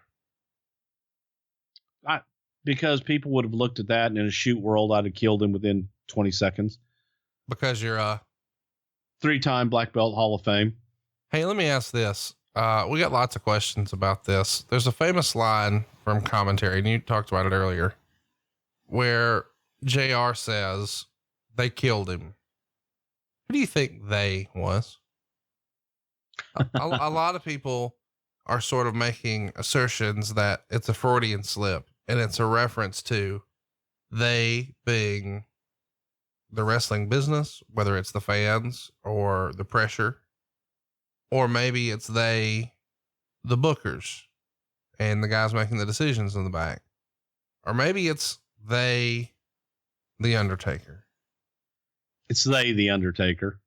Because people would have looked at that and in a shoot world, I'd have killed him within 20 seconds. Because you're a 3-time black belt Hall of Fame. Hey, let me ask this. We got lots of questions about this. There's a famous line from commentary, and you talked about it earlier, where JR says they killed him. Who do you think they was? A lot of people are sort of making assertions that it's a Freudian slip, and it's a reference to they being the wrestling business, whether it's the fans or the pressure Or maybe it's the bookers and the guys making the decisions in the back. Or maybe it's the Undertaker. It's the Undertaker.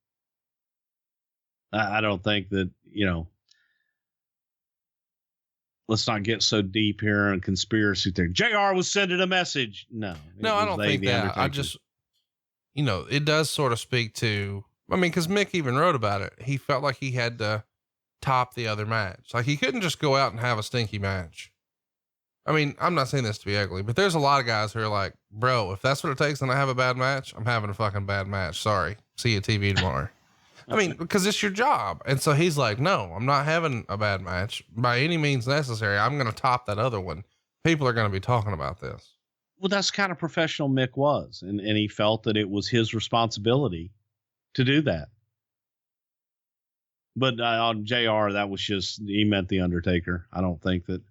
I don't think that, let's not get so deep here on conspiracy theory. JR was sending a message. No, I don't think that. Undertaker. I just, it does sort of speak to, cause Mick even wrote about it. He felt like he had to top the other match. Like he couldn't just go out and have a stinky match. I'm not saying this to be ugly, but there's a lot of guys who are like, bro, if that's what it takes and I have a bad match, I'm having a fucking bad match. Sorry. See you TV tomorrow. Because it's your job. And so he's like, no, I'm not having a bad match by any means necessary. I'm going to top that other one. People are going to be talking about this. Well, that's kind of professional Mick was. And he felt that it was his responsibility to do that. But on JR, that was just, he meant the Undertaker. I don't think that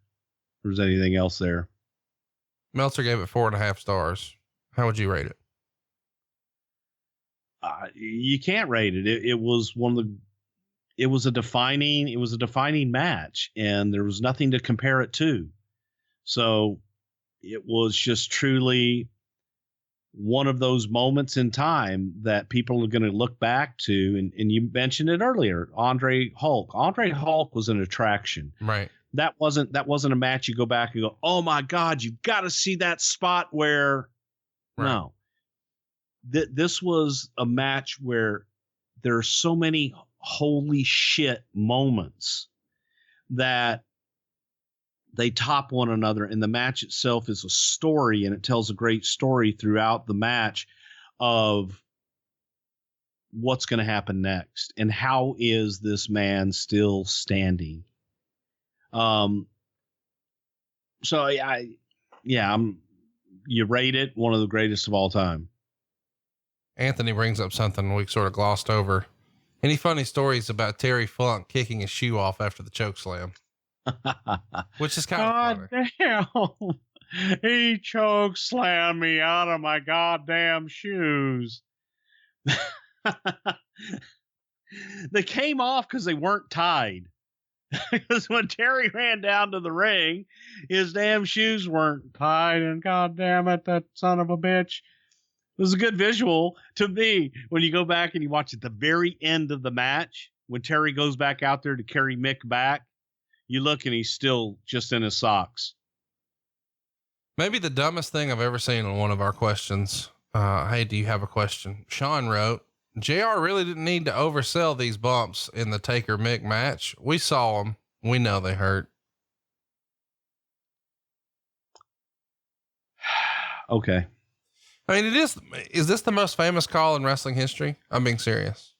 there's anything else there. Meltzer gave it 4.5 stars. How would you rate it? You can't rate it. It was it was a defining match, and there was nothing to compare it to. So it was just truly one of those moments in time that people are going to look back to. And you mentioned it earlier, Andre Hulk. Andre Hulk was an attraction. Right. That wasn't a match you go back and go, oh my God, you've got to see that spot where, right. No. This was a match where there are so many holy shit moments that they top one another, and the match itself is a story, and it tells a great story throughout the match of what's going to happen next and how is this man still standing. You rate it one of the greatest of all time. Anthony brings up something we sort of glossed over. Any funny stories about Terry Funk kicking his shoe off after the choke slam? Which is kind of funny. Damn. He choke slammed me out of my goddamn shoes. They came off because they weren't tied. Because when Terry ran down to the ring, his damn shoes weren't tied, and goddamn it, that son of a bitch. It was a good visual to me when you go back and you watch at the very end of the match, when Terry goes back out there to carry Mick back, you look and he's still just in his socks. Maybe the dumbest thing I've ever seen on one of our questions. Hey, do you have a question? Sean wrote, JR really didn't need to oversell these bumps in the Taker Mick match. We saw them. We know they hurt. Okay. Is this the most famous call in wrestling history? I'm being serious.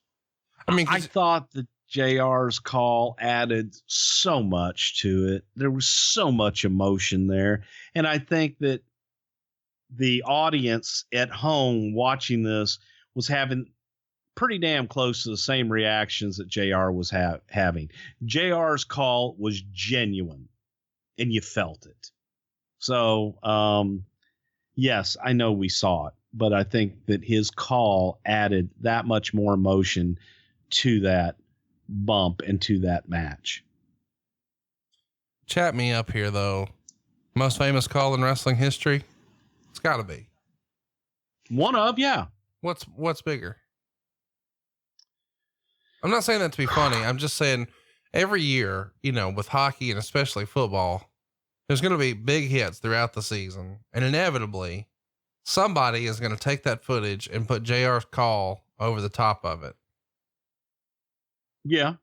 I thought that JR's call added so much to it. There was so much emotion there. And I think that the audience at home watching this was having pretty damn close to the same reactions that JR was having. JR's call was genuine and you felt it. So, yes, I know we saw it, but I think that his call added that much more emotion to that bump and to that match. Chat me up here though. Most famous call in wrestling history? It's gotta be. One of, yeah. What's bigger? I'm not saying that to be funny. I'm just saying every year, with hockey and especially football, there's going to be big hits throughout the season, and inevitably somebody is going to take that footage and put JR's call over the top of it. Yeah.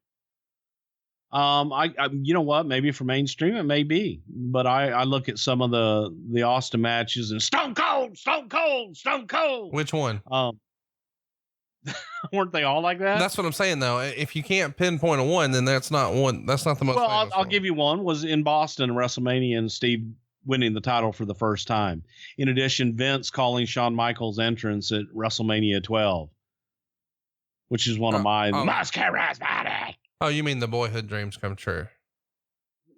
I you know what? Maybe for mainstream, it may be, but I look at some of the Austin matches and Stone Cold. Which one? Weren't they all like that? That's what I'm saying though. If you can't pinpoint a one, then that's not one. That's not the most. Well, I'll give you one. Was in Boston, WrestleMania, and Steve winning the title for the first time. In addition, Vince calling Shawn Michaels' entrance at WrestleMania 12, which is one of my most charismatic. Oh, you mean the boyhood dreams come true?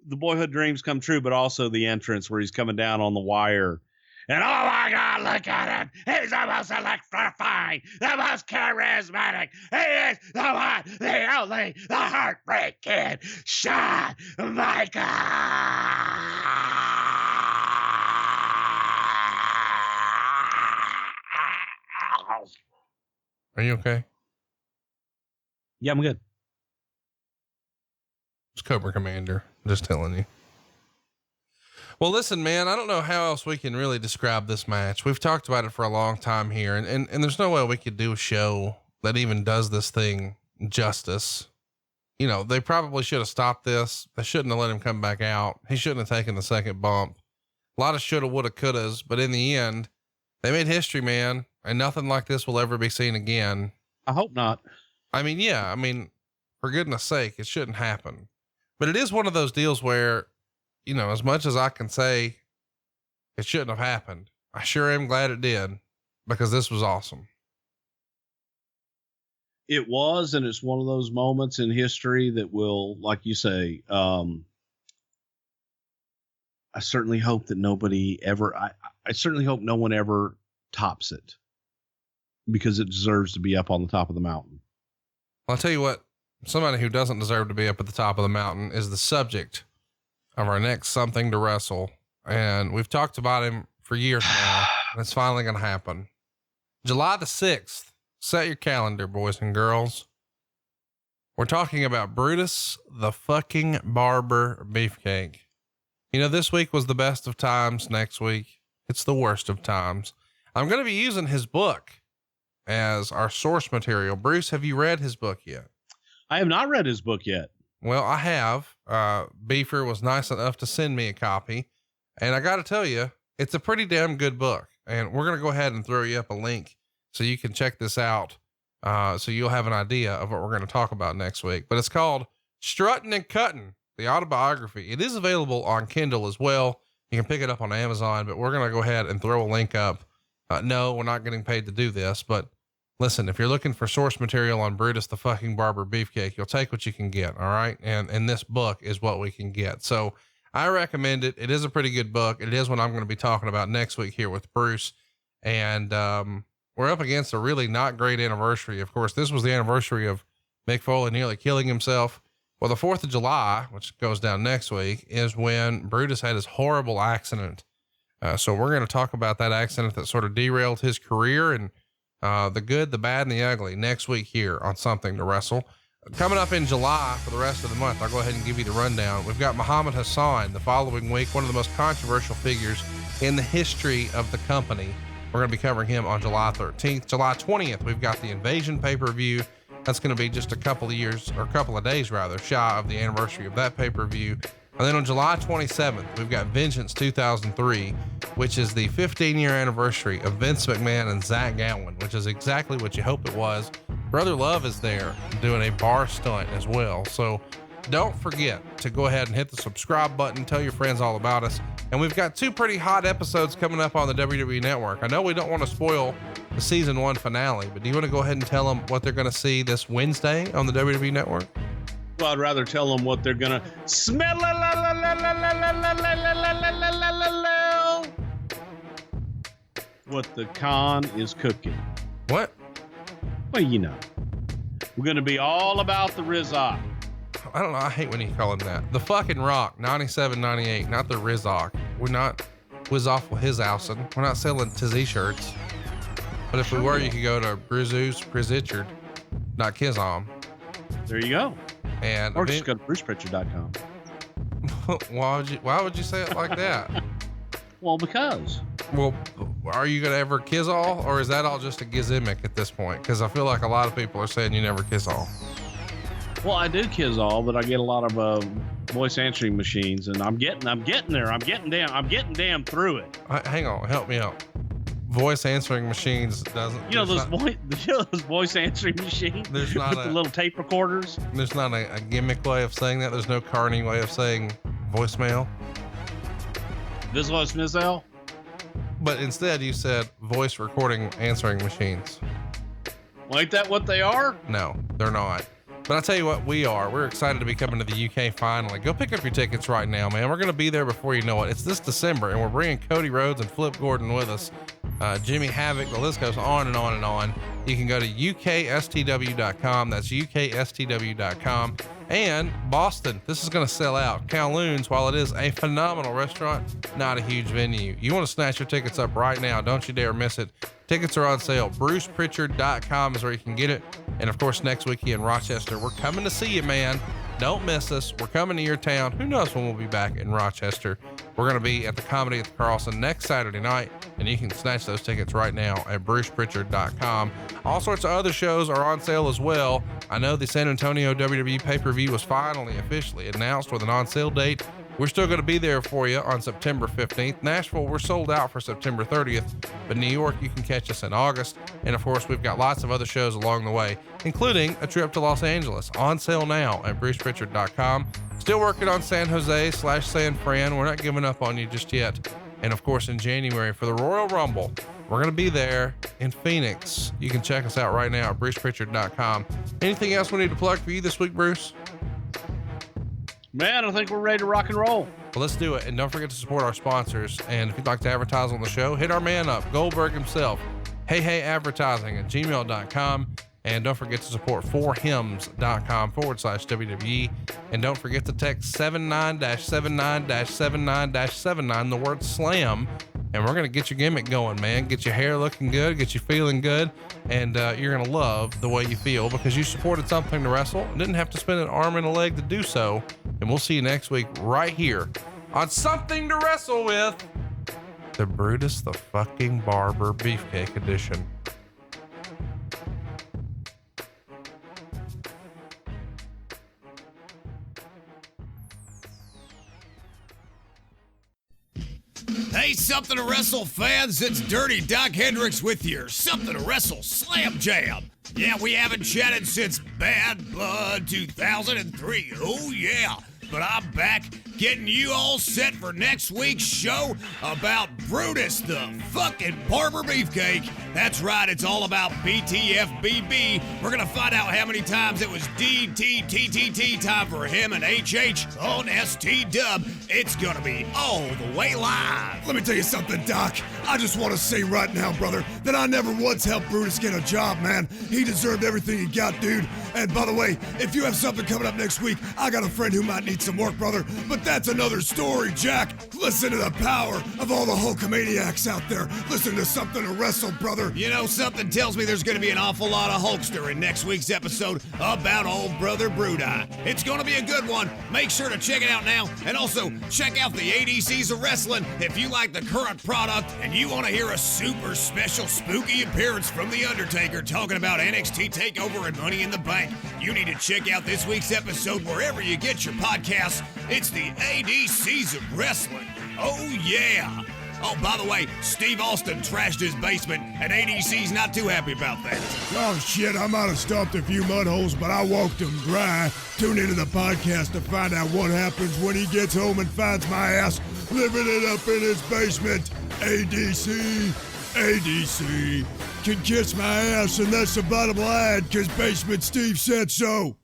The boyhood dreams come true, but also the entrance where he's coming down on the wire And oh my God, look at him. He's the most electrifying, the most charismatic. He is the one, the only, the Heartbreak Kid, Shawn Michaels. Are you okay? Yeah, I'm good. It's Cobra Commander. Just telling you. Well, listen, man, I don't know how else we can really describe this match. We've talked about it for a long time here, and there's no way we could do a show that even does this thing justice. You know, they probably should have stopped this. They shouldn't have let him come back out. He shouldn't have taken the second bump. A lot of shoulda, woulda, couldas, but in the end, they made history, man, and nothing like this will ever be seen again. I hope not. I mean, yeah, for goodness sake, it shouldn't happen. But it is one of those deals where, you know, as much as I can say it shouldn't have happened, I sure am glad it did, because this was awesome. It was, and it's one of those moments in history that will, like you say, I certainly hope that nobody ever, I certainly hope no one ever tops it, because it deserves to be up on the top of the mountain. Well, I'll tell you what, somebody who doesn't deserve to be up at the top of the mountain is the subject of our next Something to Wrestle. And we've talked about him for years now, and it's finally going to happen. July the 6th, set your calendar, boys and girls. We're talking about Brutus the fucking Barber Beefcake. You know, this week was the best of times. Next week, it's the worst of times. I'm going to be using his book as our source material. Bruce, have you read his book yet? I have not read his book yet. Well, I have. Beefer was nice enough to send me a copy, and I got to tell you, it's a pretty damn good book. And we're going to go ahead and throw you up a link so you can check this out. So you'll have an idea of what we're going to talk about next week, but it's called Strutting and Cutting, the autobiography. It is available on Kindle as well. You can pick it up on Amazon, but we're going to go ahead and throw a link up. No, we're not getting paid to do this, but listen, if you're looking for source material on Brutus the fucking Barber Beefcake, you'll take what you can get. All right. And this book is what we can get. So I recommend it. It is a pretty good book. It is what I'm going to be talking about next week here with Bruce. And, we're up against a really not great anniversary. Of course, this was the anniversary of Mick Foley nearly killing himself. Well, the 4th of July, which goes down next week, is when Brutus had his horrible accident. So we're going to talk about that accident that sort of derailed his career, and the good, the bad, and the ugly next week here on Something to Wrestle. Coming up in July for the rest of the month, I'll go ahead and give you the rundown. We've got Muhammad Hassan the following week, one of the most controversial figures in the history of the company. We're going to be covering him on July 13th. July 20th, we've got the Invasion pay-per-view. That's going to be just a couple of days rather, shy of the anniversary of that pay-per-view. And then on July 27th, we've got Vengeance 2003, which is the 15-year anniversary of Vince McMahon and Zach Gowen, which is exactly what you hope it was. Brother Love is there doing a bar stunt as well. So don't forget to go ahead and hit the subscribe button, tell your friends all about us. And we've got 2 pretty hot episodes coming up on the WWE Network. I know we don't want to spoil the season 1 finale, but do you want to go ahead and tell them what they're going to see this Wednesday on the WWE Network? Well, I'd rather tell them what they're going to smell. What the con is cooking. What? Well, you know, we're going to be all about the Rizzock. I don't know. I hate when you call him that. The fucking Rock, 97, 98, not the Rizzock. We're not whiz off with his Alson. We're not selling t-shirts. But if we were, you could go to Prichard.Kizom. There you go. And or just go to BrucePrichard.com. Why would you say it like that? Well, because. Well, are you going to ever kiss all, or is that all just a gizmic at this point? Because I feel like a lot of people are saying you never kiss all. Well, I do kiss all, but I get a lot of voice answering machines, and I'm getting there. I'm getting damn through it. Hang on, help me out. Voice answering machines doesn't. You know those voice answering machines. There's not with the little tape recorders. There's not a gimmick way of saying that. There's no Carney way of saying voicemail. This was Miss L. But instead, you said voice recording answering machines. Well, ain't that what they are? No, they're not. But I tell you what, we're excited to be coming to the UK finally. Go pick up your tickets right now, man. We're going to be there before you know it. It's this December, and we're bringing Cody Rhodes and Flip Gordon with us. Jimmy Havoc, the list goes on and on and on. You can go to ukstw.com. That's ukstw.com. And Boston, this is going to sell out. Kowloon's, while it is a phenomenal restaurant, not a huge venue. You want to snatch your tickets up right now. Don't you dare miss it. Tickets are on sale. BrucePrichard.com is where you can get it. And of course, next week in Rochester, we're coming to see you, man. Don't miss us. We're coming to your town. Who knows when we'll be back in Rochester. We're going to be at the Comedy at the Carlson next Saturday night, and you can snatch those tickets right now at BrucePrichard.com. All sorts of other shows are on sale as well. I know the San Antonio WWE pay-per-view was finally officially announced with an on-sale date. We're still going to be there for you on September 15th. Nashville, we're sold out for September 30th, but New York, you can catch us in August. And of course, we've got lots of other shows along the way, including a trip to Los Angeles, on sale now at BrucePrichard.com. Still working on San Jose/San Fran. We're not giving up on you just yet. And of course, in January for the Royal Rumble, we're going to be there in Phoenix. You can check us out right now at BrucePrichard.com. Anything else we need to plug for you this week, Bruce? Man, I think we're ready to rock and roll. Well, let's do it. And don't forget to support our sponsors. And if you'd like to advertise on the show, hit our man up, Goldberg himself. HeyHeyAdvertising@gmail.com. And don't forget to support forhims.com/WWE. And don't forget to text 79-79-79-79, the word slam. And we're going to get your gimmick going, man. Get your hair looking good, get you feeling good. And you're going to love the way you feel because you supported something to wrestle and didn't have to spend an arm and a leg to do so. And we'll see you next week right here on Something to Wrestle With, the Brutus the fucking Barber Beefcake Edition. Hey, Something to Wrestle fans, it's Dirty Doc Hendricks with your Something to Wrestle Slam Jam. Yeah, we haven't chatted since Bad Blood 2003. Oh, yeah. But I'm back getting you all set for next week's show about Brutus the fucking Barber Beefcake. That's right, it's all about BTFBB. We're gonna find out how many times it was DTTTT time for him and HH on STW. It's gonna be all the way live. Let me tell you something, Doc. I just want to say right now, brother, that I never once helped Brutus get a job, man. He deserved everything he got, dude. And by the way, if you have something coming up next week, I got a friend who might need some work, brother. But that's another story, Jack. Listen to the power of all the Hulkamaniacs out there. Listen to Something to Wrestle, brother. You know, something tells me there's going to be an awful lot of Hulkster in next week's episode about old brother Brudai. It's going to be a good one. Make sure to check it out now. And also, check out the ADCs of Wrestling if you like the current product and you want to hear a super special spooky appearance from The Undertaker talking about NXT TakeOver and Money in the Bank. You need to check out this week's episode wherever you get your podcasts. It's the ADCs of Wrestling. Oh, yeah. Oh, by the way, Steve Austin trashed his basement, and ADC's not too happy about that. Oh, shit, I might have stomped a few mud holes, but I walked them dry. Tune into the podcast to find out what happens when he gets home and finds my ass living it up in his basement. ADC can kiss my ass, and that's the bottom line, because Basement Steve said so.